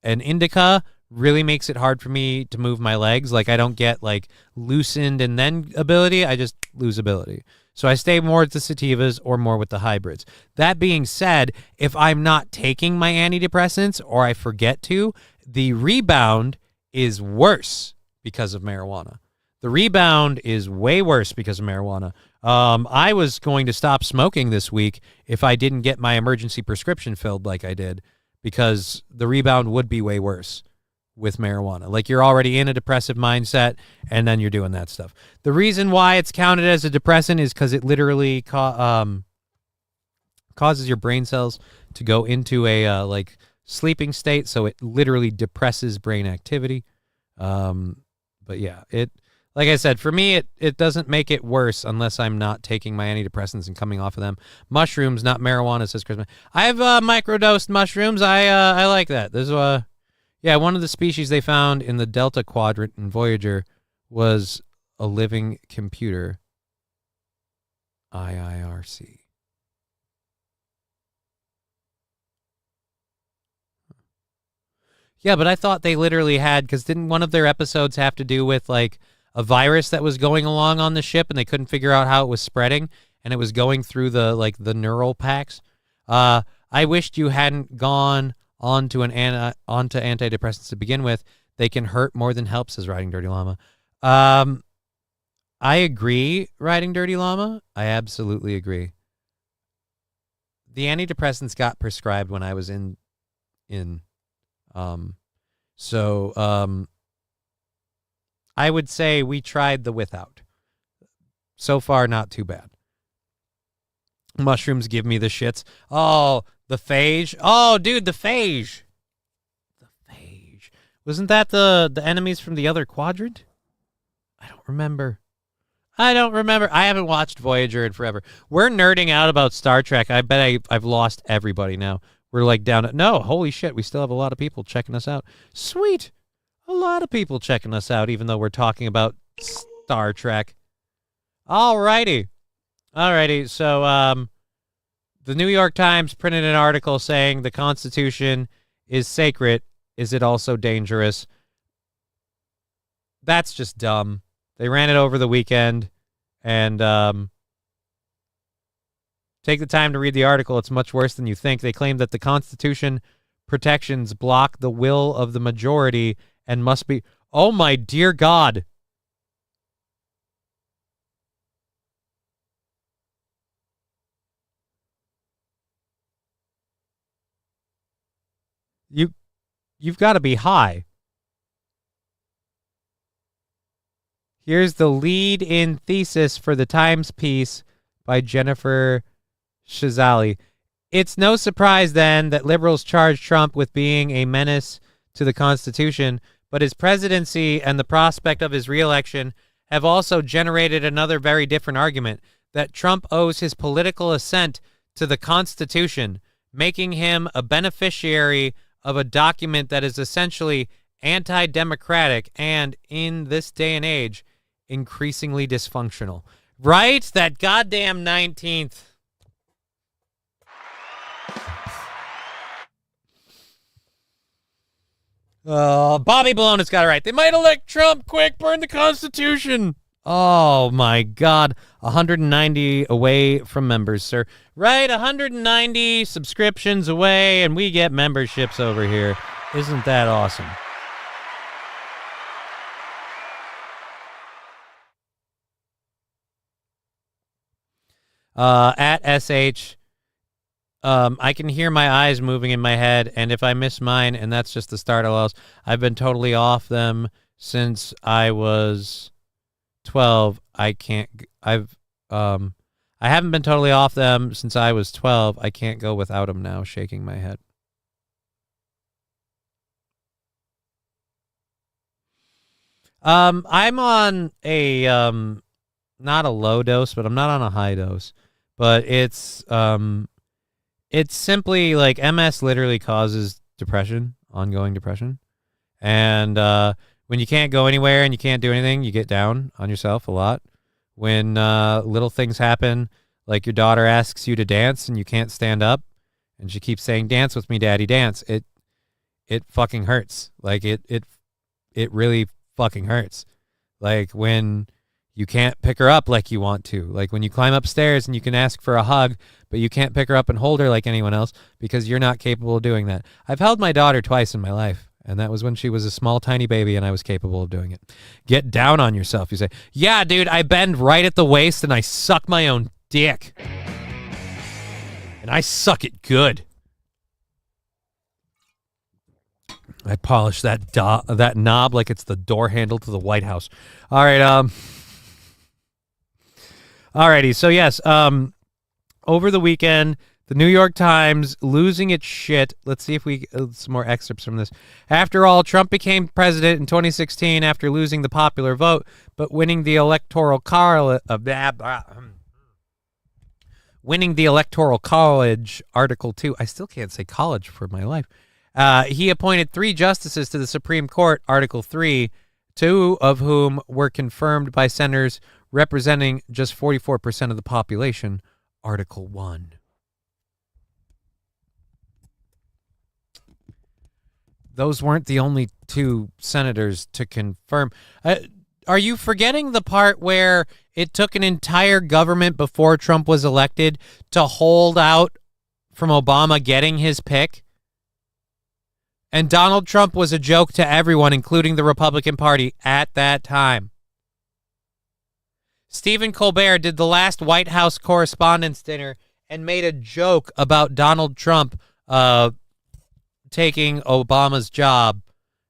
indica really makes it hard for me to move my legs. Like I don't get like loosened and then ability. I just lose ability. So I stay more with the sativas or more with the hybrids. That being said, if I'm not taking my antidepressants or I forget to, the rebound is worse because of marijuana. The rebound is way worse because of marijuana. I was going to stop smoking this week if I didn't get my emergency prescription filled like I did, because the rebound would be way worse with marijuana. Like you're already in a depressive mindset and then you're doing that stuff. The reason why it's counted as a depressant is because it literally causes your brain cells to go into a like sleeping state. So it literally depresses brain activity. But yeah, like I said, for me, it doesn't make it worse unless I'm not taking my antidepressants and coming off of them. Mushrooms, not marijuana, says Christmas. I've microdosed mushrooms. I like that. There's one of the species they found in the Delta Quadrant in Voyager was a living computer. IIRC. Yeah, but I thought they literally had, because didn't one of their episodes have to do with like a virus that was going along on the ship and they couldn't figure out how it was spreading and it was going through the neural packs? I wished you hadn't gone onto antidepressants to begin with. They can hurt more than help, says Riding Dirty Llama. I agree, Riding Dirty Llama. I absolutely agree. The antidepressants got prescribed when I was in I would say we tried the without. So far, not too bad. Mushrooms give me the shits. Oh, the phage. Oh, dude, the phage. The phage. Wasn't that the enemies from the other quadrant? I don't remember. I haven't watched Voyager in forever. We're nerding out about Star Trek. I bet I've lost everybody now. We're like down at... No, holy shit, we still have a lot of people checking us out. Sweet. A lot of people checking us out, even though we're talking about Star Trek. Alrighty. So, the New York Times printed an article saying the Constitution is sacred. Is it also dangerous? That's just dumb. They ran it over the weekend, and take the time to read the article. It's much worse than you think. They claim that the Constitution protections block the will of the majority and must be... Oh, my dear God. You've got to be high. Here's the lead-in thesis for the Times piece by Jennifer Shazali. It's no surprise, then, that liberals charge Trump with being a menace to the Constitution, but his presidency and the prospect of his reelection have also generated another very different argument, that Trump owes his political assent to the Constitution, making him a beneficiary of a document that is essentially anti-democratic and, in this day and age, increasingly dysfunctional. Right? That goddamn 19th. Bobby Baloney's got it right. They might elect Trump. Quick, burn the Constitution. Oh, my God. 190 away from members, sir. Right? 190 subscriptions away, and we get memberships over here. Isn't that awesome? At SH, I can hear my eyes moving in my head, and if I miss mine, and that's just the start of those, I've been totally off them since I was 12. I haven't been totally off them since I was 12. I can't go without them now, shaking my head. I'm on a, not a low dose, but I'm not on a high dose. But it's simply like MS literally causes depression, ongoing depression. And when you can't go anywhere and you can't do anything, you get down on yourself a lot. When little things happen, like your daughter asks you to dance and you can't stand up, and she keeps saying, "Dance with me, Daddy, dance." it fucking hurts. Like it really fucking hurts. Like when you can't pick her up like you want to. Like when you climb upstairs and you can ask for a hug, but you can't pick her up and hold her like anyone else because you're not capable of doing that. I've held my daughter twice in my life, and that was when she was a small, tiny baby and I was capable of doing it. Get down on yourself. You say, yeah, dude, I bend right at the waist and I suck my own dick. And I suck it good. I polish that knob like it's the door handle to the White House. All right, alrighty, so yes, over the weekend, the New York Times losing its shit. Let's see if we some more excerpts from this. After all, Trump became president in 2016 after losing the popular vote, but winning the electoral college. Winning the Electoral College, Article 2. I still can't say college for my life. He appointed 3 justices to the Supreme Court, Article 3, 2 of whom were confirmed by senators representing just 44% of the population, Article 1. Those weren't the only 2 senators to confirm. Are you forgetting the part where it took an entire government before Trump was elected to hold out from Obama getting his pick? And Donald Trump was a joke to everyone, including the Republican Party at that time. Stephen Colbert did the last White House Correspondents' Dinner and made a joke about Donald Trump taking Obama's job,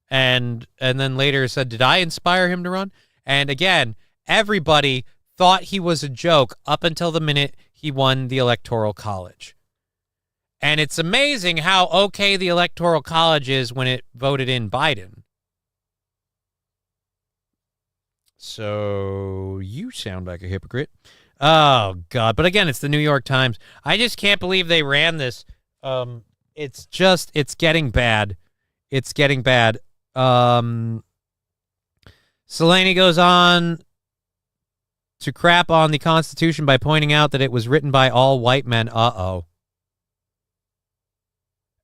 and then later said, did I inspire him to run? And again, everybody thought he was a joke up until the minute he won the Electoral College. And it's amazing how okay the Electoral College is when it voted in Biden. So you sound like a hypocrite. Oh, God. But again, it's the New York Times. I just can't believe they ran this. It's getting bad. It's getting bad. Delaney goes on to crap on the Constitution by pointing out that it was written by all white men. Uh-oh.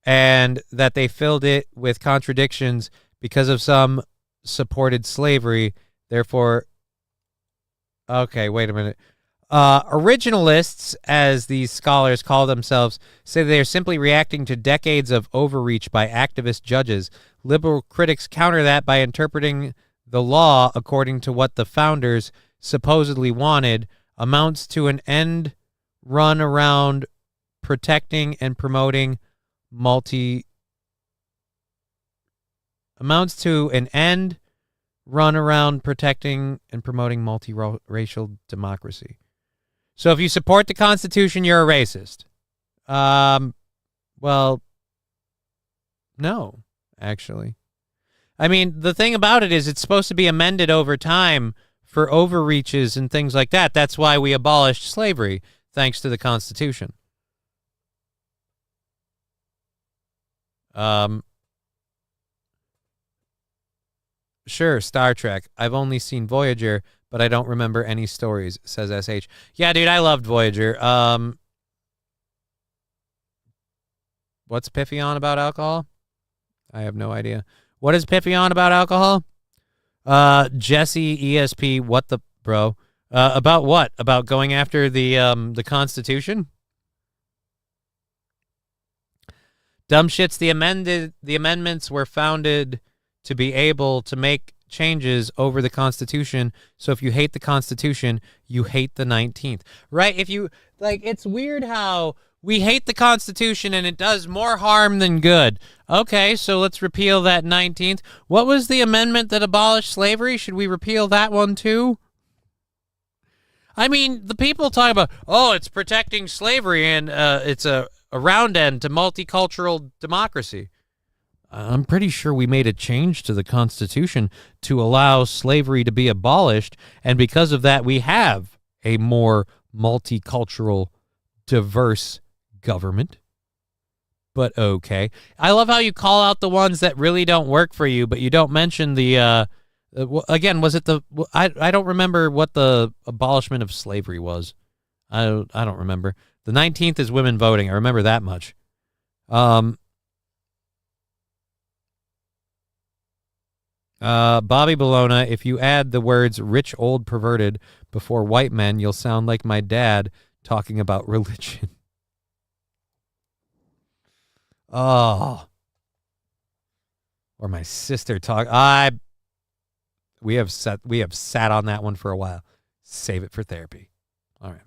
And that they filled it with contradictions because of some supported slavery. Therefore, okay, wait a minute. Originalists, as these scholars call themselves, say they are simply reacting to decades of overreach by activist judges. Liberal critics counter that by interpreting the law according to what the founders supposedly wanted, amounts to an end run around protecting and promoting multiracial democracy. So if you support the Constitution, you're a racist. Well, no, actually. I mean, the thing about it is it's supposed to be amended over time for overreaches and things like that. That's why we abolished slavery, thanks to the Constitution. Sure, Star Trek. I've only seen Voyager, but I don't remember any stories, says SH. Yeah, dude, I loved Voyager. What's Piffy on about alcohol? I have no idea. What is Piffy on about alcohol? Jesse ESP, what the bro? About what? About going after the Constitution? Dumb shits. The amendments were founded to be able to make changes over the Constitution. So if you hate the Constitution, you hate the 19th. Right? If you like, it's weird how we hate the Constitution and it does more harm than good. Okay, so let's repeal that 19th. What was the amendment that abolished slavery? Should we repeal that one too? I mean, the people talk about, oh, it's protecting slavery and it's a round end to multicultural democracy. I'm pretty sure we made a change to the Constitution to allow slavery to be abolished, and because of that, we have a more multicultural, diverse government. But okay. I love how you call out the ones that really don't work for you, but you don't mention the, again, was it the, I don't remember what the abolishment of slavery was. I don't remember. The 19th is women voting. I remember that much. Bobby Bologna, if you add the words rich, old, perverted before white men, you'll sound like my dad talking about religion. Oh. Or my sister talk. We have sat on that one for a while. Save it for therapy. All right.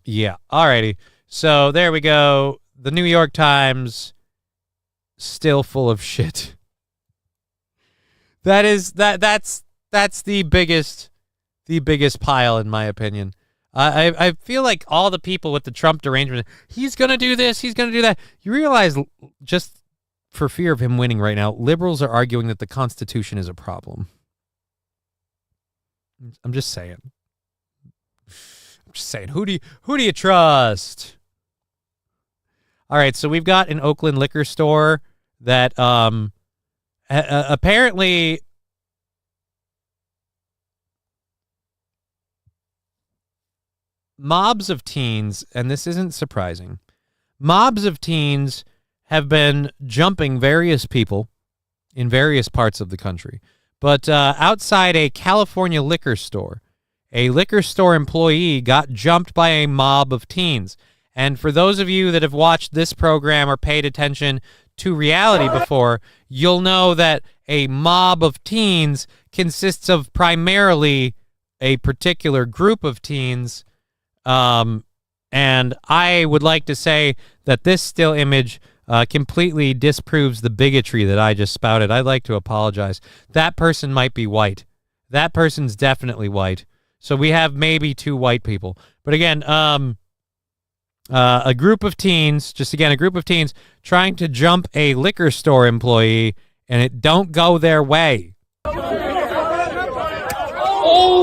Yeah. Alrighty. So there we go. The New York Times still full of shit. That's the biggest pile in my opinion. I feel like all the people with the Trump derangement, he's gonna do this, he's gonna do that. You realize, just for fear of him winning right now, liberals are arguing that the Constitution is a problem. I'm just saying. Who do you trust? All right, so we've got an Oakland liquor store that apparently mobs of teens, and this isn't surprising, mobs of teens have been jumping various people in various parts of the country. But outside a California liquor store, a liquor store employee got jumped by a mob of teens. And for those of you that have watched this program or paid attention to reality before, you'll know that a mob of teens consists of primarily a particular group of teens. And I would like to say that this still image completely disproves the bigotry that I just spouted. I'd like to apologize. That person might be white. That person's definitely white. So we have maybe two white people. But again, a group of teens trying to jump a liquor store employee, and it don't go their way.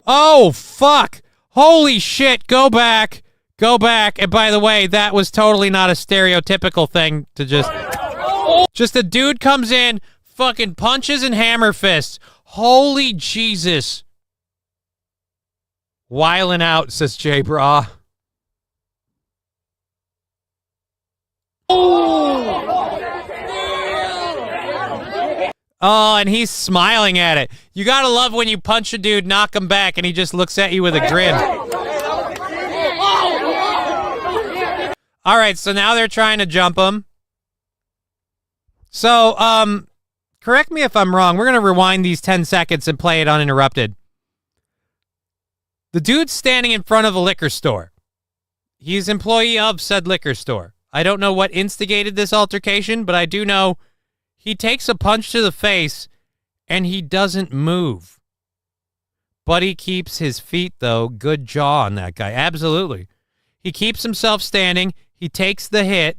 Oh, fuck. Holy shit. Go back. And by the way, that was totally not a stereotypical thing to just a dude comes in, fucking punches and hammer fists. Holy Jesus. Wiling out, says Jay Bra. Oh, and he's smiling at it. You gotta love when you punch a dude, knock him back, and he just looks at you with a grin. All right, so now they're trying to jump him. So, correct me if I'm wrong. We're going to rewind these 10 seconds and play it uninterrupted. The dude's standing in front of a liquor store. He's employee of said liquor store. I don't know what instigated this altercation, but I do know he takes a punch to the face and he doesn't move. But he keeps his feet, though. Good jaw on that guy. Absolutely. He keeps himself standing. He takes the hit.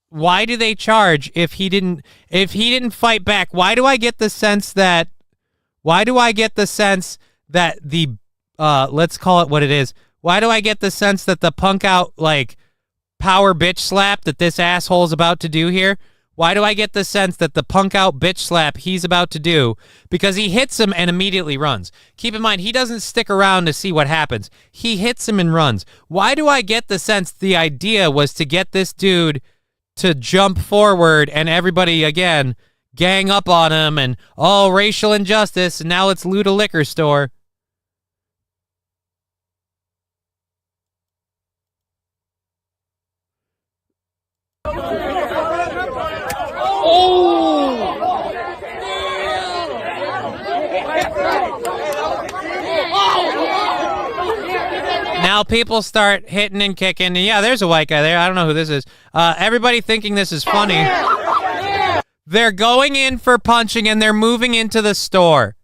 Why do they charge if he didn't fight back? Why do I get the sense that the let's call it what it is. Why do I get the sense that the punk out like power bitch slap that this asshole's about to do here? Why do I get the sense that the punk out bitch slap he's about to do? Because he hits him and immediately runs. Keep in mind, he doesn't stick around to see what happens. He hits him and runs. Why do I get the sense the idea was to get this dude to jump forward and everybody, again, gang up on him and, oh, racial injustice, and now let's loot a liquor store? Now people start hitting and kicking. And yeah, there's a white guy there. I don't know who this is. Everybody thinking this is funny. They're going in for punching and they're moving into the store.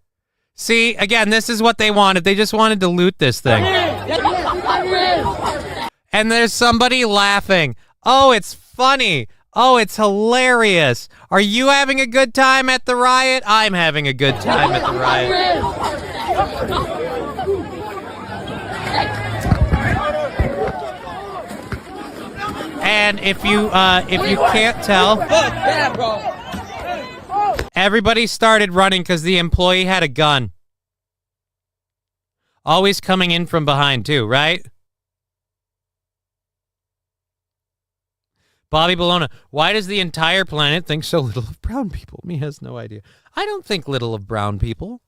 See, again, this is what they wanted. They just wanted to loot this thing. And there's somebody laughing. Oh, it's funny. Oh, it's hilarious. Are you having a good time at the riot? I'm having a good time at the riot. And if you can't tell, everybody started running because the employee had a gun. Always coming in from behind too, right? Bobby Bologna, why does the entire planet think so little of brown people? Me has no idea. I don't think little of brown people.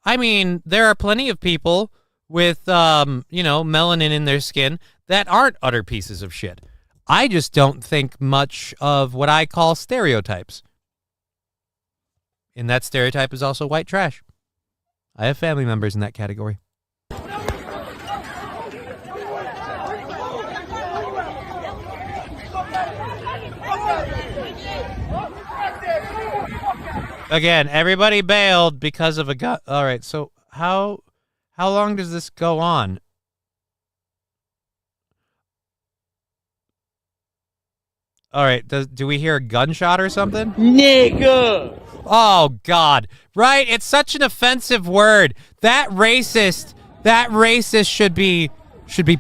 I mean, there are plenty of people with, melanin in their skin that aren't utter pieces of shit. I just don't think much of what I call stereotypes. And that stereotype is also white trash. I have family members in that category. Again, everybody bailed because of a gun. All right, so how long does this go on? All right, do we hear a gunshot or something? Nigga! Oh, God. Right? It's such an offensive word. That racist should be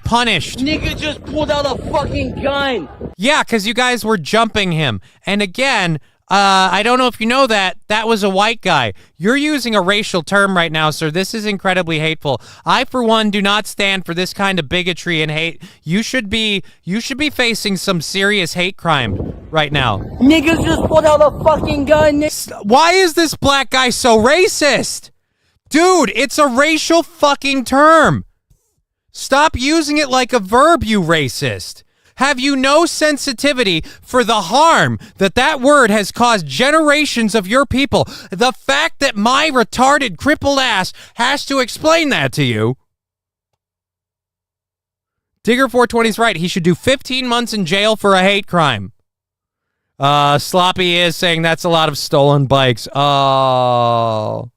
punished. Nigga just pulled out a fucking gun. Yeah, because you guys were jumping him. And again, I don't know if you know that was a white guy. You're using a racial term right now, sir. This is incredibly hateful. I, for one, do not stand for this kind of bigotry and hate. You should be facing some serious hate crime right now. Niggas just pulled out a fucking gun. Why is this black guy so racist? Dude, it's a racial fucking term. Stop using it like a verb, you racist. Have you no sensitivity for the harm that word has caused generations of your people? The fact that my retarded, crippled ass has to explain that to you. Digger420's right. He should do 15 months in jail for a hate crime. Sloppy is saying that's a lot of stolen bikes. Oh.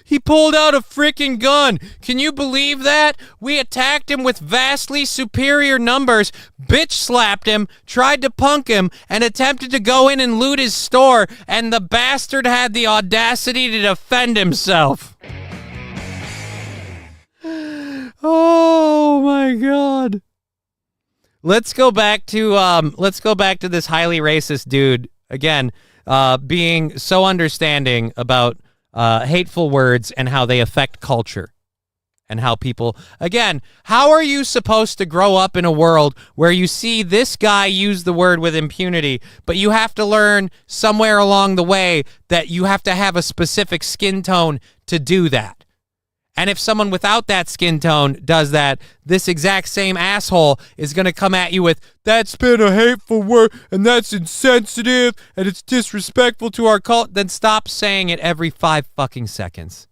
He pulled out a freaking gun. Can you believe that? We attacked him with vastly superior numbers, bitch slapped him, tried to punk him, and attempted to go in and loot his store, and the bastard had the audacity to defend himself. Oh my God. Let's go back to this highly racist dude again, being so understanding about hateful words and how they affect culture and how people, again, how are you supposed to grow up in a world where you see this guy use the word with impunity, but you have to learn somewhere along the way that you have to have a specific skin tone to do that? And if someone without that skin tone does that, this exact same asshole is going to come at you with, that's been a hateful word, and that's insensitive, and it's disrespectful to our cult. Then stop saying it every 5 fucking seconds.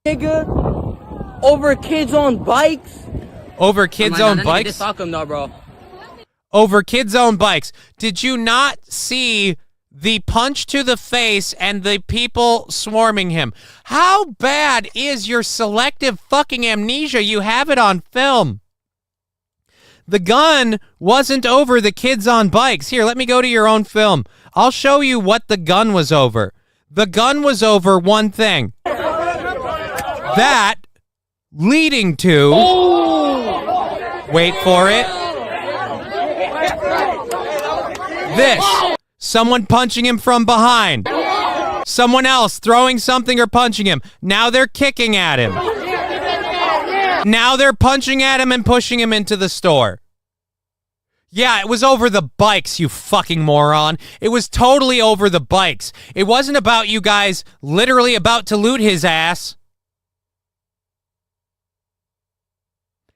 Nigga, over kids on bikes? Over kids on bikes? Over kids on bikes. Did you not see the punch to the face and the people swarming him? How bad is your selective fucking amnesia? You have it on film. The gun wasn't over the kids on bikes. Here, let me go to your own film. I'll show you what the gun was over. The gun was over one thing. That leading to... Wait for it. This. Someone punching him from behind. Someone else throwing something or punching him. Now they're kicking at him. Now they're punching at him and pushing him into the store. Yeah, it was over the bikes, you fucking moron. It was totally over the bikes. It wasn't about you guys literally about to loot his ass.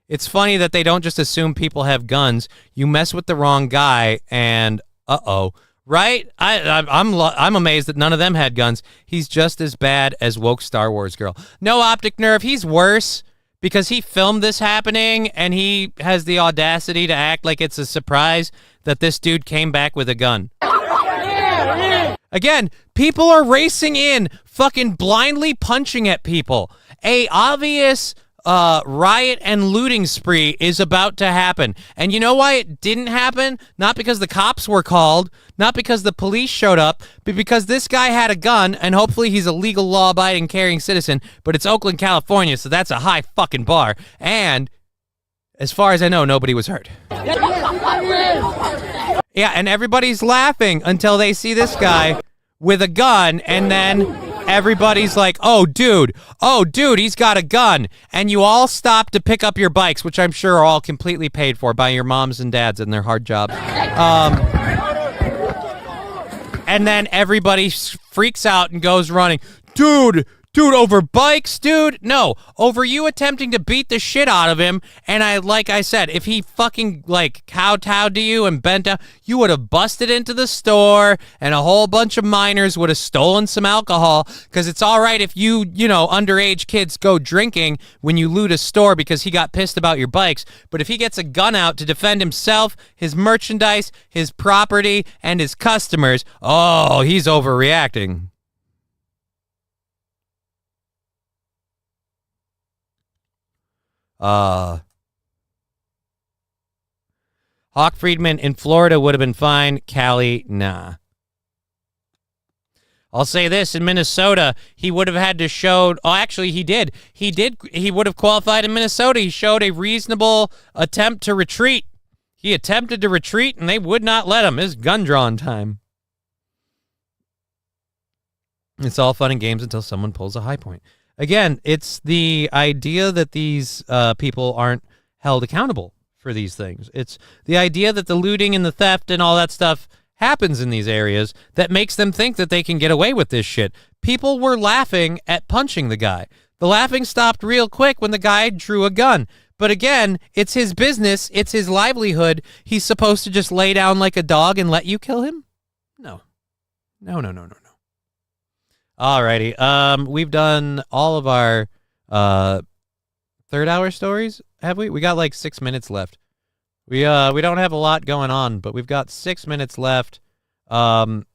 It's funny that they don't just assume people have guns. You mess with the wrong guy and uh-oh. Right? I'm amazed that none of them had guns. He's just as bad as woke Star Wars girl. No, Optic Nerve, he's worse because he filmed this happening and he has the audacity to act like it's a surprise that this dude came back with a gun. Again, people are racing in, fucking blindly punching at people. A obvious riot and looting spree is about to happen. And you know why it didn't happen? Not because the cops were called, not because the police showed up, but because this guy had a gun, and hopefully he's a legal, law-abiding, caring citizen, but it's Oakland, California, so that's a high fucking bar. And as far as I know, nobody was hurt. Yeah, and everybody's laughing until they see this guy with a gun, and then everybody's like, oh, dude, he's got a gun. And you all stop to pick up your bikes, which I'm sure are all completely paid for by your moms and dads and their hard jobs. And then everybody freaks out and goes running. Dude, over bikes, dude? No, over you attempting to beat the shit out of him. And like I said, if he fucking like kowtowed to you and bent down, you would have busted into the store and a whole bunch of minors would have stolen some alcohol. Because it's all right if you underage kids go drinking when you loot a store because he got pissed about your bikes. But if he gets a gun out to defend himself, his merchandise, his property, and his customers, oh, he's overreacting. Hawk Friedman in Florida would have been fine. Cali, nah. I'll say this, in Minnesota, he would have had to show, actually he did. He would have qualified in Minnesota. He showed a reasonable attempt to retreat. He attempted to retreat and they would not let him. It's gun drawn time. It's all fun and games until someone pulls a high point. Again, it's the idea that these people aren't held accountable for these things. It's the idea that the looting and the theft and all that stuff happens in these areas that makes them think that they can get away with this shit. People were laughing at punching the guy. The laughing stopped real quick when the guy drew a gun. But again, it's his business. It's his livelihood. He's supposed to just lay down like a dog and let you kill him? No. No. Alrighty. We've done all of our third hour stories, have we? We got like 6 minutes left. We don't have a lot going on, but we've got 6 minutes left. Let's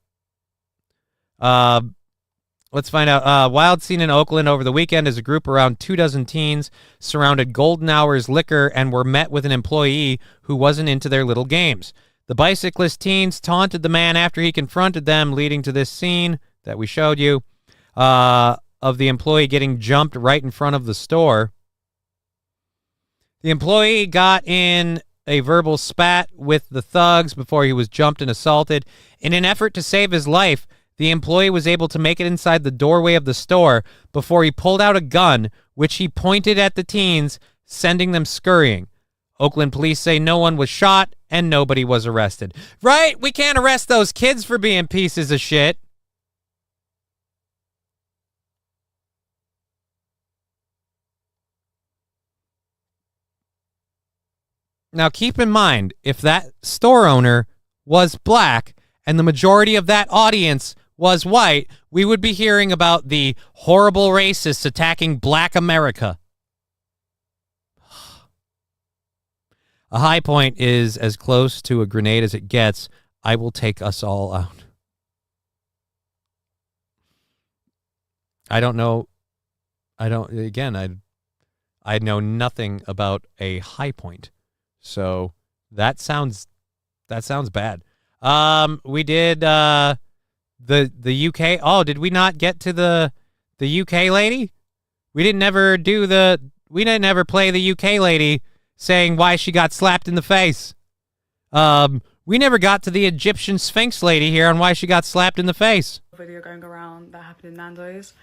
find out. Wild scene in Oakland over the weekend as a group around 24 teens surrounded Golden Hours Liquor and were met with an employee who wasn't into their little games. The bicyclist teens taunted the man after he confronted them, leading to this scene that we showed you of the employee getting jumped right in front of the store. The employee got in a verbal spat with the thugs before he was jumped and assaulted. In an effort to save his life, the employee was able to make it inside the doorway of the store before he pulled out a gun, which he pointed at the teens, sending them scurrying. Oakland police say no one was shot and nobody was arrested. Right? We can't arrest those kids for being pieces of shit. Now, keep in mind, if that store owner was black and the majority of that audience was white, we would be hearing about the horrible racists attacking black America. A high point is as close to a grenade as it gets. I will take us all out. I don't know. I know nothing about a high point. So that sounds bad. We did the UK. Oh, did we not get to the UK lady? We didn't ever play the UK lady saying why she got slapped in the face. We never got to the Egyptian Sphinx lady here on why she got slapped in the face. Video going around that happened in Nando's.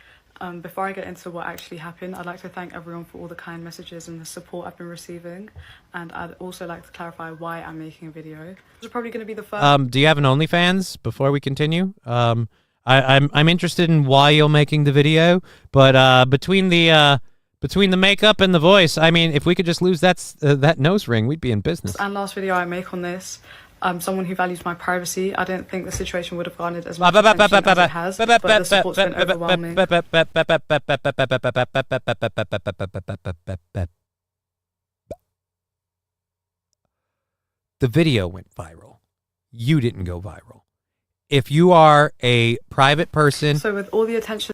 Before I get into what actually happened, I'd like to thank everyone for all the kind messages and the support I've been receiving. And I'd also like to clarify why I'm making a video. This is probably going to be the first... do you have an OnlyFans before we continue? I'm interested in why you're making the video, but between the makeup and the voice, I mean, if we could just lose that nose ring, we'd be in business. And last video I make on this, someone who values my privacy. I don't think the situation would have garnered as much attention as it has, but the support's been overwhelming. The video went viral. You didn't go viral. If you are a private person... So with all the attention...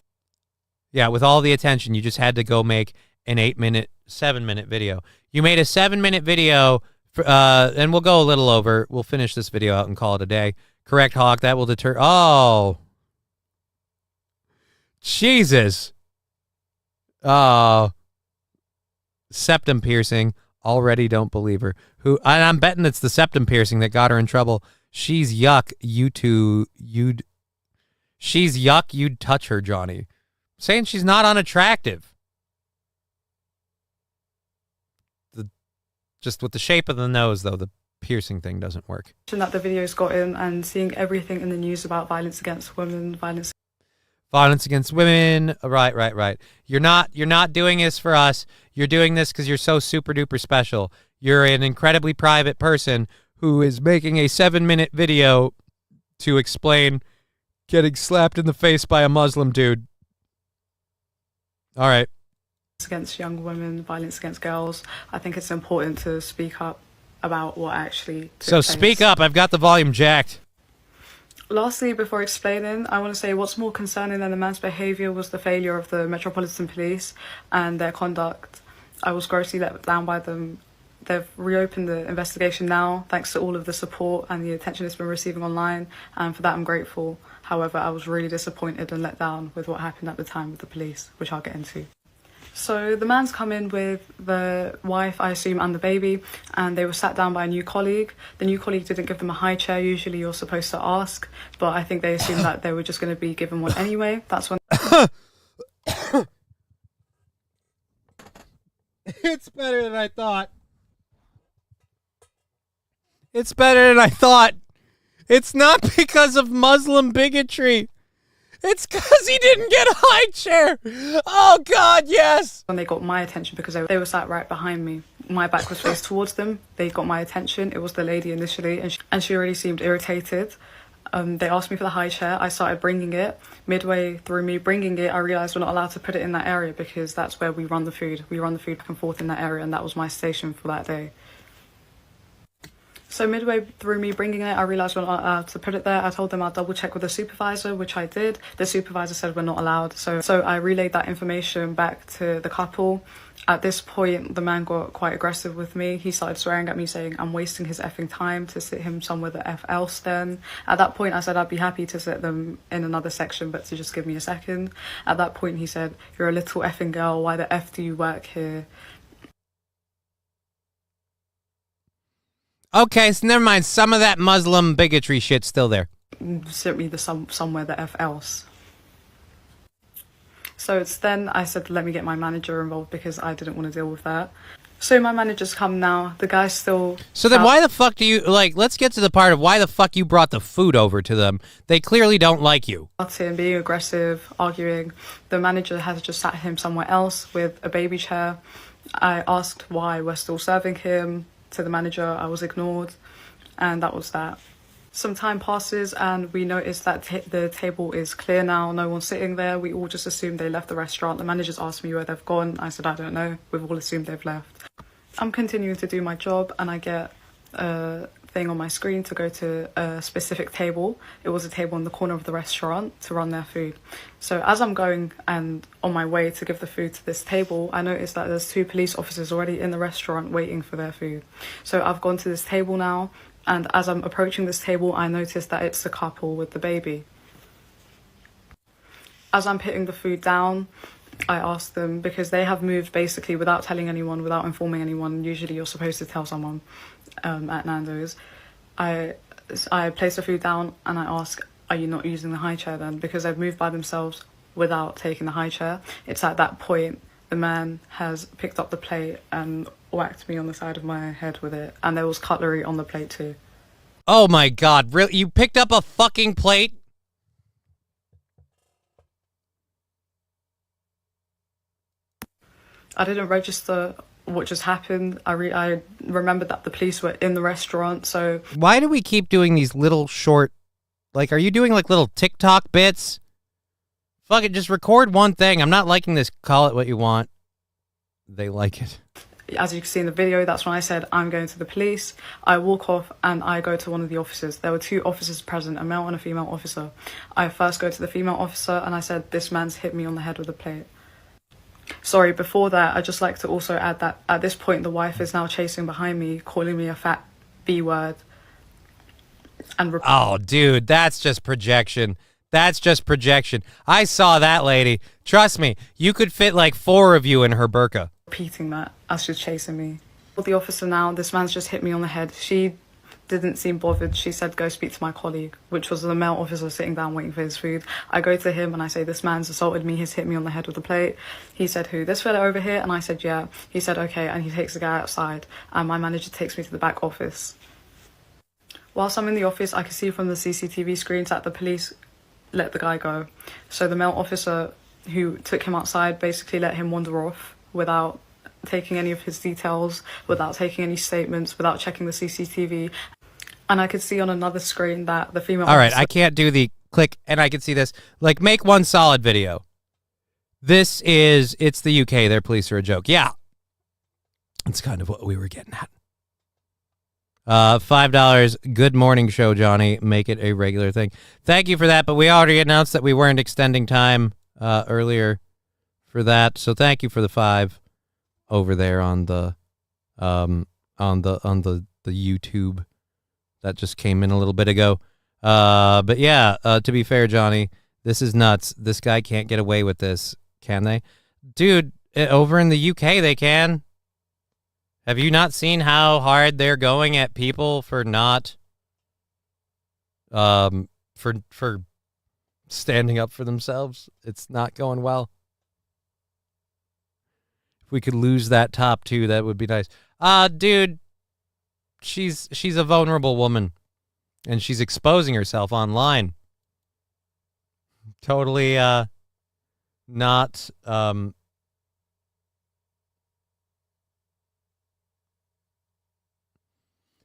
Yeah, with all the attention, you just had to go make an 7-minute video. You made a 7-minute video... and we'll go a little over. We'll finish this video out and call it a day. Correct, Hawk. That will deter... Oh. Jesus. Oh. Septum piercing. Already don't believe her. And I'm betting it's the septum piercing that got her in trouble. She's yuck. She's yuck. You'd touch her, Johnny. Saying she's not unattractive. Just with the shape of the nose, though, the piercing thing doesn't work. That the videos got in and seeing everything in the news about violence against women, violence against women. Right. You're not doing this for us. You're doing this because you're so super duper special. You're an incredibly private person who is making a 7-minute video to explain getting slapped in the face by a Muslim dude. All right. Against young women, violence against girls. I think it's important to speak up about what actually took place. Speak up. I've got the volume jacked. Lastly, before explaining, I want to say what's more concerning than the man's behaviour was the failure of the Metropolitan Police and their conduct. I was grossly let down by them. They've reopened the investigation now, thanks to all of the support and the attention it's been receiving online, and for that I'm grateful. However, I was really disappointed and let down with what happened at the time with the police, which I'll get into. So the man's come in with the wife, I assume, and the baby, and they were sat down by a new colleague. The new colleague didn't give them a high chair. Usually you're supposed to ask, but I think they assumed that they were just going to be given one anyway. That's when... It's better than I thought. It's better than I thought. It's not because of Muslim bigotry. It's because he didn't get a high chair. Oh, God, yes. When they got my attention, because they were sat right behind me. My back was faced towards them. They got my attention. It was the lady initially, and she really seemed irritated. They asked me for the high chair. I started bringing it. Midway through me bringing it, I realised we're not allowed to put it in that area because that's where we run the food. We run the food back and forth in that area, and that was my station for that day. So midway through me bringing it, I realised we're not allowed to put it there. I told them I'll double check with the supervisor, which I did. The supervisor said we're not allowed. So I relayed that information back to the couple. At this point, the man got quite aggressive with me. He started swearing at me, saying I'm wasting his effing time to sit him somewhere the F else then. At that point, I said I'd be happy to sit them in another section, but to just give me a second. At that point, he said, you're a little effing girl. Why the F do you work here? Okay, so never mind. Some of that Muslim bigotry shit's still there. Sent me somewhere the F else. So it's then I said, let me get my manager involved because I didn't want to deal with that. So my manager's come now. The guy's still... So then why the fuck do you... let's get to the part of why the fuck you brought the food over to them. They clearly don't like you. Him being aggressive, arguing. The manager has just sat him somewhere else with a baby chair. I asked why we're still serving him. To the manager, I was ignored, and that was that. Some time passes and we notice that the table is clear now, no one's sitting there. We all just assumed they left the restaurant. The managers asked me where they've gone. I said I don't know. We've all assumed they've left. I'm continuing to do my job and I get a thing on my screen to go to a specific table. It was a table in the corner of the restaurant to run their food. So as I'm going and on my way to give the food to this table, I noticed that there's 2 police officers already in the restaurant waiting for their food. So I've gone to this table now, and as I'm approaching this table, I noticed that it's the couple with the baby. As I'm putting the food down, I asked them, because they have moved basically without telling anyone, without informing anyone. Usually you're supposed to tell someone at Nando's. I placed the food down and I asked, are you not using the high chair then? Because they've moved by themselves without taking the high chair. It's at that point the man has picked up the plate and whacked me on the side of my head with it. And there was cutlery on the plate too. Oh my God, really? You picked up a fucking plate? I didn't register what just happened. I remembered that the police were in the restaurant, so... Why do we keep doing these little short... are you doing little TikTok bits? Fuck it, just record one thing. I'm not liking this. Call it what you want. They like it. As you can see in the video, that's when I said, I'm going to the police. I walk off and I go to one of the officers. There were 2 officers present, a male and a female officer. I first go to the female officer and I said, this man's hit me on the head with a plate. Sorry, before that, I'd just like to also add that at this point, the wife is now chasing behind me, calling me a fat B word. And oh, dude, that's just projection. That's just projection. I saw that lady. Trust me, you could fit 4 of you in her burqa. Repeating that as she's chasing me. The officer now, this man's just hit me on the head. didn't seem bothered. She said, go speak to my colleague, which was the male officer sitting down waiting for his food. I go to him and I say, this man's assaulted me. He's hit me on the head with a plate. He said, who? This fella over here? And I said, yeah. He said, okay. And he takes the guy outside. And my manager takes me to the back office. Whilst I'm in the office, I can see from the CCTV screens that the police let the guy go. So the male officer who took him outside basically let him wander off without taking any of his details, without taking any statements, without checking the CCTV. And I could see on another screen that the female All right, officer... I can't do the click, and I can see this. Like, make one solid video. It's the UK. Their police are a joke. Yeah. It's kind of what we were getting at. $5. Good morning show, Johnny. Make it a regular thing. Thank you for that, but we already announced that we weren't extending time earlier for that. So thank you for the $5 over there on the YouTube that just came in a little bit ago. But yeah, to be fair, Johnny, this is nuts. This guy can't get away with this, can they? Dude, over in the UK they can. Have you not seen how hard they're going at people for not for standing up for themselves? It's not going well. If we could lose that top 2, that would be nice. Dude, she's a vulnerable woman, and she's exposing herself online. Totally not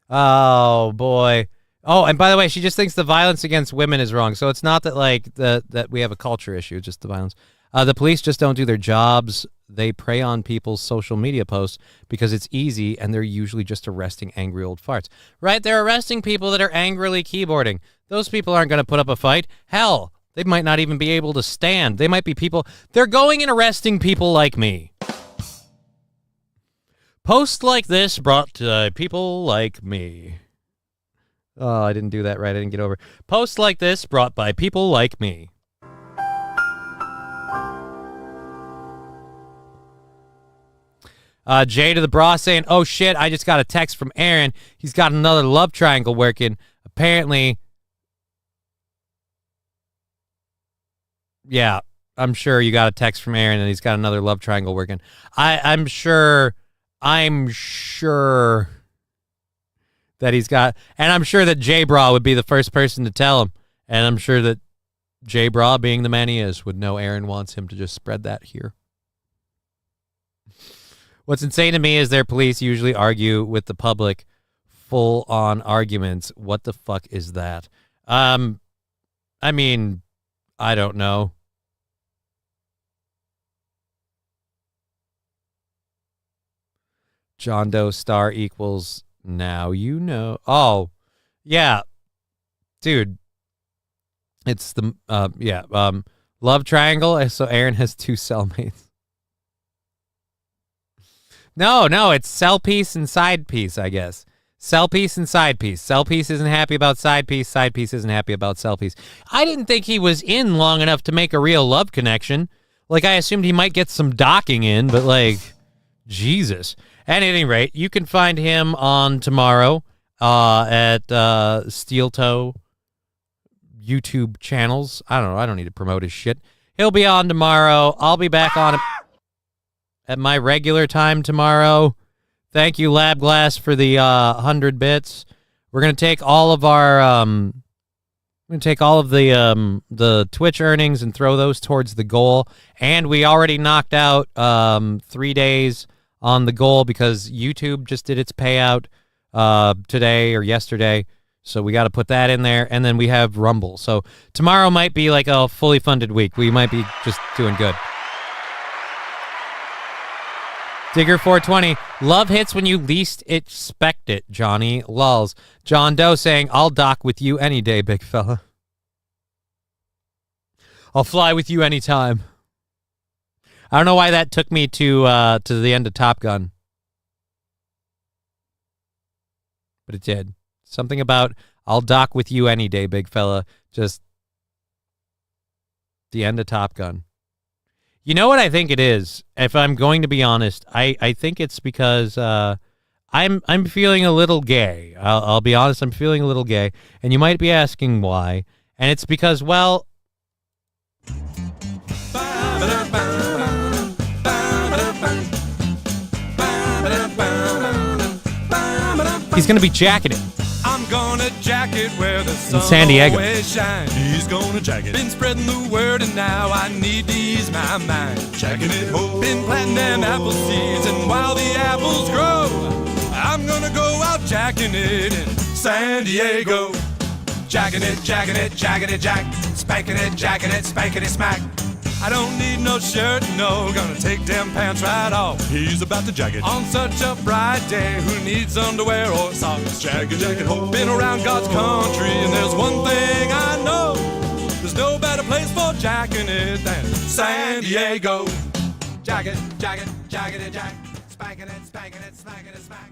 Oh boy. Oh, and by the way, she just thinks the violence against women is wrong. So it's not that like that we have a culture issue, just the violence. The police just don't do their jobs. They prey on people's social media posts because it's easy, and they're usually just arresting angry old farts. Right? They're arresting people that are angrily keyboarding. Those people aren't going to put up a fight. Hell, they might not even be able to stand. They might be people. They're going and arresting people like me. Post like this brought to people like me. Oh, I didn't do that right. I didn't get over. Post like this brought by people like me. Jay to the bra saying, oh shit, I just got a text from Aaron. He's got another love triangle working. Apparently. Yeah, I'm sure you got a text from Aaron and he's got another love triangle working. I'm sure that he's got, and I'm sure that J Bra would be the first person to tell him, and I'm sure that J Bra, being the man he is, would know Aaron wants him to just spread that here. What's insane to me is their police usually argue with the public, full-on arguments. What the fuck is that? I mean, I don't know. John Doe star equals now you know. Oh, yeah. Dude. It's the, love triangle. So Aaron has 2 cellmates. No, it's cell piece and side piece, I guess. Cell piece and side piece. Cell piece isn't happy about side piece isn't happy about cell piece. I didn't think he was in long enough to make a real love connection. Like, I assumed he might get some docking in, but like, Jesus. At any rate, you can find him on tomorrow at Steel Toe YouTube channels. I don't know. I don't need to promote his shit. He'll be on tomorrow. I'll be back on at my regular time tomorrow. Thank you, Lab Glass, for the 100 bits. We're gonna take all of our the Twitch earnings and throw those towards the goal. And we already knocked out 3 days on the goal because YouTube just did its payout today or yesterday. So we got to put that in there. And then we have Rumble. So tomorrow might be like a fully funded week. We might be just doing good. Digger420, love hits when you least expect it, Johnny. Lulz. John Doe saying, I'll dock with you any day, big fella. I'll fly with you anytime. I don't know why that took me to the end of Top Gun. But it did. Something about, I'll dock with you any day, big fella. Just the end of Top Gun. You know what I think it is? If I'm going to be honest, I think it's because I'm feeling a little gay. I'll be honest, I'm feeling a little gay. And you might be asking why. And it's because, well, he's going to be jacketed. I'm gonna jacket where the sun in San Diego. Always shines. He's gonna jacket. Been spreading the word and now I need to ease my mind. Jacking it home. Been planting them apple seeds and while the apples grow, I'm gonna go out jacking it in San Diego. Jacking it, jacking it, jacking it, jack. Spanking it, jacking it, spanking it, smack. I don't need no shirt, no, gonna take them pants right off. He's about to jacket. On such a bright day, who needs underwear or socks? Jacket, jacket, ho. Been around God's country, and there's one thing I know. There's no better place for jacking it than San Diego. Jacket, jacket, jacket, jack. Spanking it, smacking it, smack.